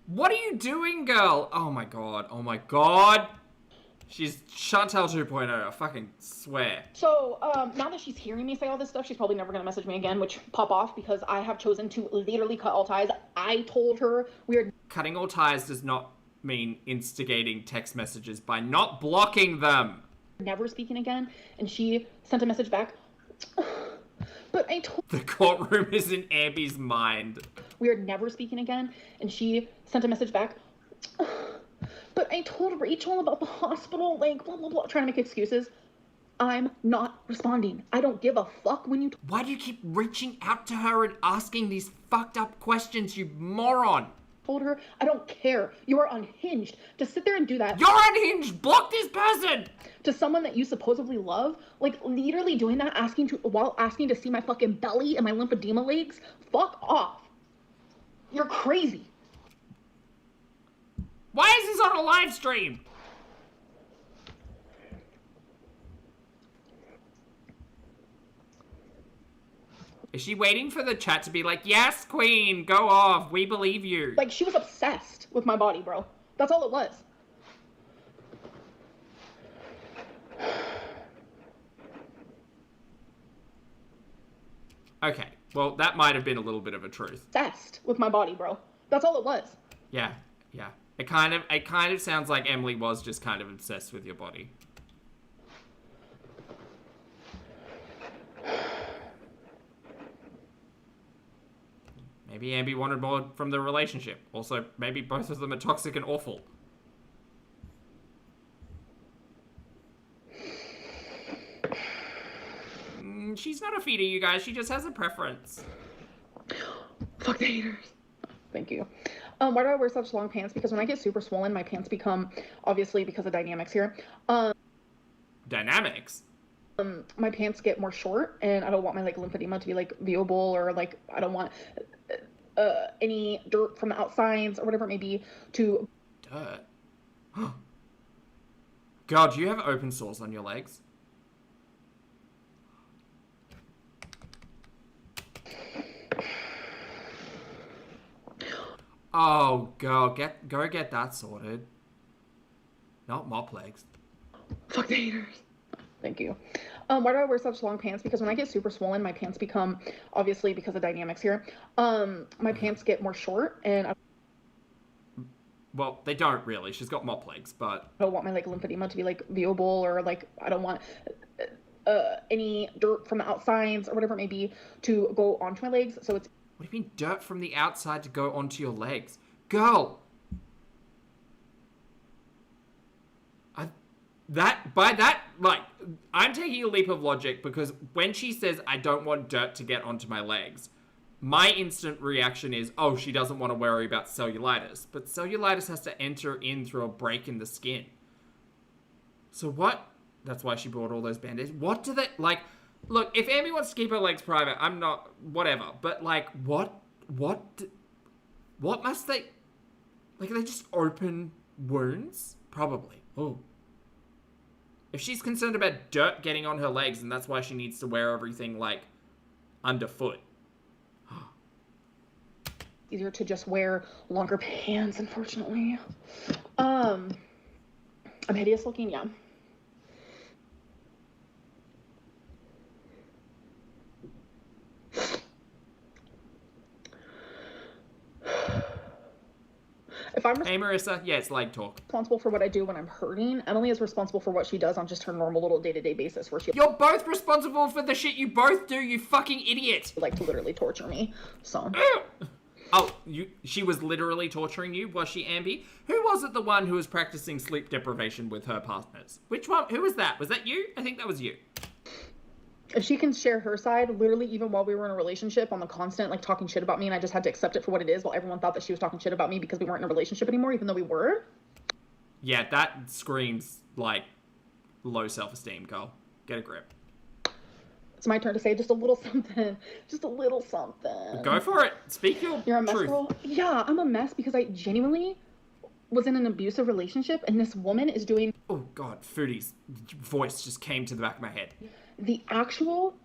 What are you doing, girl? Oh my god. Oh my god. She's Chantel 2.0, I fucking swear. So, now that she's hearing me say all this stuff, she's probably never gonna message me again, which pop off because I have chosen to literally cut all ties. I told her we are... Cutting all ties does not mean instigating text messages by not blocking them. Never speaking again, and she sent a message back. But I told... The courtroom is in Amby's mind. We are never speaking again, and she sent a message back. But I told Rachel about the hospital, like, blah, blah, blah, trying to make excuses. I'm not responding. I don't give a fuck when you... Why do you keep reaching out to her and asking these fucked up questions, you moron? Told her, I don't care. You are unhinged. To sit there and do that... You're unhinged! Block this person! To someone that you supposedly love, like, literally doing that, while asking to see my fucking belly and my lymphedema legs, fuck off. You're crazy. Why is this on a live stream? Is she waiting for the chat to be like, yes, queen, go off, we believe you? Like, she was obsessed with my body, bro. That's all it was. Okay, well, that might have been a little bit of a truth. Obsessed with my body, bro. That's all it was. Yeah, yeah. It kind of sounds like Emily was just kind of obsessed with your body. Maybe Amby wanted more from the relationship. Also, maybe both of them are toxic and awful. She's not a feeder, you guys. She just has a preference. Fuck the haters. Thank you. Why do I wear such long pants? Because when I get super swollen, my pants become, obviously because of dynamics here. Dynamics? My pants get more short, and I don't want my, like, lymphedema to be, like, viewable, or, like, I don't want any dirt from the outsides, or whatever it may be, to... Dirt? God, do you have open sores on your legs? Oh, girl, go get that sorted. Not mop legs. Fuck the haters. Thank you. Why do I wear such long pants? Because when I get super swollen, my pants become, obviously because of dynamics here, my pants get more short, and well, they don't really. She's got mop legs, but I don't want my, like, lymphedema to be, like, viewable, or, like, I don't want any dirt from the outsides, or whatever it may be, to go onto my legs. So it's... What do you mean dirt from the outside to go onto your legs? Girl! I'm taking a leap of logic because when she says, I don't want dirt to get onto my legs, my instant reaction is, oh, she doesn't want to worry about cellulitis. But cellulitis has to enter in through a break in the skin. So what? That's why she bought all those band-aids. What do they, like... Look, if Amby wants to keep her legs private, I'm not... Whatever. But, like, what must they... Like, are they just open wounds? Probably. Oh. If she's concerned about dirt getting on her legs, and that's why she needs to wear everything, like, underfoot. Easier to just wear longer pants, unfortunately. I'm hideous looking, yeah. If I'm Hey, Marissa. Yeah, it's leg talk. responsible for what I do when I'm hurting, Emily is responsible for what she does on just her normal little day-to-day basis, where she... You're both responsible for the shit you both do, you fucking idiot! like to literally torture me, so... Oh, she was literally torturing you, was she, Amby? Who was it the one who was practicing sleep deprivation with her partners? Which one? Who was that? Was that you? I think that was you. If she can share her side, literally even while we were in a relationship, on the constant, like, talking shit about me, and I just had to accept it for what it is, while everyone thought that she was talking shit about me because we weren't in a relationship anymore, even though we were. Yeah, that screams, like, low self-esteem, girl. Get a grip. It's my turn to say just a little something. Just a little something. Go for it. Speak your You're a mess, truth. girl? Yeah, I'm a mess because I genuinely was in an abusive relationship, and this woman is doing... Oh, God, Foodie's voice just came to the back of my head. the actual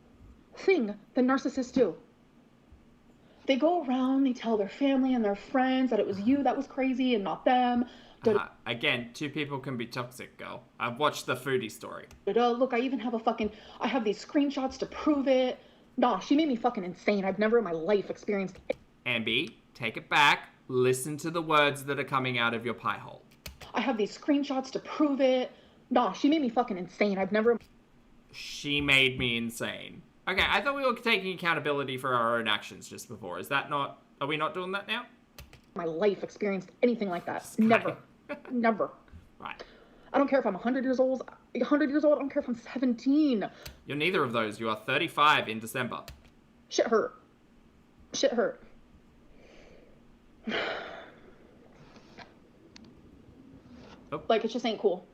thing that narcissists do. They go around, they tell their family and their friends that it was you that was crazy and not them. Again, two people can be toxic, girl. I've watched the foodie story. Look, I even have I have these screenshots to prove it. Nah, she made me fucking insane. I've never in my life experienced. Ambi, take it back. Listen to the words that are coming out of your pie hole. I have these screenshots to prove it. Nah, she made me fucking insane. I've never. She made me insane. Okay, I thought we were taking accountability for our own actions just before. Is that not... Are we not doing that now? My life experienced anything like that. Never. Never. Right. I don't care if I'm 100 years old. I don't care if I'm 17. You're neither of those. You are 35 in December. Shit hurt. Shit hurt. Oh. Like, it just ain't cool.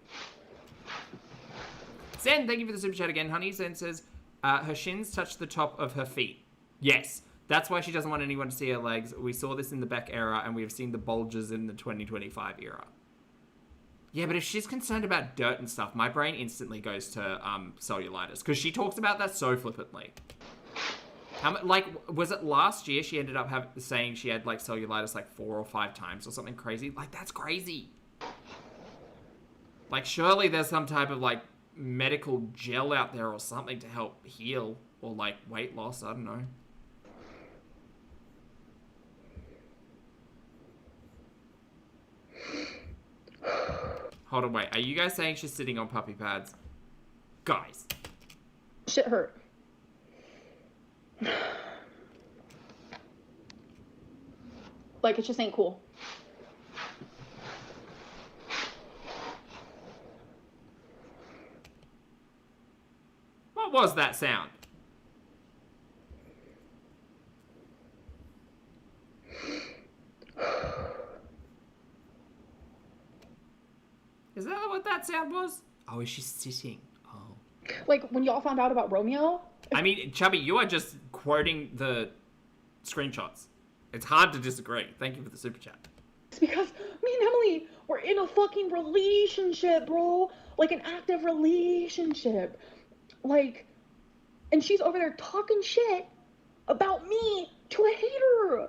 Zen, thank you for the super chat again, honey. Zen says, her shins touch the top of her feet. Yes. That's why she doesn't want anyone to see her legs. We saw this in the Beck era, and we have seen the bulges in the 2025 era. Yeah, but if she's concerned about dirt and stuff, my brain instantly goes to cellulitis, because she talks about that so flippantly. Was it last year she ended up saying she had, like, cellulitis, like, 4 or 5 times or something crazy? Like, that's crazy. Like, surely there's some type of, like, medical gel out there or something to help heal, or, like, weight loss, I don't know. Hold on, wait. Are you guys saying she's sitting on puppy pads? Guys. Shit hurt. Like, it just ain't cool. What was that sound? Is that what that sound was? Oh, is she sitting? Oh. Like, when y'all found out about Romeo... I mean, Chubby, you are just quoting the screenshots. It's hard to disagree. Thank you for the super chat. It's because me and Emily were in a fucking relationship, bro. Like, an active relationship. Like, and she's over there talking shit about me to a hater.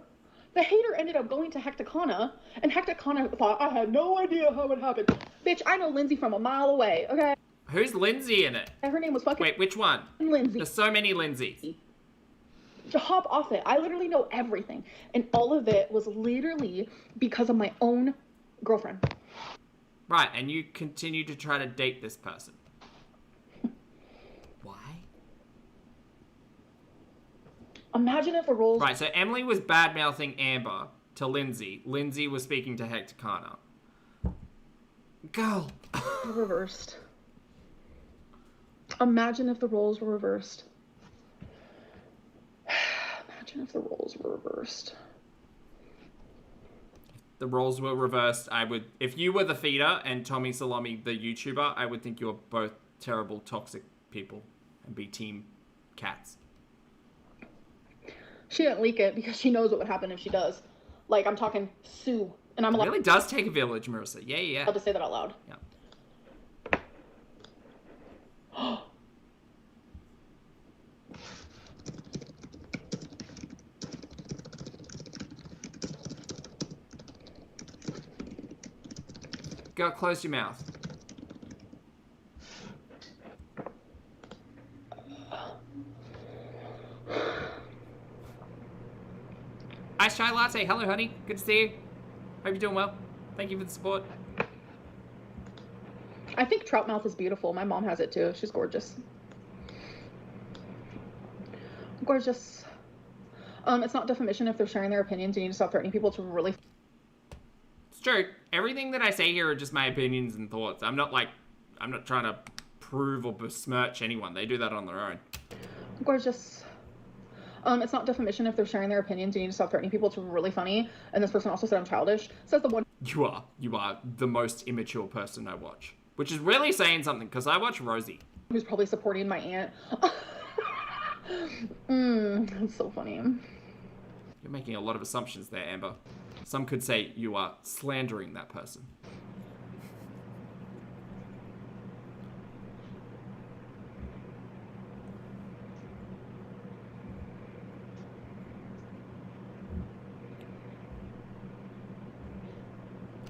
The hater ended up going to Hecticana, and Hecticana thought I had no idea how it happened. Bitch, I know Lindsay from a mile away, okay? Who's Lindsay in it? And her name was fucking... Wait, which one? Lindsay. There's so many Lindsays. To hop off it. I literally know everything. And all of it was literally because of my own girlfriend. Right, and you continue to try to date this person. Why? Imagine if the roles... Right, so Emily was bad-mouthing Amber to Lindsay. Lindsay was speaking to Hecticana. Girl. reversed. Imagine if the roles were reversed. Imagine if the roles were reversed. The roles were reversed. I would, if you were the feeder and Tommy Salami the YouTuber, I would think you were both terrible, toxic people and be team cats. She didn't leak it because she knows what would happen if she does. Like, I'm talking Sue, and I'm allowed... It really does take a village, Marissa. Yeah. I'll just say that out loud. Yeah. Go, close your mouth. Ice chai latte. Hello, honey. Good to see you. Hope you're doing well. Thank you for the support. I think trout mouth is beautiful. My mom has it too. She's gorgeous. Gorgeous. It's not defamation if they're sharing their opinions. You need to stop threatening people to really... It's true. Everything that I say here are just my opinions and thoughts. I'm not trying to prove or besmirch anyone. They do that on their own. Gorgeous. It's not defamation if they're sharing their opinions. You need to stop threatening people to really funny. And this person also said I'm childish. Says the one... You are the most immature person I watch. Which is really saying something, because I watch Rosie. Who's probably supporting my aunt. That's so funny. You're making a lot of assumptions there, Amber. Some could say you are slandering that person.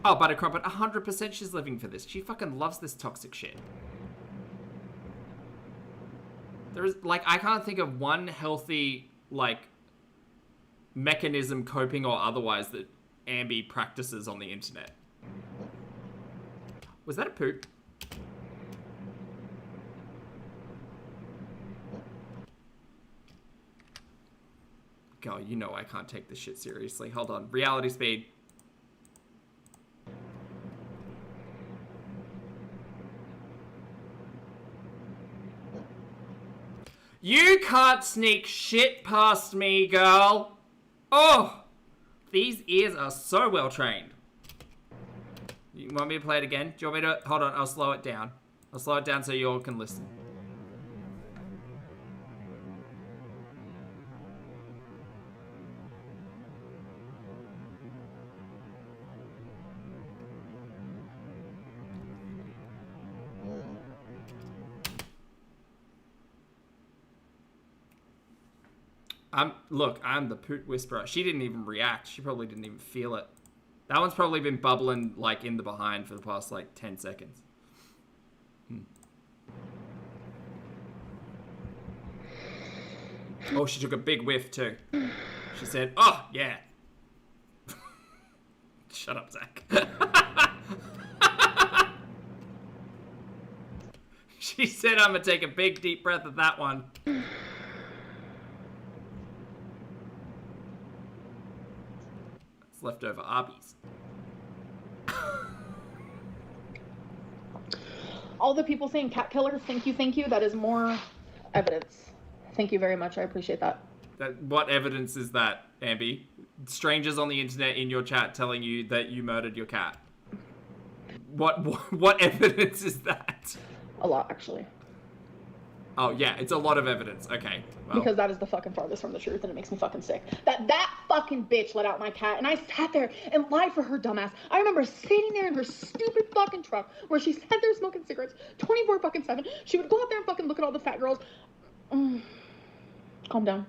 Oh, Buttercrumpet, 100% she's living for this. She fucking loves this toxic shit. There's, like, I can't think of one healthy, like, mechanism, coping or otherwise, that Ambi practices on the internet. Was that a poop? God, you know I can't take this shit seriously. Hold on. Reality speed. You can't sneak shit past me, girl. Oh, these ears are so well trained. You want me to play it again? Do you want me to? Hold on, I'll slow it down. I'll slow it down so you all can listen. Look, I'm the poot whisperer. She didn't even react. She probably didn't even feel it. That one's probably been bubbling, like, in the behind for the past, like, 10 seconds. Oh, she took a big whiff, too. She said, oh, yeah. Shut up, Zach. She said, I'm gonna take a big, deep breath of that one. It's leftover Arby's. All the people saying cat killer, thank you. That is more evidence. Thank you very much. I appreciate that. What evidence is that, Ambi? Strangers on the internet in your chat telling you that you murdered your cat. What evidence is that? A lot, actually. Oh, yeah, it's a lot of evidence. Okay, well. Because that is the fucking farthest from the truth, and it makes me fucking sick. That fucking bitch let out my cat, and I sat there and lied for her dumbass. I remember sitting there in her stupid fucking truck where she sat there smoking cigarettes 24 fucking 7. She would go out there and fucking look at all the fat girls. Calm down.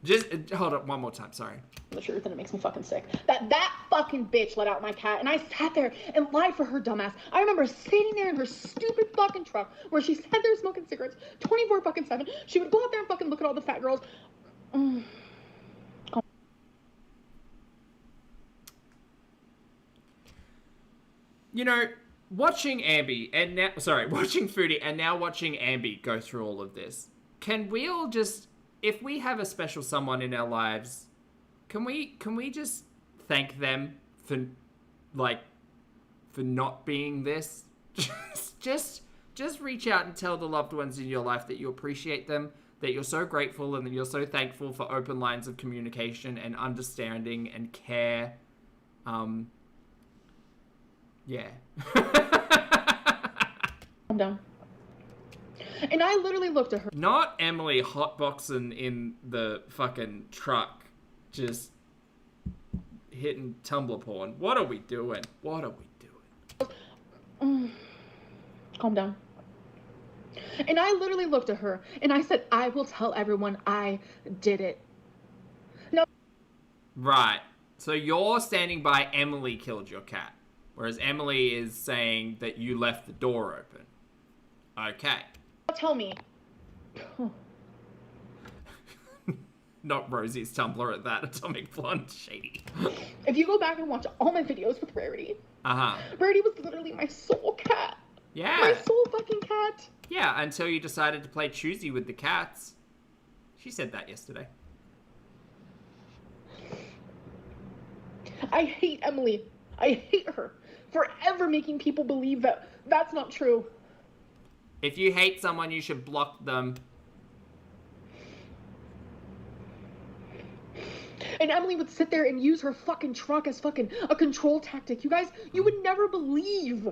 Just hold up one more time, sorry. The truth, and it makes me fucking sick. That fucking bitch let out my cat, and I sat there and lied for her dumbass. I remember sitting there in her stupid fucking truck where she sat there smoking cigarettes 24 fucking 7. She would go out there and fucking look at all the fat girls. You know, watching Foodie and now watching Ambi go through all of this, can we all just, if we have a special someone in our lives, can we just thank them for not being this? just reach out and tell the loved ones in your life that you appreciate them, that you're so grateful and that you're so thankful for open lines of communication and understanding and care. Yeah. Calm down. And I literally looked at her. Not Emily hotboxing in the fucking truck, just hitting Tumblr porn. What are we doing? Calm down. And I literally looked at her and I said, I will tell everyone I did it. No. Right. So you're standing by Emily killed your cat, whereas Emily is saying that you left the door open. Okay. Tell me. Not Rosie's Tumblr at that. Atomic Blonde Shady. If you go back and watch all my videos with Rarity. Rarity was literally my soul cat. Yeah. My soul fucking cat. Yeah, until you decided to play choosy with the cats. She said that yesterday. I hate Emily. I hate her for ever making people believe that that's not true. If you hate someone, you should block them. And Emily would sit there and use her fucking truck as fucking a control tactic. You guys, you would never believe.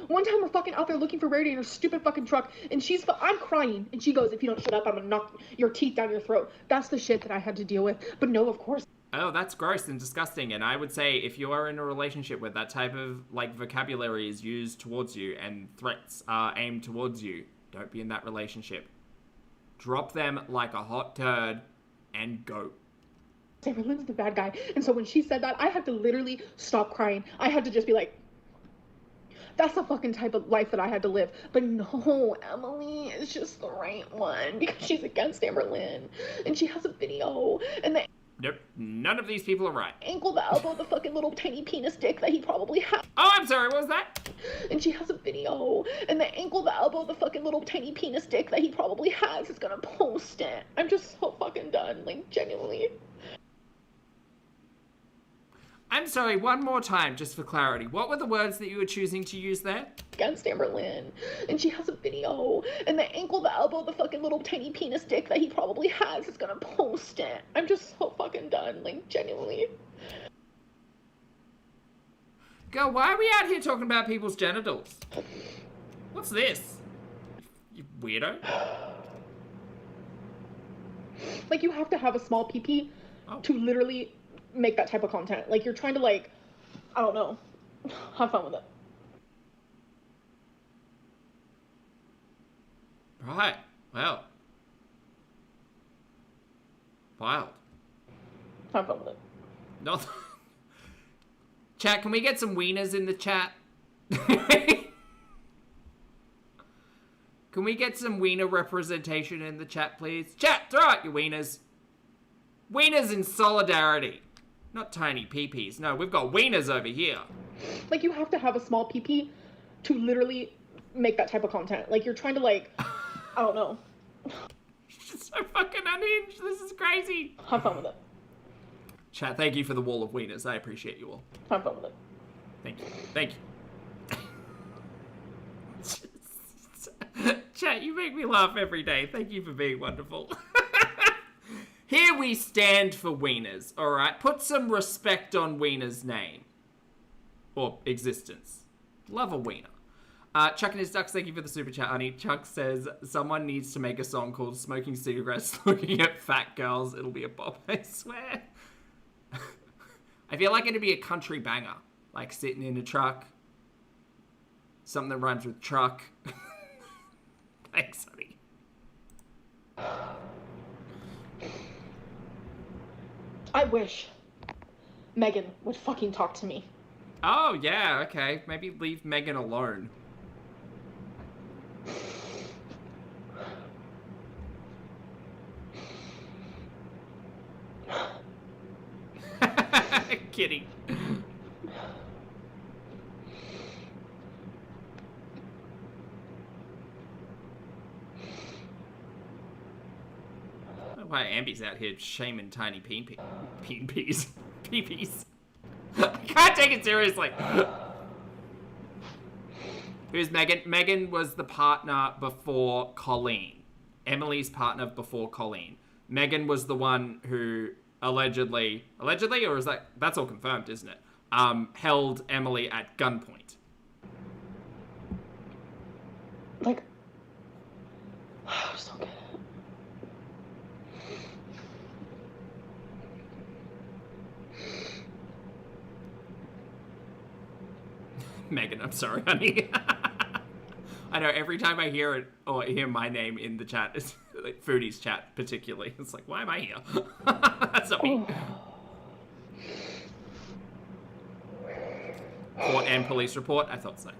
One time we're fucking out there looking for Rarity in her stupid fucking truck, and I'm crying, and she goes, if you don't shut up, I'm gonna knock your teeth down your throat. That's the shit that I had to deal with. But no, of course. Oh, that's gross and disgusting. And I would say if you are in a relationship where that type of, like, vocabulary is used towards you and threats are aimed towards you, Don't be in that relationship. Drop them like a hot turd and go. Amberlynn's the bad guy. And so when she said that, I had to literally stop crying. I had to just be like, that's the fucking type of life that I had to live. But no, Emily is just the right one because she's against Amberlynn. And she has a video. And the Nope, none of these people are right. ankle, the elbow, the fucking little tiny penis dick that he probably has. Oh, I'm sorry, what was that? And she has a video. And the ankle, the elbow, the fucking little tiny penis dick that he probably has is gonna post it. I'm just so fucking done. Like, genuinely. I'm sorry, one more time, just for clarity. What were the words that you were choosing to use there? Against Amberlynn. And she has a video. And the ankle, the elbow, the fucking little tiny penis dick that he probably has is gonna post it. I'm just so fucking done. Like, genuinely. Girl, why are we out here talking about people's genitals? What's this? You weirdo. Like, you have to have a small pee-pee to literally make that type of content. Like, you're trying to, like, I don't know, have fun with it. Right. Well. Wild. Have fun with it. Not. Chat, can we get some wieners in the chat? Can we get some wiener representation in the chat, please? Chat, throw out your wieners. Wieners in solidarity. Not tiny pee-pees. No, we've got wieners over here. Like, you have to have a small pee-pee to literally make that type of content. Like, you're trying to, like, I don't know. So fucking unhinged. This is crazy. Have fun with it. Chat, thank you for the wall of wieners. I appreciate you all. Have fun with it. Thank you. Thank you. Chat, you make me laugh every day. Thank you for being wonderful. Here we stand for wieners, alright? Put some respect on Wiener's name. Or existence. Love a wiener. Chuck and his ducks, thank you for the super chat, honey. Chuck says, someone needs to make a song called Smoking Cigarettes Looking at Fat Girls. It'll be a bop, I swear. I feel like it'd be a country banger. Like sitting in a truck. Something that rhymes with truck. Thanks, honey. I wish Megan would fucking talk to me. Oh, yeah, okay. Maybe leave Megan alone. Kidding. Why Ambi's out here shaming tiny peen-pees. Pee-pees. I can't take it seriously. Who's Megan? Megan was the partner before Colleen. Emily's partner before Colleen. Megan was the one who allegedly, or is that's all confirmed, isn't it? Held Emily at gunpoint. Like, I just don't get it. Megan, I'm sorry, honey. I know every time I hear it or hear my name in the chat, it's like Foodie's chat particularly. It's like, why am I here? That's not me. Court and police report? I thought so.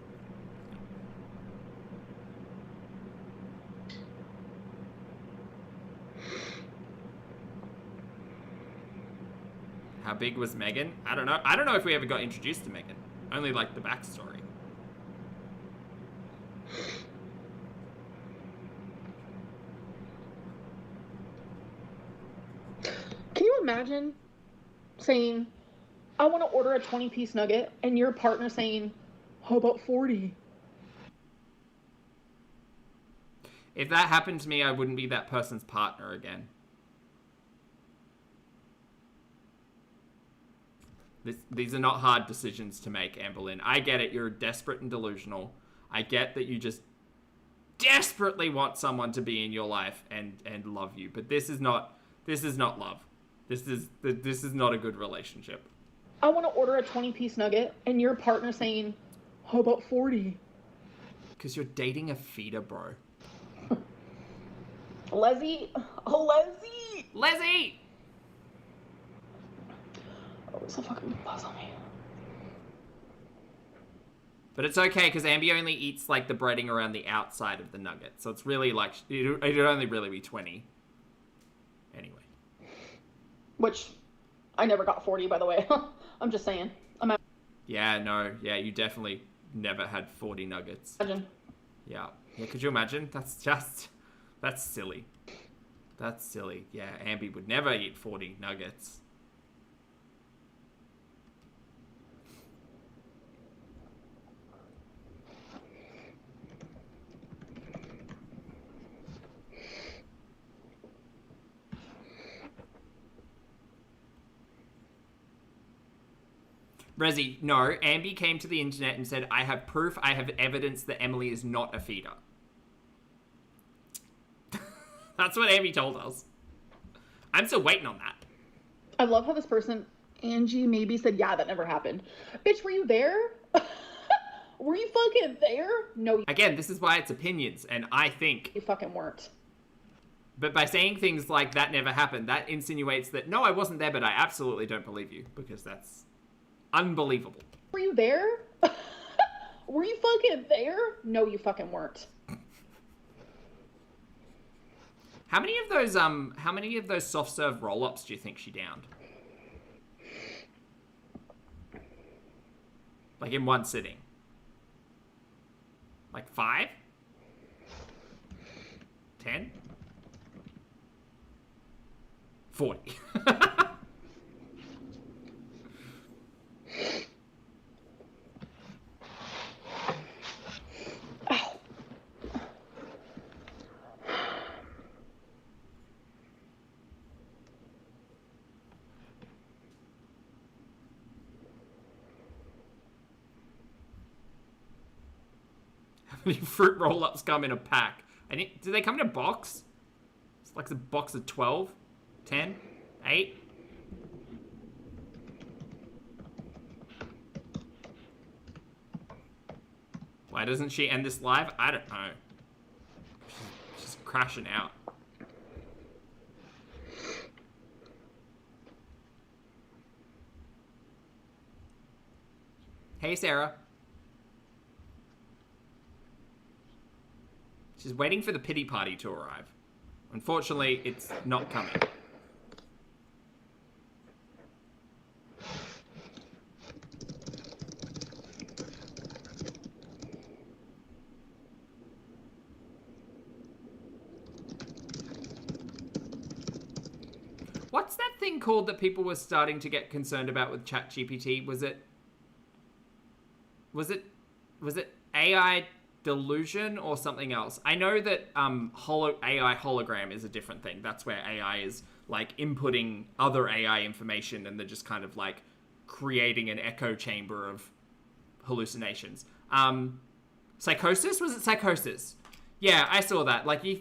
How big was Megan? I don't know. I don't know if we ever got introduced to Megan. Only like the backstory. Can you imagine saying, I want to order a 20-piece nugget, and your partner saying, how about 40? If that happened to me, I wouldn't be that person's partner again. These are not hard decisions to make, Amberlynn. I get it. You're desperate and delusional. I get that you just desperately want someone to be in your life and love you. But this is not love. This is not a good relationship. I want to order a 20-piece nugget, and your partner saying, how about 40? Because you're dating a feeder, bro. Leslie. Oh, Leslie. Leslie! Oh, it's a fucking buzz on me. But it's okay, because Ambi only eats, like, the breading around the outside of the nugget. So it's really, like, it'd only really be 20. Anyway. Which, I never got 40, by the way. I'm just saying. Yeah, no. Yeah, you definitely never had 40 nuggets. Imagine. Yeah. Yeah, could you imagine? That's silly. That's silly. Yeah, Ambi would never eat 40 nuggets. Rezi, no, Ambi came to the internet and said, I have proof, I have evidence that Emily is not a feeder. That's what Ambi told us. I'm still waiting on that. I love how this person, Angie, maybe said, yeah, that never happened. Bitch, were you there? Were you fucking there? No. Again, this is why it's opinions, and I think... You fucking weren't. But by saying things like that never happened, that insinuates that, no, I wasn't there, but I absolutely don't believe you, because that's unbelievable. Were you there? Were you fucking there? No, you fucking weren't. How many of those soft serve roll-ups do you think she downed? Like in one sitting? Like 5? 10? 40. How many fruit roll-ups come in a pack? Do they come in a box? It's like a box of 12? 10? 8? Why doesn't she end this live? I don't know. She's crashing out. Hey, Sarah. She's waiting for the pity party to arrive. Unfortunately, it's not coming. What's that thing called that people were starting to get concerned about with ChatGPT? Was it AI delusion or something else? I know that AI hologram is a different thing. That's where AI is like inputting other AI information and they're just kind of like creating an echo chamber of hallucinations. Psychosis? Was it psychosis? Yeah, I saw that. Like you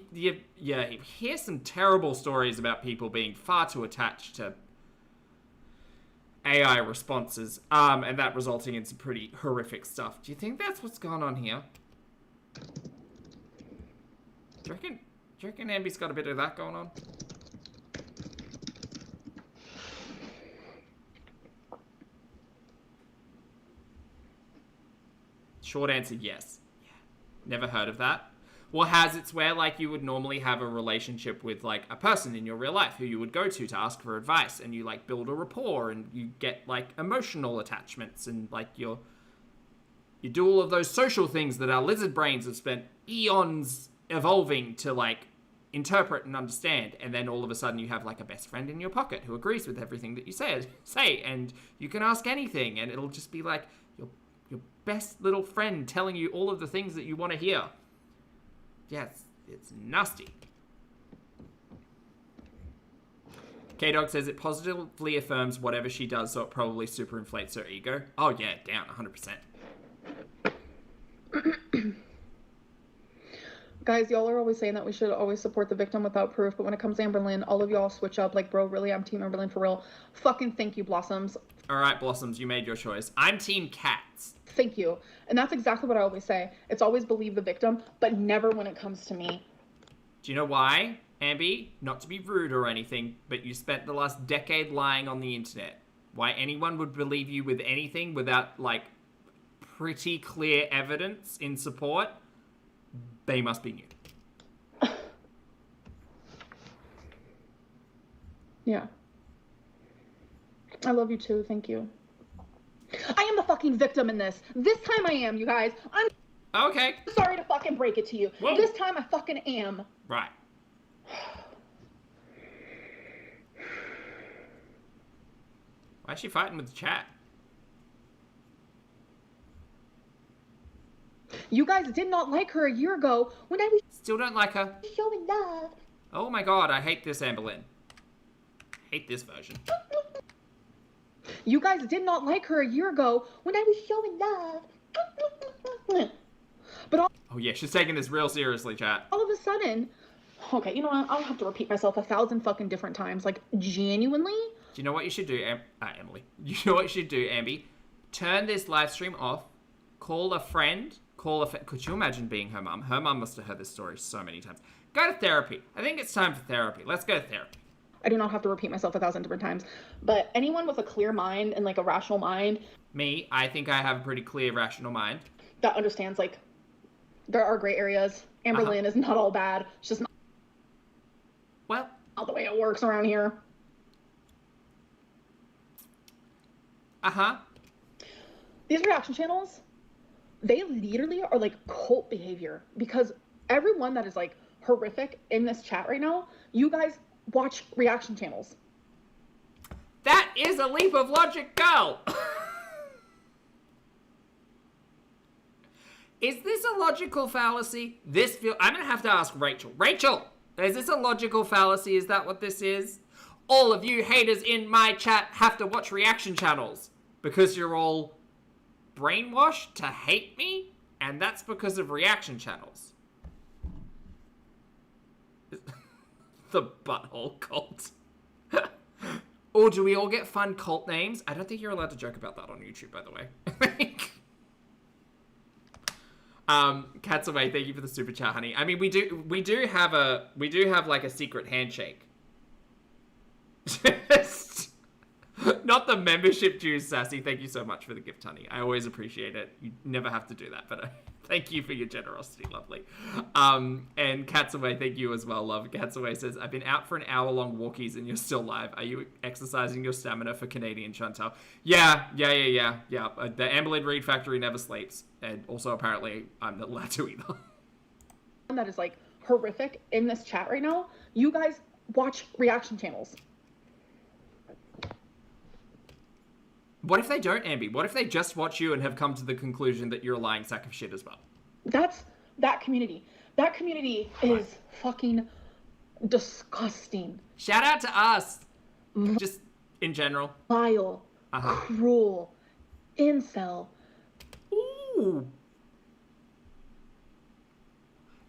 hear some terrible stories about people being far too attached to AI responses, and that resulting in some pretty horrific stuff. Do you think that's what's going on here? Do you reckon Ambi's got a bit of that going on? Short answer, yes. Yeah. Never heard of that. Well, it's where like you would normally have a relationship with like a person in your real life who you would go to ask for advice, and you like build a rapport and you get like emotional attachments and like you do all of those social things that our lizard brains have spent eons evolving to like interpret and understand, and then all of a sudden you have like a best friend in your pocket who agrees with everything that you say, and you can ask anything, and it'll just be like your best little friend telling you all of the things that you want to hear. Yeah, it's nasty. K-Dog says it positively affirms whatever she does, so it probably superinflates her ego. Oh yeah, down 100%. Guys, y'all are always saying that we should always support the victim without proof, but when it comes to Amberlynn, all of y'all switch up. Like, bro, really, I'm Team Amberlynn for real. Fucking thank you, Blossoms. All right, Blossoms, you made your choice. I'm Team Cats. Thank you. And that's exactly what I always say. It's always believe the victim, but never when it comes to me. Do you know why? Ambi, not to be rude or anything, but you spent the last decade lying on the internet. Why anyone would believe you with anything without, like, pretty clear evidence in support, they must be new. Yeah. I love you too, thank you. I am the fucking victim in this. This time I am, you guys. I'm Okay. sorry to fucking break it to you. Whoa. This time I fucking am. Right. Why is she fighting with the chat? You guys did not like her a year ago when I was Still don't like her. showing love. Oh my god, I hate this Amberlynn. Hate this version. You guys did not like her a year ago when I was showing love. But Oh yeah, she's taking this real seriously, chat. all of a sudden, okay, you know what? I'll have to repeat myself 1,000 fucking different times. Like, genuinely? Do you know what you should do, Emily? You know what you should do, Ambi? Turn this live stream off. Call a friend. Could you imagine being her mum? Her mum must have heard this story so many times. Go to therapy. I think it's time for therapy. Let's go to therapy. I do not have to repeat myself 1,000 different times. But anyone with a clear mind and, like, a rational mind Me, I think I have a pretty clear, rational mind. that understands, like, there are gray areas. Amberlynn is not all bad. It's just Well, not the way it works around here. uh-huh. These reaction channels, they literally are like cult behavior because everyone that is like horrific in this chat right now, you guys watch reaction channels. That is a leap of logic, girl! Is this a logical fallacy? I'm gonna have to ask Rachel. Rachel, is this a logical fallacy? Is that what this is? All of you haters in my chat have to watch reaction channels because you're all brainwashed to hate me, and that's because of reaction channels. The butthole cult. Or do we all get fun cult names? I don't think you're allowed to joke about that on YouTube, by the way. Cats away. Thank you for the super chat, honey. I mean, we do have like a secret handshake. Just not the membership dues, Sassy. Thank you so much for the gift, honey. I always appreciate it. You never have to do that, but thank you for your generosity, lovely. And Cats away. Thank you as well, love. Cats away says, I've been out for an hour-long walkies and you're still live. Are you exercising your stamina for Canadian Chantal? Yeah. The Amberlynn Reid factory never sleeps. And also, apparently, I'm not allowed to either. That is like horrific in this chat right now. You guys watch reaction channels. What if they don't, Ambi? What if they just watch you and have come to the conclusion that you're a lying sack of shit as well? That's that community. That community is fucking disgusting. Shout out to us. Just in general. Vile. Cruel. Incel. Ooh.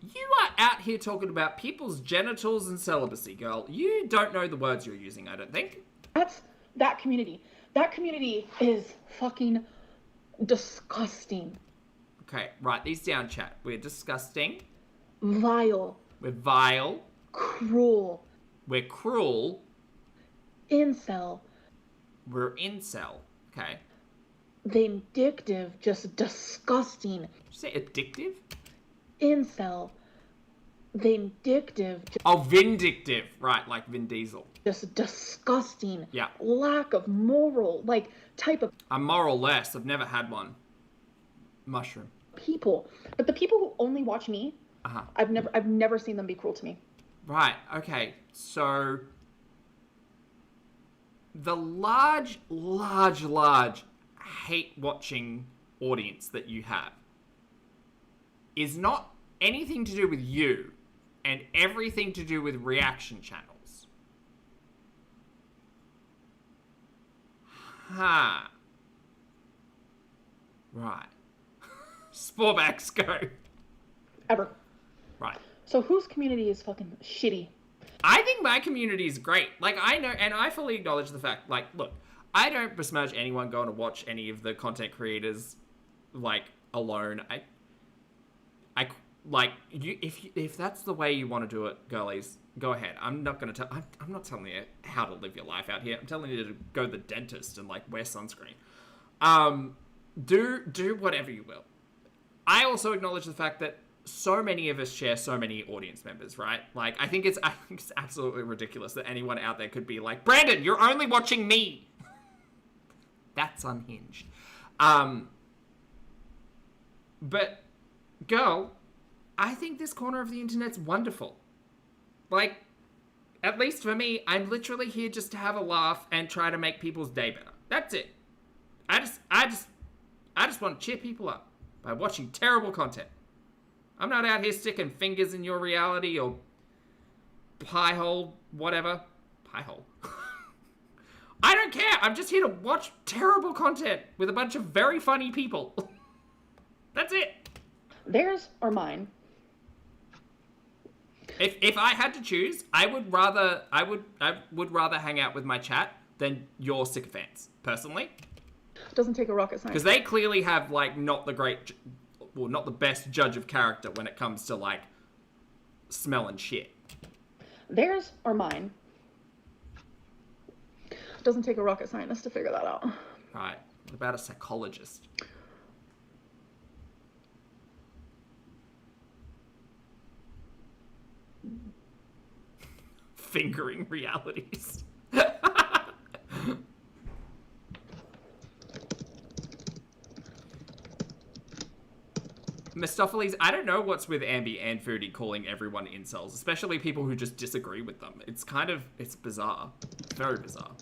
You are out here talking about people's genitals and celibacy, girl. You don't know the words you're using, I don't think. That's that community. That community is fucking disgusting. Okay, write these down, chat. We're disgusting. Vile. We're vile. Cruel. We're cruel. Incel. We're incel. Okay. Vindictive. Just disgusting. Did you say addictive? Incel. Vindictive. Oh, vindictive. Right, like Vin Diesel. Just disgusting. Yeah. Lack of moral, like, type of I'm moral less. I've never had one. Mushroom. people. But the people who only watch me, Uh-huh. I've never seen them be cruel to me. Right, okay. So the large hate-watching audience that you have is not anything to do with you and everything to do with reaction channels. Huh. Right. Sporebacks, go. Ever. Right. So whose community is fucking shitty? I think my community is great. Like, I know, and I fully acknowledge the fact, like, look, I don't besmirch anyone going to watch any of the content creators, like, alone. I like, you, if that's the way you want to do it, girlies, go ahead. I'm not gonna tell. I'm not telling you how to live your life out here. I'm telling you to go to the dentist and like wear sunscreen. Do whatever you will. I also acknowledge the fact that so many of us share so many audience members, right? Like, I think it's absolutely ridiculous that anyone out there could be like, Brandon, you're only watching me. That's unhinged. But, girl, I think this corner of the internet's wonderful. Like, at least for me, I'm literally here just to have a laugh and try to make people's day better. That's it. I just want to cheer people up by watching terrible content. I'm not out here sticking fingers in your reality or pie hole, whatever. Pie hole. I don't care. I'm just here to watch terrible content with a bunch of very funny people. That's it. Theirs or mine? If I had to choose, I would rather hang out with my chat than your sycophants, personally. Doesn't take a rocket science. Because they clearly have like not the best judge of character when it comes to like smelling shit. Theirs or mine? Doesn't take a rocket scientist to figure that out. Right. What about a psychologist? Fingering realities. Mistopheles, I don't know what's with Ambi and Foodie calling everyone incels, especially people who just disagree with them. It's bizarre. Very bizarre.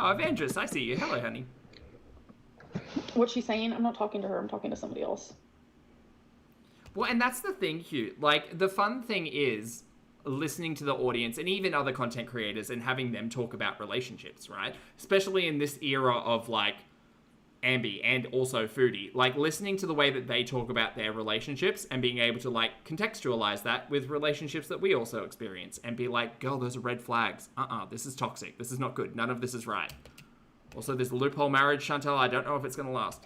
Oh, Evangelist, I see you. Hello, honey. What's she saying? I'm not talking to her. I'm talking to somebody else. Well, and that's the thing, Hugh. Like, the fun thing is listening to the audience and even other content creators and having them talk about relationships, right? Especially in this era of, like, Ambi and also Foodie. Like, listening to the way that they talk about their relationships and being able to, like, contextualize that with relationships that we also experience and be like, girl, those are red flags. This is toxic. This is not good. None of this is right. Also, this loophole marriage, Chantal, I don't know if it's going to last.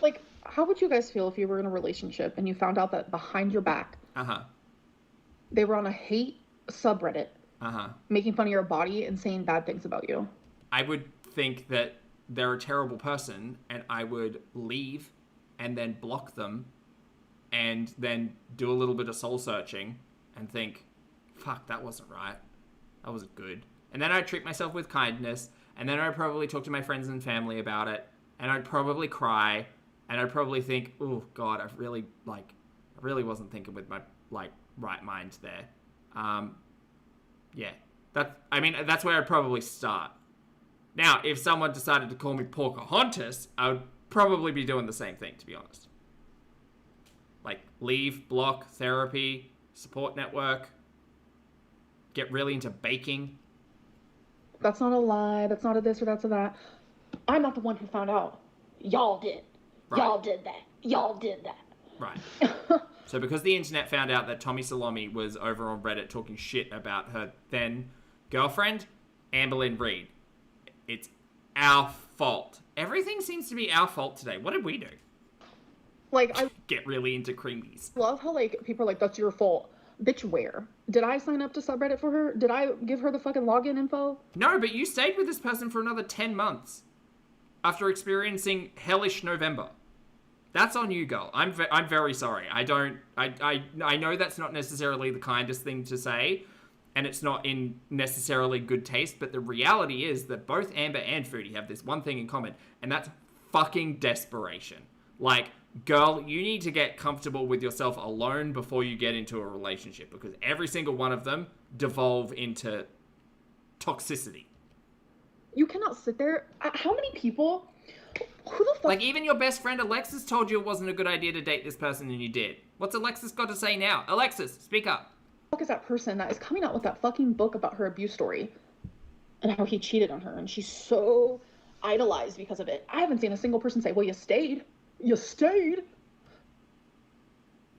Like, how would you guys feel if you were in a relationship and you found out that behind your back, they were on a hate subreddit, making fun of your body and saying bad things about you? I would think that they're a terrible person, and I would leave and then block them and then do a little bit of soul searching and think, fuck, that wasn't right. That wasn't good. And then I'd treat myself with kindness, and then I'd probably talk to my friends and family about it, and I'd probably cry, and I'd probably think, oh, God, I really wasn't thinking with my, like, right mind there. Yeah. That's where I'd probably start. Now, if someone decided to call me Pocahontas, I would probably be doing the same thing, to be honest. Like, leave, block, therapy, support network, get really into baking. That's not a lie. That's not a this or that's a that. I'm not the one who found out. Y'all did. Right. Y'all did that. Y'all did that. Right. So because the internet found out that Tommy Salome was over on Reddit talking shit about her then girlfriend, Amberlynn Reid, it's our fault. Everything seems to be our fault today. What did we do? Like, I get really into creamies. love how, like, people are like, that's your fault. Bitch, where? Did I sign up to subreddit for her? Did I give her the fucking login info? No, but you stayed with this person for another 10 months after experiencing hellish November. That's on you, girl. I'm very sorry. I know that's not necessarily the kindest thing to say, and it's not in necessarily good taste, but the reality is that both Amber and Foodie have this one thing in common, and that's fucking desperation. Like, girl, you need to get comfortable with yourself alone before you get into a relationship, because every single one of them devolve into toxicity. You cannot sit there. How many people? Who the fuck? Like, even your best friend Alexis told you it wasn't a good idea to date this person, and you did. What's Alexis got to say now? Alexis, speak up. fuck is that person that is coming out with that fucking book about her abuse story and how he cheated on her, and she's so idolized because of it? I haven't seen a single person say, well, you stayed. You stayed.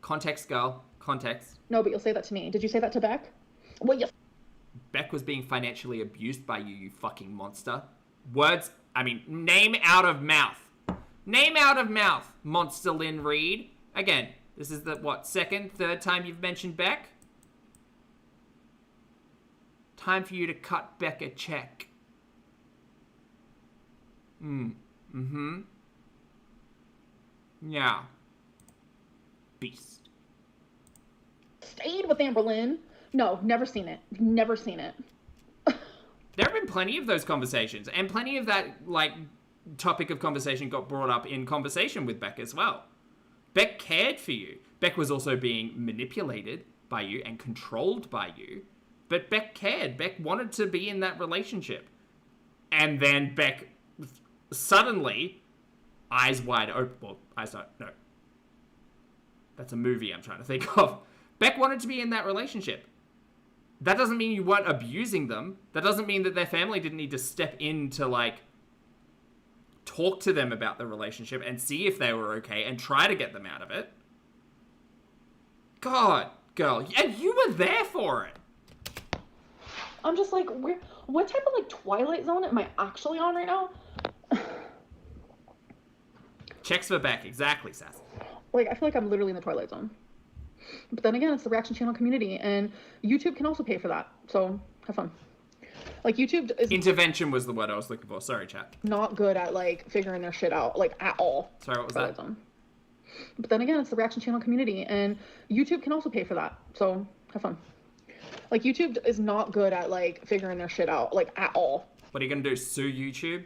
Context, girl. Context. No, but you'll say that to me. Did you say that to Beck? Well, you... Beck was being financially abused by you, you fucking monster. Words, I mean, name out of mouth. Name out of mouth, Monsterlynn Reid. Again, this is the, what, second, third time you've mentioned Beck? Time for you to cut Beck a check. Yeah. Beast. Stayed with Amberlynn. No, never seen it. Never seen it. There have been plenty of those conversations, and plenty of that, like, topic of conversation got brought up in conversation with Beck as well. Beck cared for you. Beck was also being manipulated by you and controlled by you, but Beck cared. Beck wanted to be in that relationship. And then Beck suddenly, eyes wide open, well, eyes don't, no. That's a movie I'm trying to think of. Beck wanted to be in that relationship. That doesn't mean you weren't abusing them. That doesn't mean that their family didn't need to step in to, like, talk to them about the relationship and see if they were okay and try to get them out of it. God, girl, and you were there for it. I'm just like, what type of, like, Twilight Zone am I actually on right now? Checks for Beck, exactly, Sass. Like, I feel like I'm literally in the Twilight Zone. But then again, it's the reaction channel community, and YouTube can also pay for that. So, have fun. Like, YouTube is... Intervention was the word I was looking for. Sorry, chat. Not good at, like, figuring their shit out, like, at all. Sorry, what was Twilight that? Zone. But then again, it's the reaction channel community, and YouTube can also pay for that. So, have fun. Like, YouTube is not good at, like, figuring their shit out, like, at all. What are you going to do, sue YouTube?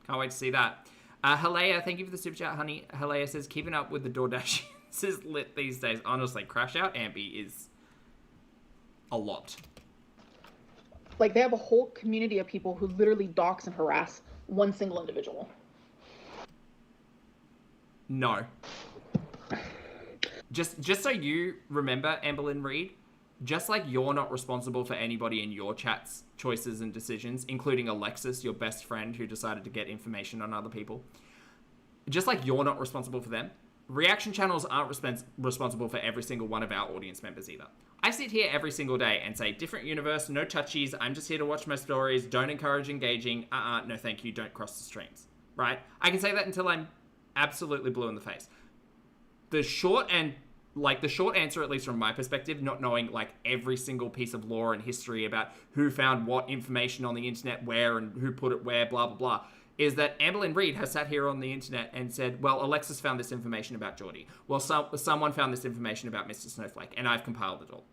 Can't wait to see that. Halea, thank you for the super chat, honey. Halea says, keeping up with the DoorDash is lit these days. Honestly, Crash Out Ambi is a lot. Like, they have a whole community of people who literally dox and harass one single individual. No. Just so you remember, Amberlynn Reid, just like you're not responsible for anybody in your chat's choices and decisions, including Alexis, your best friend who decided to get information on other people, just like you're not responsible for them, reaction channels aren't responsible for every single one of our audience members either. I sit here every single day and say, different universe, no touchies, I'm just here to watch my stories, don't encourage engaging, no thank you, don't cross the streams, right? I can say that until I'm absolutely blue in the face. The short answer, at least from my perspective, not knowing, like, every single piece of lore and history about who found what information on the internet where and who put it where, blah, blah, blah, is that Amberlynn Reid has sat here on the internet and said, well, Alexis found this information about Geordie. Well, someone found this information about Mr. Snowflake, and I've compiled it all.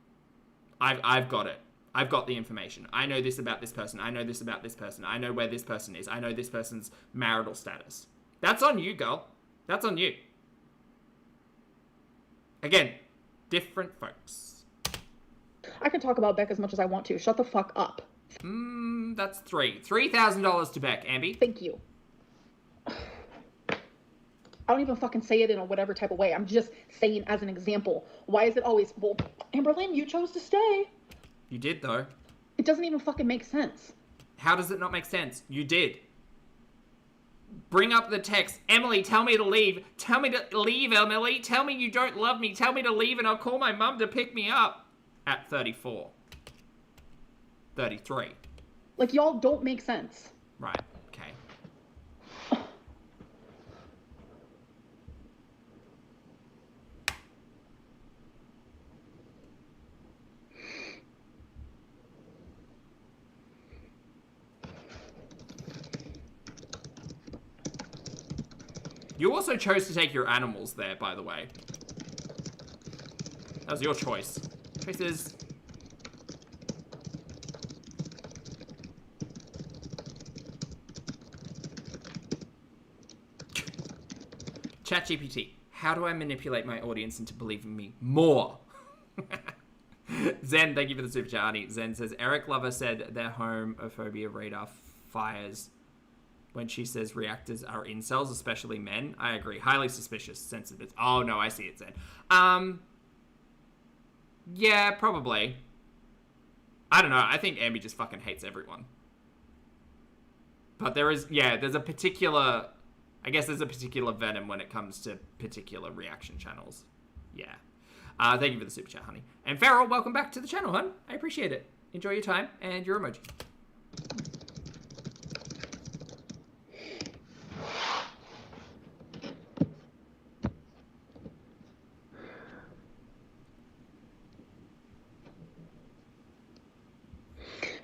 I've got it. I've got the information. I know this about this person. I know this about this person. I know where this person is. I know this person's marital status. That's on you, girl. That's on you. Again, different folks. I can talk about Beck as much as I want to. Shut the fuck up. That's $3,000 to Beck, Ambi. Thank you. I don't even fucking say it in a whatever type of way. I'm just saying as an example. Why is it always, well, Amberlynn, you chose to stay. You did, though. It doesn't even fucking make sense. How does it not make sense? You did. Bring up the text. Emily, tell me to leave. Tell me to leave, Emily. Tell me you don't love me. Tell me to leave and I'll call my mum to pick me up. At 34. 33. Like, y'all don't make sense. Right. Okay. You also chose to take your animals there, by the way. That was your choice. Choices. ChatGPT. How do I manipulate my audience into believing me more? Zen, thank you for the super chat, Arnie. Zen says, Eric Lover said their homophobia radar fires when she says reactors are incels, especially men. I agree. Highly suspicious, sensitive. Oh, no, I see it, Zen. Yeah, probably. I don't know. I think Ambi just fucking hates everyone. But there's a particular... I guess there's a particular venom when it comes to particular reaction channels. Yeah. Thank you for the super chat, honey. And Farrell, welcome back to the channel, hun. I appreciate it. Enjoy your time and your emoji.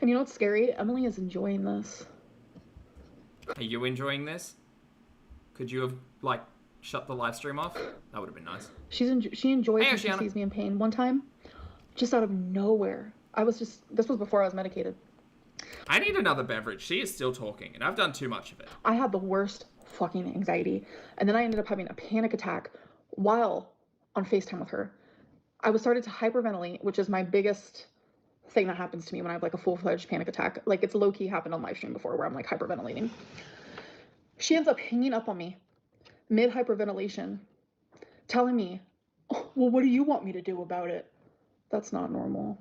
And you know what's scary? Emily is enjoying this. Are you enjoying this? Could you have, like, shut the live stream off? That would have been nice. She enjoys Hey, when she Oceana. sees me in pain. One time, just out of nowhere, this was before I was medicated. I need another beverage. She is still talking, and I've done too much of it. I had the worst fucking anxiety. And then I ended up having a panic attack while on FaceTime with her. I was started to hyperventilate, which is my biggest thing that happens to me when I have like a full-fledged panic attack. Like, it's low-key happened on live stream before where I'm like hyperventilating. She ends up hanging up on me mid-hyperventilation, telling me, oh, well, what do you want me to do about it? That's not normal.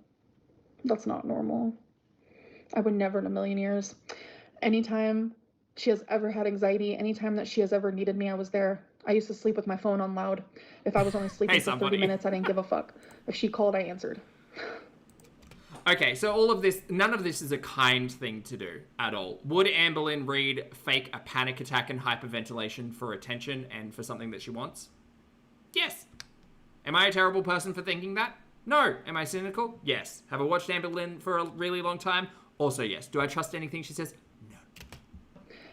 That's not normal. I would never in a million years. Anytime she has ever had anxiety, anytime that she has ever needed me, I was there. I used to sleep with my phone on loud. If I was only sleeping for 30 minutes, I didn't give a fuck. If she called, I answered. Okay, so all of this, none of this is a kind thing to do at all. Would Amberlynn Reid fake a panic attack and hyperventilation for attention and for something that she wants? Yes. Am I a terrible person for thinking that? No. Am I cynical? Yes. Have I watched Amberlynn for a really long time? Also yes. Do I trust anything she says? No.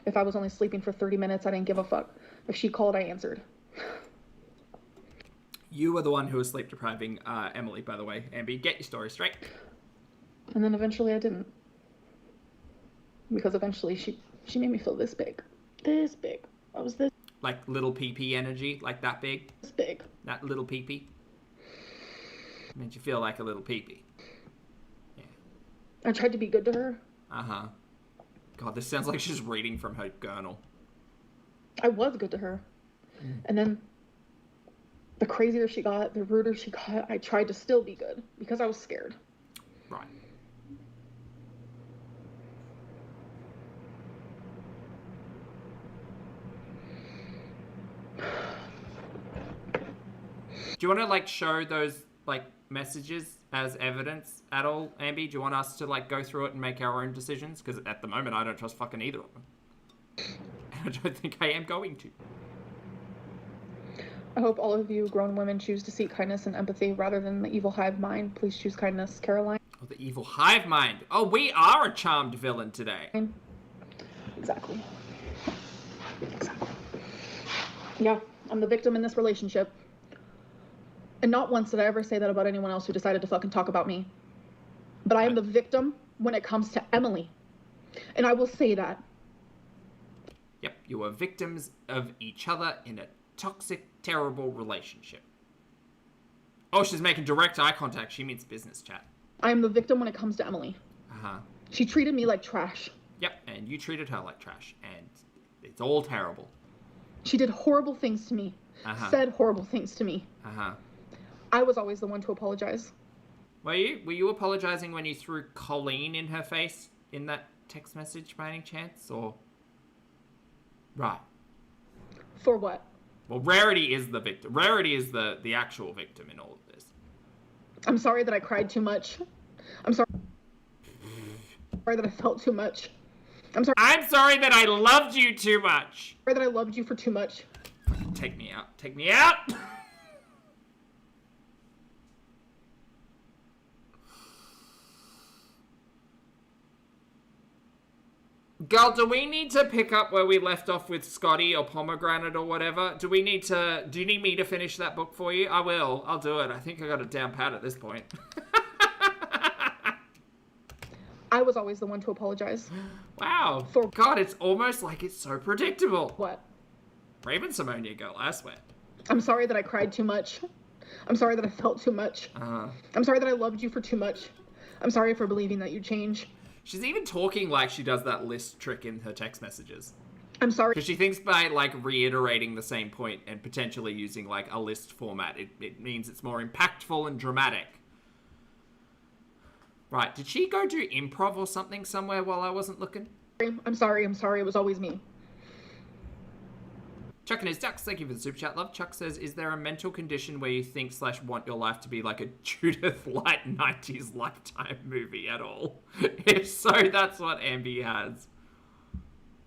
If I was only sleeping for 30 minutes, I didn't give a fuck. If she called, I answered. You were the one who was sleep depriving Emily, by the way. Ambi, get your story straight. And then eventually I didn't. Because eventually she made me feel this big. This big. I was this Like little pee-pee energy? Like that big? big. That little pee-pee? Made you feel like a little pee-pee. Yeah. I tried to be good to her. Uh-huh. God, this sounds like she's reading from her journal. I was good to her. And then the crazier she got, the ruder she got, I tried to still be good because I was scared. Right. Do you want to, like, show those, like, messages as evidence at all, Ambi? Do you want us to, like, go through it and make our own decisions? Because at the moment, I don't trust fucking either of them. And I don't think I am going to. I hope all of you grown women choose to seek kindness and empathy rather than the evil hive mind. Please choose kindness. Caroline. Oh, the evil hive mind. Oh, we are a charmed villain today. Exactly. Yeah, I'm the victim in this relationship. And not once did I ever say that about anyone else who decided to fucking talk about me. But I am the victim when it comes to Emily. And I will say that. Yep, you are victims of each other in a toxic, terrible relationship. Oh, she's making direct eye contact. She means business chat. I am the victim when it comes to Emily. Uh-huh. She treated me like trash. Yep, and you treated her like trash. And it's all terrible. She did horrible things to me. Uh-huh. Said horrible things to me. Uh-huh. I was always the one to apologize. Were you? Were you apologizing when you threw Colleen in her face in that text message by any chance? Or... Right. For what? Well, Rarity is the victim. Rarity is the actual victim in all of this. I'm sorry that I cried too much. I'm sorry that I felt too much. I'm sorry that I loved you too much. sorry that I loved you for too much. Take me out. Take me out! Girl, do we need to pick up where we left off with Scotty or Pomegranate or whatever? Do you need me to finish that book for you? I will. I'll do it. I think I got it down pat at this point. I was always the one to apologize. Wow. For God, it's almost like it's so predictable. what? Raven Simonia, girl, I swear. I'm sorry that I cried too much. I'm sorry that I felt too much. I'm sorry that I loved you for too much. I'm sorry for believing that you'd change. She's even talking like she does that list trick in her text messages. I'm sorry. Because she thinks by, like, reiterating the same point and potentially using, like, a list format, it means it's more impactful and dramatic. Right, did she go do improv or something somewhere while I wasn't looking? I'm sorry. It was always me. Chuck and his ducks, thank you for the super chat, love. Chuck says, is there a mental condition where you think / want your life to be like a Judith Light 90s Lifetime movie at all? If so, that's what Ambi has.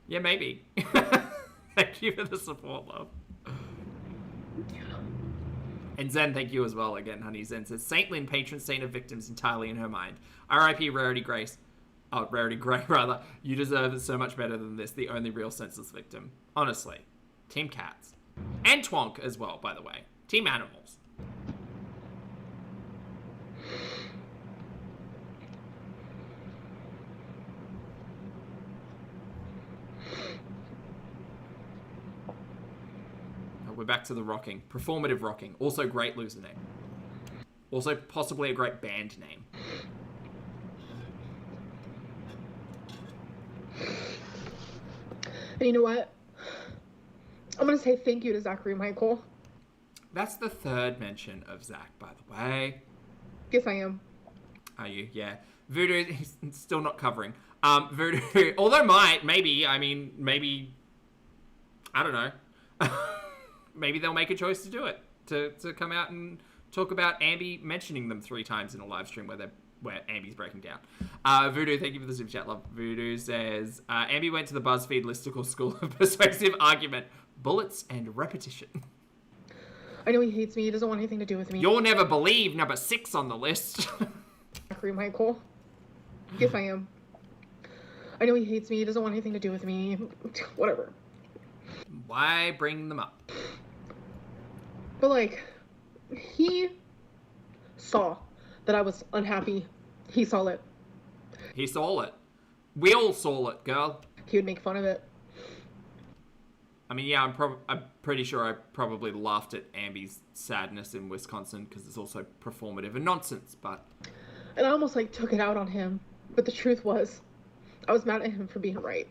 Yeah, maybe. Thank you for the support, love. And Zen, thank you as well again, honey. Zen says, Saint Lynn, patron saint of victims entirely in her mind. R.I.P. Rarity Grace. Oh, Rarity Grey, rather. You deserve it so much better than this, the only real senseless victim. Honestly. Team Cats. And Twonk as well, by the way. Team Animals. Oh, we're back to the rocking. Performative rocking. Also great loser name. Also possibly a great band name. And you know what? I'm going to say thank you to Zachary Michael. That's the third mention of Zach, by the way. Yes, I am. Are you? Yeah. Voodoo, he's still not covering. Voodoo, although maybe, I don't know. Maybe they'll make a choice to do it. To come out and talk about Ambi mentioning them 3 times in a live stream where Ambi's breaking down. Voodoo, thank you for the super chat, love. Voodoo says, Ambi went to the BuzzFeed listicle school of persuasive argument, bullets and repetition. I know he hates me. He doesn't want anything to do with me. You'll never believe number 6 on the list. Zachary Michael. Yes, I am. I know he hates me. He doesn't want anything to do with me. Whatever. Why bring them up? But, like, he saw that I was unhappy. He saw it. He saw it. We all saw it, girl. He would make fun of it. I mean, yeah, I'm pretty sure I probably laughed at Ambi's sadness in Wisconsin because it's also performative and nonsense, but... And I almost, like, took it out on him. But the truth was, I was mad at him for being right.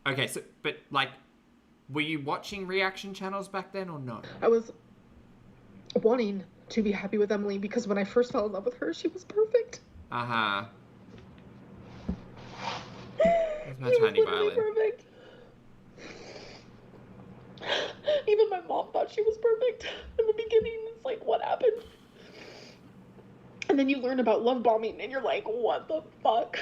Okay, so, but, like, were you watching reaction channels back then or no? I was wanting to be happy with Emily because when I first fell in love with her, she was perfect. Uh-huh. That's my She was tiny literally violin. perfect. Even my mom thought she was perfect in the beginning. It's like, what happened? And then you learn about love bombing and you're like, what the fuck?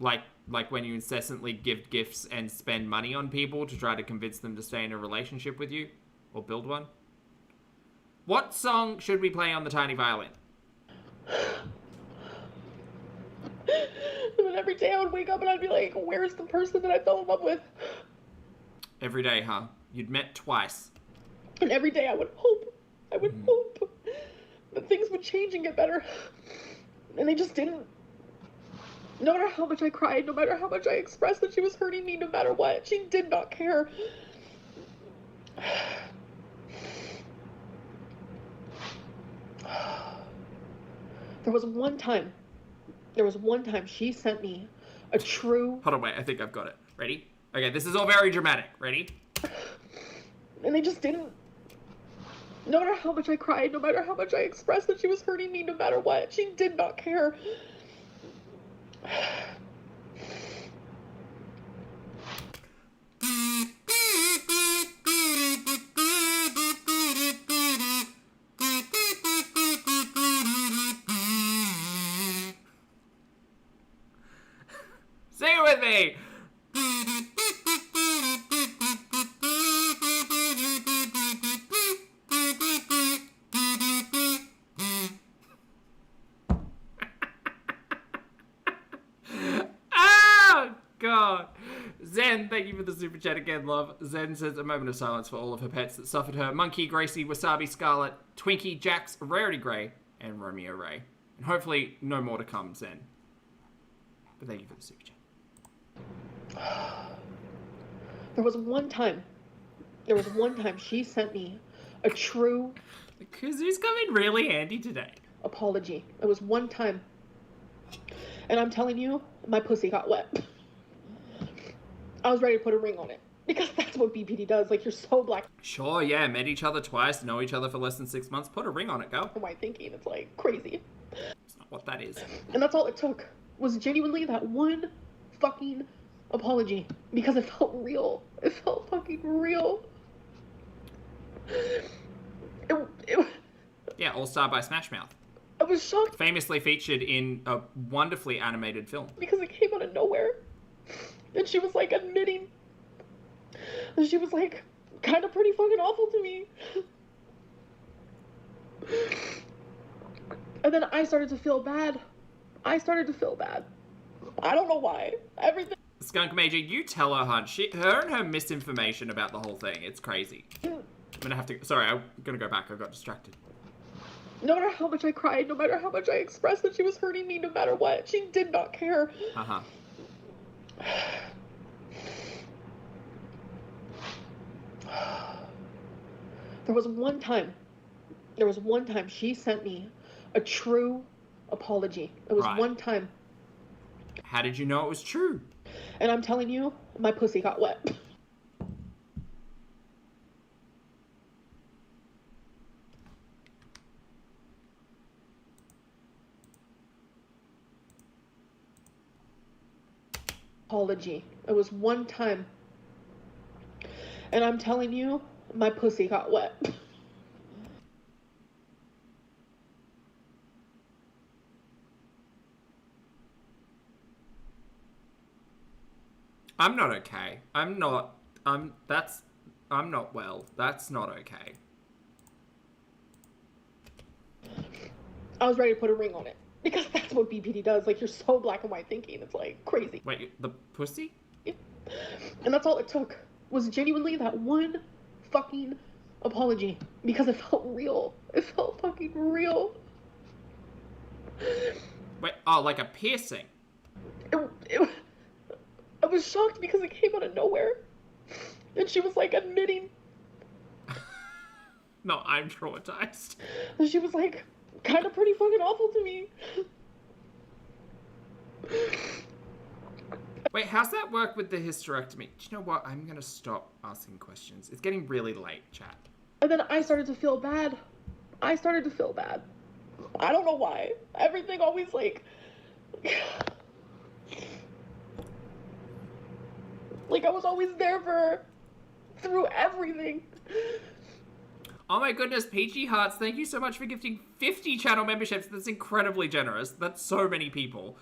Like when you incessantly give gifts and spend money on people to try to convince them to stay in a relationship with you? Or build one? What song should we play on the tiny violin? And then every day I would wake up and I'd be like, where's the person that I fell in love with? Every day, huh? You'd met twice. And every day I would hope that things would change and get better. And they just didn't. No matter how much I cried, no matter how much I expressed that she was hurting me, no matter what, she did not care. There was one time she sent me a true... Hold on, wait, I think I've got it. Ready? Okay, this is all very dramatic. Ready? And they just didn't... No matter how much I cried, no matter how much I expressed that she was hurting me, no matter what, she did not care. Sing it with me! Oh, God. Zen, thank you for the super chat again, love. Zen says a moment of silence for all of her pets that suffered her. Monkey, Gracie, Wasabi, Scarlet, Twinkie, Jax, Rarity Grey, and Romeo Ray. And hopefully no more to come, Zen. But thank you for the super chat. There was one time she sent me a true Because who's coming really handy today? apology. It was one time. And I'm telling you, my pussy got wet. I was ready to put a ring on it. Because that's what BPD does. Like, you're so black Sure, yeah, met each other twice, know each other for less than 6 months. Put a ring on it, girl. and white thinking. It's like crazy. It's not what that is. And that's all it took, was genuinely that one fucking apology. Because it felt real. It felt fucking real. It Yeah, All-Star by Smash Mouth. I was shocked Famously featured in a wonderfully animated film. because it came out of nowhere. And she was like admitting. And she was like kind of pretty fucking awful to me. And then I started to feel bad. I don't know why. Everything. Skunk Major, you tell her, hon. Her and her misinformation about the whole thing. It's crazy. I'm gonna have to... Sorry, I'm gonna go back. I got distracted. No matter how much I cried, no matter how much I expressed that she was hurting me, no matter what, she did not care. Uh-huh. There was one time she sent me a true apology. It was Right. one time. How did you know it was true? And I'm telling you, my pussy got wet. Apology. It was one time. And I'm telling you, my pussy got wet. I'm not okay. I'm not well. That's not okay. I was ready to put a ring on it. Because that's what BPD does. Like, you're so black and white thinking. It's like crazy. Wait, the pussy? And that's all it took, was genuinely that one fucking apology. Because it felt real. It felt fucking real. Wait, oh, like a piercing? I was shocked because it came out of nowhere. And she was like admitting. No, I'm traumatized. And she was like kind of pretty fucking awful to me. Wait, how's that work with the hysterectomy? Do you know what? I'm gonna stop asking questions. It's getting really late, chat. And then I started to feel bad. I don't know why. Everything always like... Like, I was always there for her through everything. Oh my goodness, Peachy Hearts, thank you so much for gifting 50 channel memberships. That's incredibly generous. That's so many people.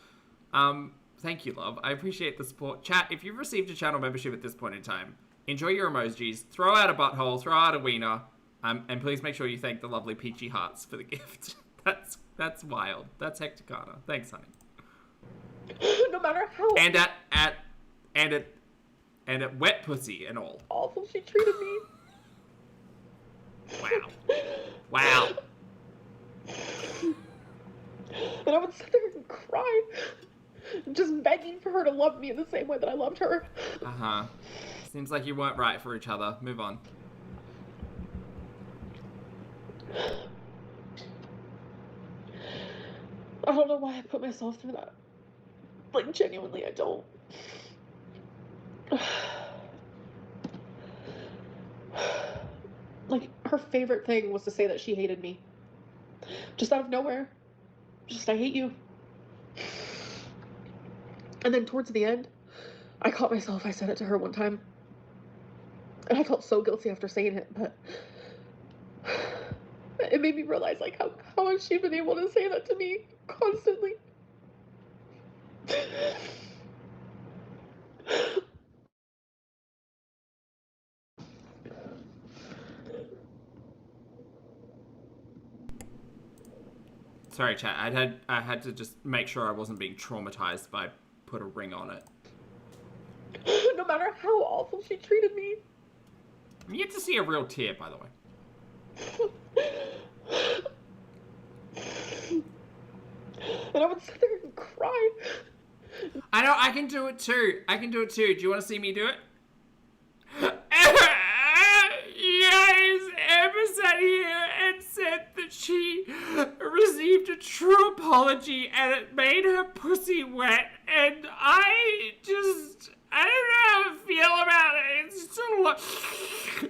Thank you, love. I appreciate the support. Chat, if you've received a channel membership at this point in time, enjoy your emojis, throw out a butthole, throw out a wiener, and please make sure you thank the lovely Peachy Hearts for the gift. That's wild. That's hecticana. Thanks, honey. No matter how And at wet pussy and all. awful she treated me. Wow. And I would sit there and cry. Just begging for her to love me in the same way that I loved her. Uh-huh. Seems like you weren't right for each other. Move on. I don't know why I put myself through that. Like, genuinely, I don't. Like, her favorite thing was to say that she hated me. Just out of nowhere. Just, I hate you. And then towards the end, I caught myself. I said it to her one time. And I felt so guilty after saying it, but it made me realize, like, how has she been able to say that to me constantly? Sorry, chat. I had to just make sure I wasn't being traumatized by put a ring on it. No matter how awful she treated me. I'm yet to see a real tear, by the way. And I would sit there and cry. I know, I can do it too. I can do it too. Do you want to see me do it? Yes, Amber sat here and said that she received a true apology and it made her pussy wet, and I just... I don't know how I feel about it. It's just a lot.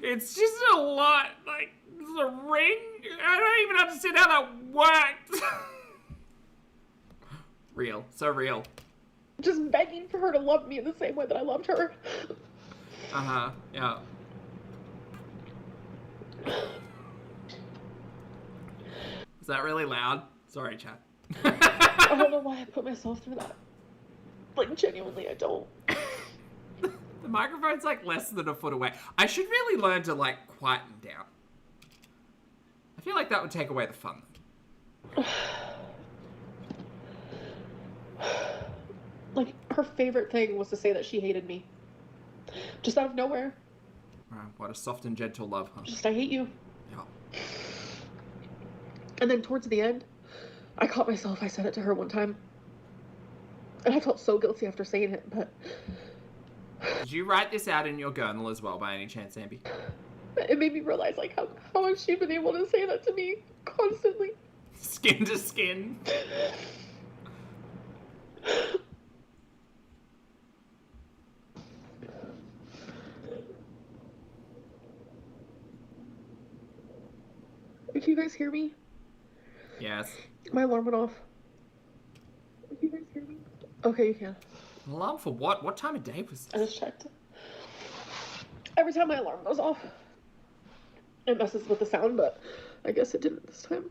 It's just a lot. Like, the ring? I don't even understand how that worked. Real. So real. Just begging for her to love me in the same way that I loved her. Uh-huh. Yeah. Is that really loud? Sorry, chat. I don't know why I put myself through that. Like, genuinely, I don't. The microphone's like less than a foot away. I should really learn to like quieten down. I feel like that would take away the fun. Like, her favorite thing was to say that she hated me. Just out of nowhere. Wow, what a soft and gentle love, huh? Just, I hate you. Yeah. And then towards the end, I caught myself. I said it to her one time. And I felt so guilty after saying it, but... Did you write this out in your journal as well, by any chance, Amby? It made me realize, like, how much she'd been able to say that to me constantly. Skin to skin. Can you guys hear me? Yes. My alarm went off. Can you guys hear me? Okay, you can. An alarm for what? What time of day was I this? just checked. Every time my alarm goes off, it messes with the sound, but I guess it didn't this time.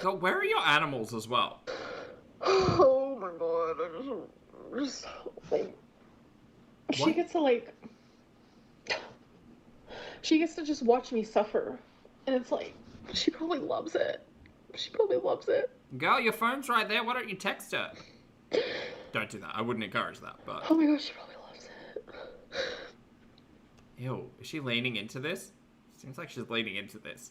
So where are your animals as well? Oh my god, I just like... She What? gets to, like... She gets to just watch me suffer. And it's like, she probably loves it. She probably loves it. Girl, your phone's right there. Why don't you text her? Don't do that. I wouldn't encourage that, but... Oh my gosh, she probably loves it. Ew, is she leaning into this? Seems like she's leaning into this.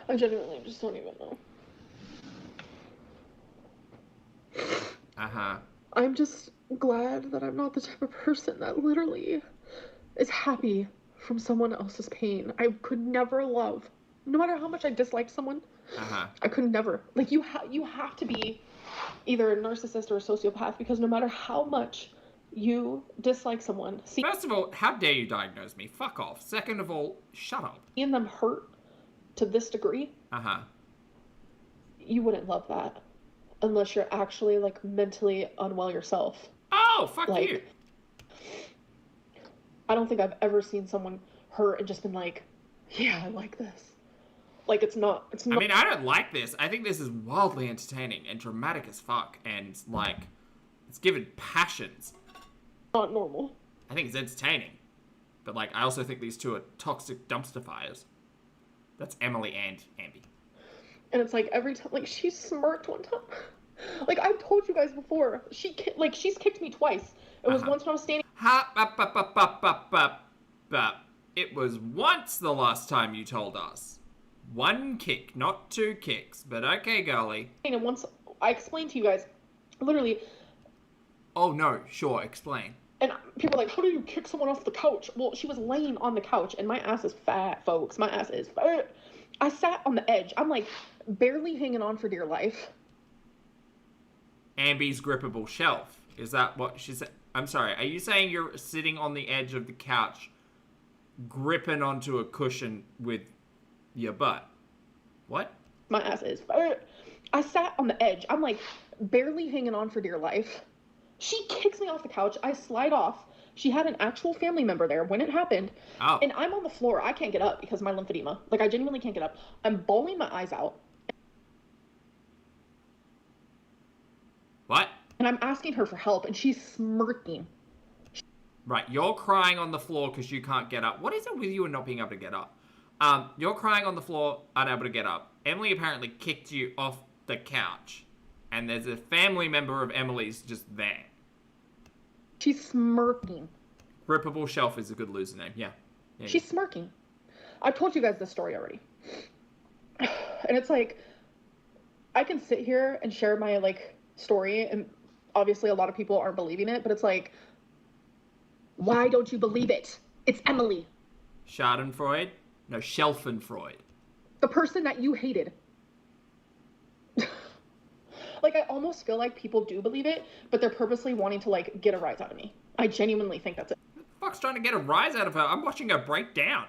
I genuinely just don't even know. Uh-huh. I'm just glad that I'm not the type of person that literally is happy from someone else's pain. I could never love, no matter how much I disliked someone, Uh-huh. I could never. Like, you have to be either a narcissist or a sociopath, because no matter how much you dislike someone, First of all, how dare you diagnose me? Fuck off. Second of all, shut up. seeing them hurt to this degree, Uh-huh. you wouldn't love that unless you're actually, like, mentally unwell yourself. Oh, fuck Like, you. I don't think I've ever seen someone hurt and just been like, yeah, I like this. Like, it's not. I mean, I don't like this. I think this is wildly entertaining and dramatic as fuck. And, like, it's given passions. not normal. I think it's entertaining. But, like, I also think these two are toxic dumpster fires. That's Emily and Amby. And it's like every time, like, she smirked one time. Like, I've told you guys before, she's kicked me twice. It was once when I was standing. It was once the last time you told us. One kick, not two kicks. But okay, girlie. And once I explained to you guys, literally. Oh no, sure, explain. And people are like, how do you kick someone off the couch? Well, she was laying on the couch, and my ass is fat, folks. My ass is fat. I sat on the edge. I'm like barely hanging on for dear life. Amby's grippable shelf. Is that what she said? I'm sorry, are you saying you're sitting on the edge of the couch, gripping onto a cushion with your butt? What? My ass is fat. I sat on the edge. I'm like barely hanging on for dear life. She kicks me off the couch. I slide off, She had an actual family member there when it happened. Oh. And I'm on the floor. I can't get up because of my lymphedema. Like, I genuinely can't get up. I'm bawling my eyes out. What? And I'm asking her for help, and she's smirking. Right, you're crying on the floor because you can't get up. What is it with you and not being able to get up? You're crying on the floor, unable to get up. Emily apparently kicked you off the couch. And there's a family member of Emily's just there. She's smirking. Rippable Shelf is a good loser name, yeah. She's smirking. I've told you guys this story already. And it's like, I can sit here and share my, like, story, and obviously a lot of people aren't believing it, but it's like, why don't you believe it? It's Emily. Schadenfreude? No, Schadenfreude. The person that you hated. Like, I almost feel like people do believe it, but they're purposely wanting to, like, get a rise out of me. I genuinely think that's it. Who the fuck's trying to get a rise out of her? I'm watching her break down.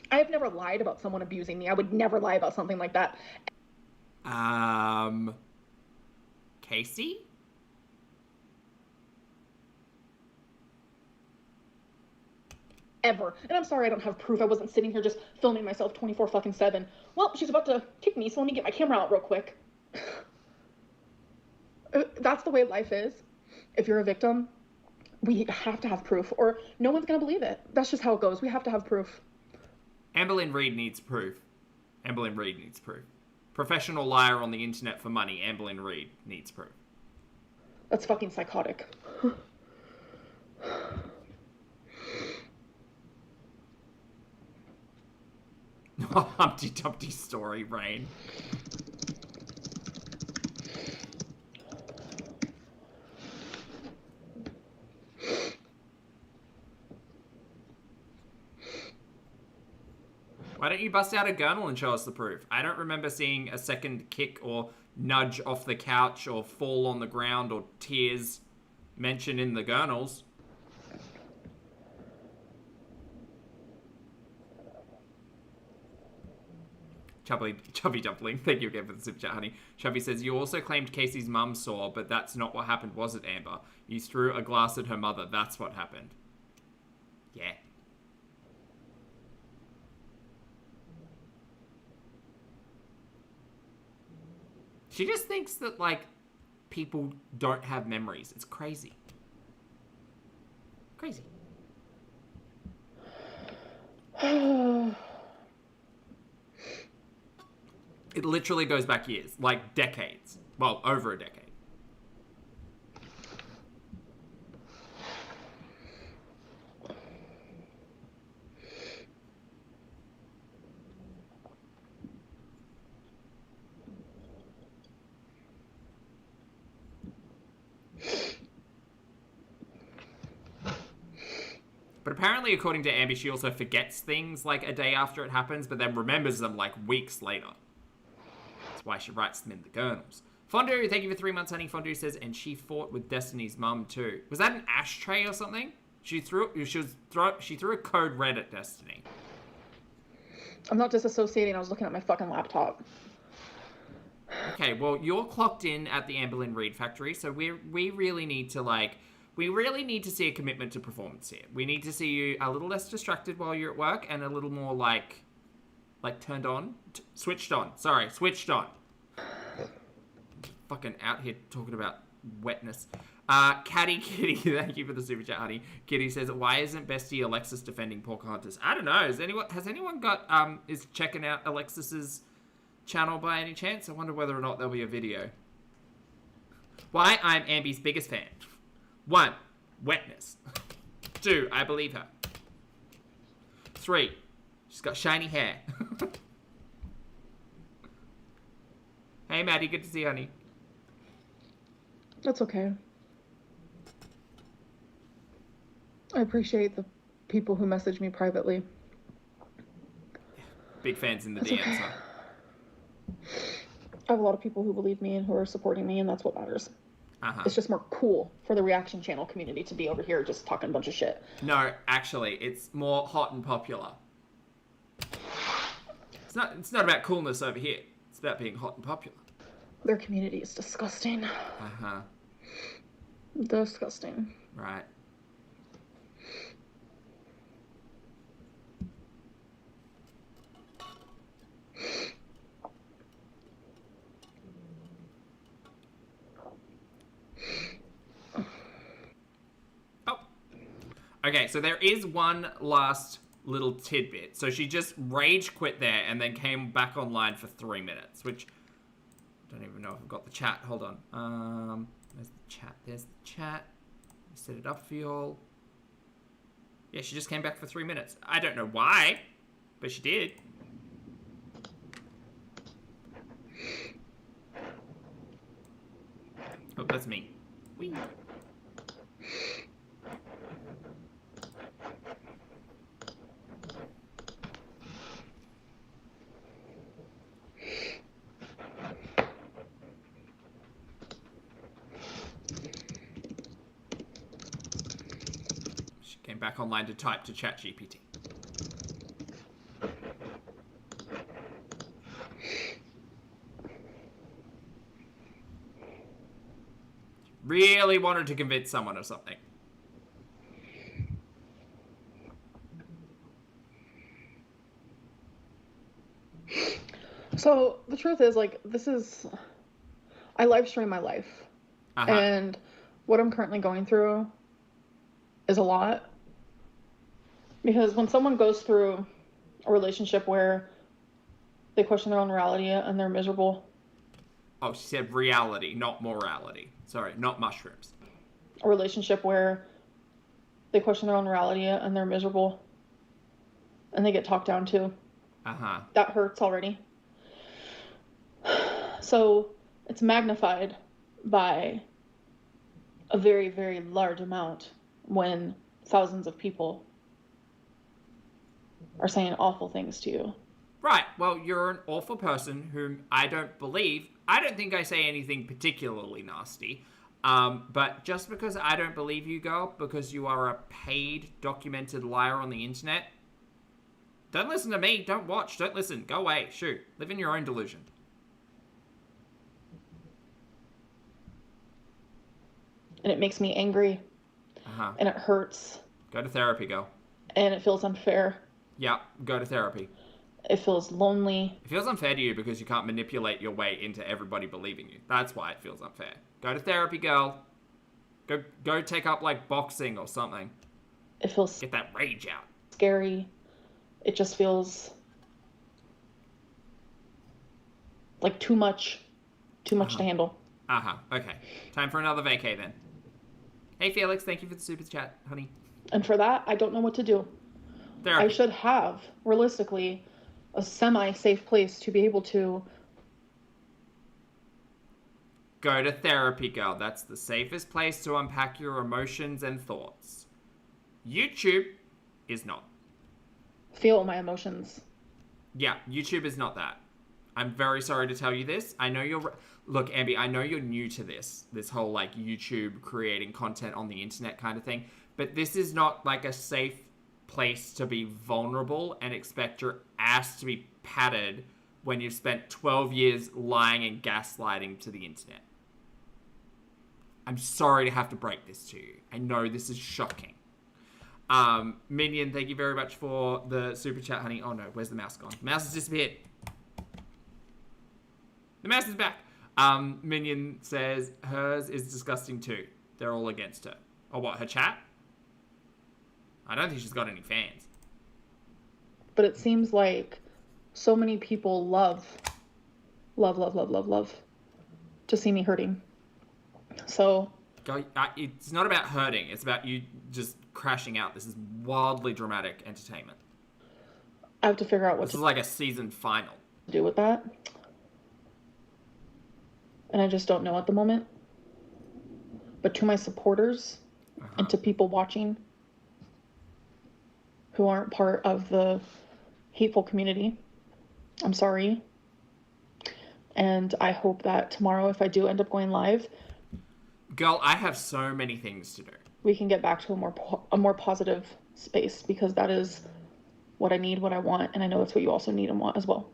I have never lied about someone abusing me. I would never lie about something like that. Casey? Ever. And I'm sorry I don't have proof. I wasn't sitting here just filming myself 24/7. Well, she's about to kick me, so let me get my camera out real quick. That's the way life is. If you're a victim, we have to have proof, or no one's going to believe it. That's just how it goes. We have to have proof. Amberlynn Reid needs proof. Amberlynn Reid needs proof. Professional liar on the internet for money. Amberlynn Reid needs proof. That's fucking psychotic. Humpty Dumpty story, Rain. Why don't you bust out a gurnal and show us the proof? I don't remember seeing a second kick or nudge off the couch or fall on the ground or tears mentioned in the gurnals. Chubby Dumpling, thank you again for the super chat, honey. Chubby says, you also claimed Casey's mum saw, but that's not what happened, was it, Amber? You threw a glass at her mother, that's what happened. Yeah. She just thinks that, like, people don't have memories. It's crazy. Crazy. It literally goes back years, like decades. Well, over a decade. But apparently, according to Amber, she also forgets things like a day after it happens, but then remembers them like weeks later. That's why she writes them in the journals. Fondue, thank you for 3 months, honey. Fondue says, and she fought with Destiny's mum too. Was that an ashtray or something? She threw a code red at Destiny. I'm not disassociating. I was looking at my fucking laptop. Okay, well, you're clocked in at the Amberlynn Reid factory, so we really need to see a commitment to performance here. We need to see you a little less distracted while you're at work and a little more like turned on, switched on. Sorry, switched on. Fucking out here talking about wetness. Catty Kitty, thank you for the super chat, honey. Kitty says, why isn't Bestie Alexis defending Pocahontas? I don't know. Has anyone got is checking out Alexis's channel by any chance? I wonder whether or not there'll be a video. Why I'm Ambi's biggest fan. 1, wetness. 2, I believe her. 3, she's got shiny hair. Hey, Maddie, good to see you, honey. That's okay. I appreciate the people who message me privately. Big fans in the That's DMs, okay. huh? I have a lot of people who believe me and who are supporting me, and that's what matters. Uh-huh. It's just more cool for the reaction channel community to be over here just talking a bunch of shit. No, actually, it's more hot and popular. It's not about coolness over here. It's about being hot and popular. Their community is disgusting. Uh-huh. Disgusting. Right. Okay, so there is one last little tidbit. So she just rage quit there and then came back online for 3 minutes, which I don't even know if I've got the chat. Hold on. There's the chat. There's the chat. Let me set it up for you all. Yeah, she just came back for 3 minutes. I don't know why, but she did. Oh, that's me. Whee. She came back online to type to ChatGPT. Really wanted to convince someone of something. So the truth is, like, I live stream my life. Uh-huh. And what I'm currently going through is a lot. Because when someone goes through a relationship where they question their own morality and they're miserable. Oh, she said reality, not morality. Sorry, not mushrooms. A relationship where they question their own morality and they're miserable. And they get talked down to. Uh-huh. That hurts already. So it's magnified by a very, very large amount when thousands of people are saying awful things to you. Right. Well, you're an awful person whom I don't believe. I don't think I say anything particularly nasty. But just because I don't believe you, girl, because you are a paid, documented liar on the internet, don't listen to me. Don't watch. Don't listen. Go away. Shoot. Live in your own delusion. And it makes me angry. Uh-huh. And it hurts. Go to therapy, girl. And it feels unfair. Yeah, go to therapy. It feels lonely. It feels unfair to you because you can't manipulate your way into everybody believing you. That's why it feels unfair. Go to therapy, girl. Go take up, like, boxing or something. It feels Get that rage out. scary. It just feels like too much to handle. Uh-huh. Okay. Time for another vacay then. Hey, Felix. Thank you for the super chat, honey. And for that, I don't know what to do. Therapy. I should have, realistically, a semi-safe place to be able to... Go to therapy, girl. That's the safest place to unpack your emotions and thoughts. YouTube is not. feel my emotions. Yeah, YouTube is not that. I'm very sorry to tell you this. I know you're... Look, Ambi, I know you're new to this whole, like, YouTube creating content on the internet kind of thing, but this is not, like, a safe place to be vulnerable and expect your ass to be patted when you've spent 12 years lying and gaslighting to the internet. I'm sorry to have to break this to you. I know this is shocking. Minion, thank you very much for the super chat, honey. Oh no, where's the mouse gone? The mouse has disappeared. The mouse is back. Minion says hers is disgusting too. They're all against her. Oh, what, her chat? I don't think she's got any fans. But it seems like so many people love to see me hurting. So... It's not about hurting. It's about you just crashing out. This is wildly dramatic entertainment. I have to figure out what This is like a season final. to do with that. And I just don't know at the moment. But to my supporters and to people watching who aren't part of the hateful community, I'm sorry. And I hope that tomorrow, if I do end up going live... Girl, I have so many things to do. We can get back to a more positive space, because that is what I need, what I want, and I know that's what you also need and want as well.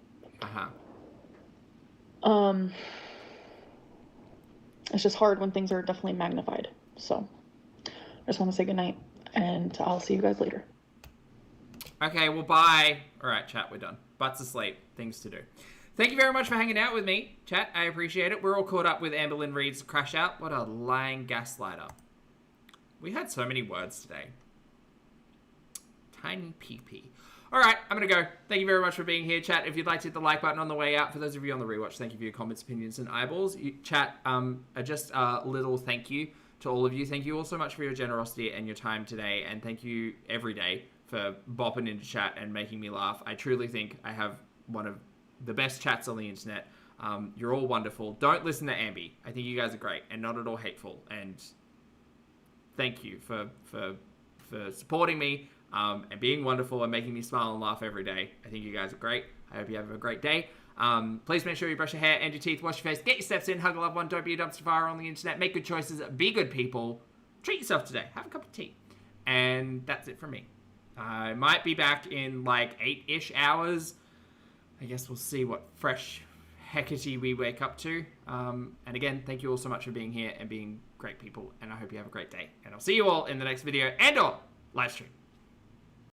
It's just hard when things are definitely magnified. So I just want to say goodnight, and I'll see you guys later. Okay, well, bye. All right, chat, we're done. Butts asleep. Things to do. Thank you very much for hanging out with me, chat. I appreciate it. We're all caught up with Amberlynn Reid's crash out. What a lying gaslighter. We had so many words today. tiny pee-pee. All right, I'm going to go. Thank you very much for being here, chat. If you'd like to hit the like button on the way out, for those of you on the rewatch, thank you for your comments, opinions, and eyeballs. Chat, just a little thank you to all of you. Thank you all so much for your generosity and your time today, and thank you every day for bopping into chat and making me laugh. I truly think I have one of the best chats on the internet. You're all wonderful. Don't listen to Ambi. I think you guys are great and not at all hateful. And thank you for supporting me and being wonderful and making me smile and laugh every day. I think you guys are great. I hope you have a great day. Please make sure you brush your hair and your teeth, wash your face, get your steps in, hug a loved one, don't be a dumpster fire on the internet, make good choices, be good people, treat yourself today, have a cup of tea. And that's it from me. I might be back in like 8-ish hours. I guess we'll see what fresh Hecate we wake up to. And again, thank you all so much for being here and being great people. And I hope you have a great day. And I'll see you all in the next video and or live stream.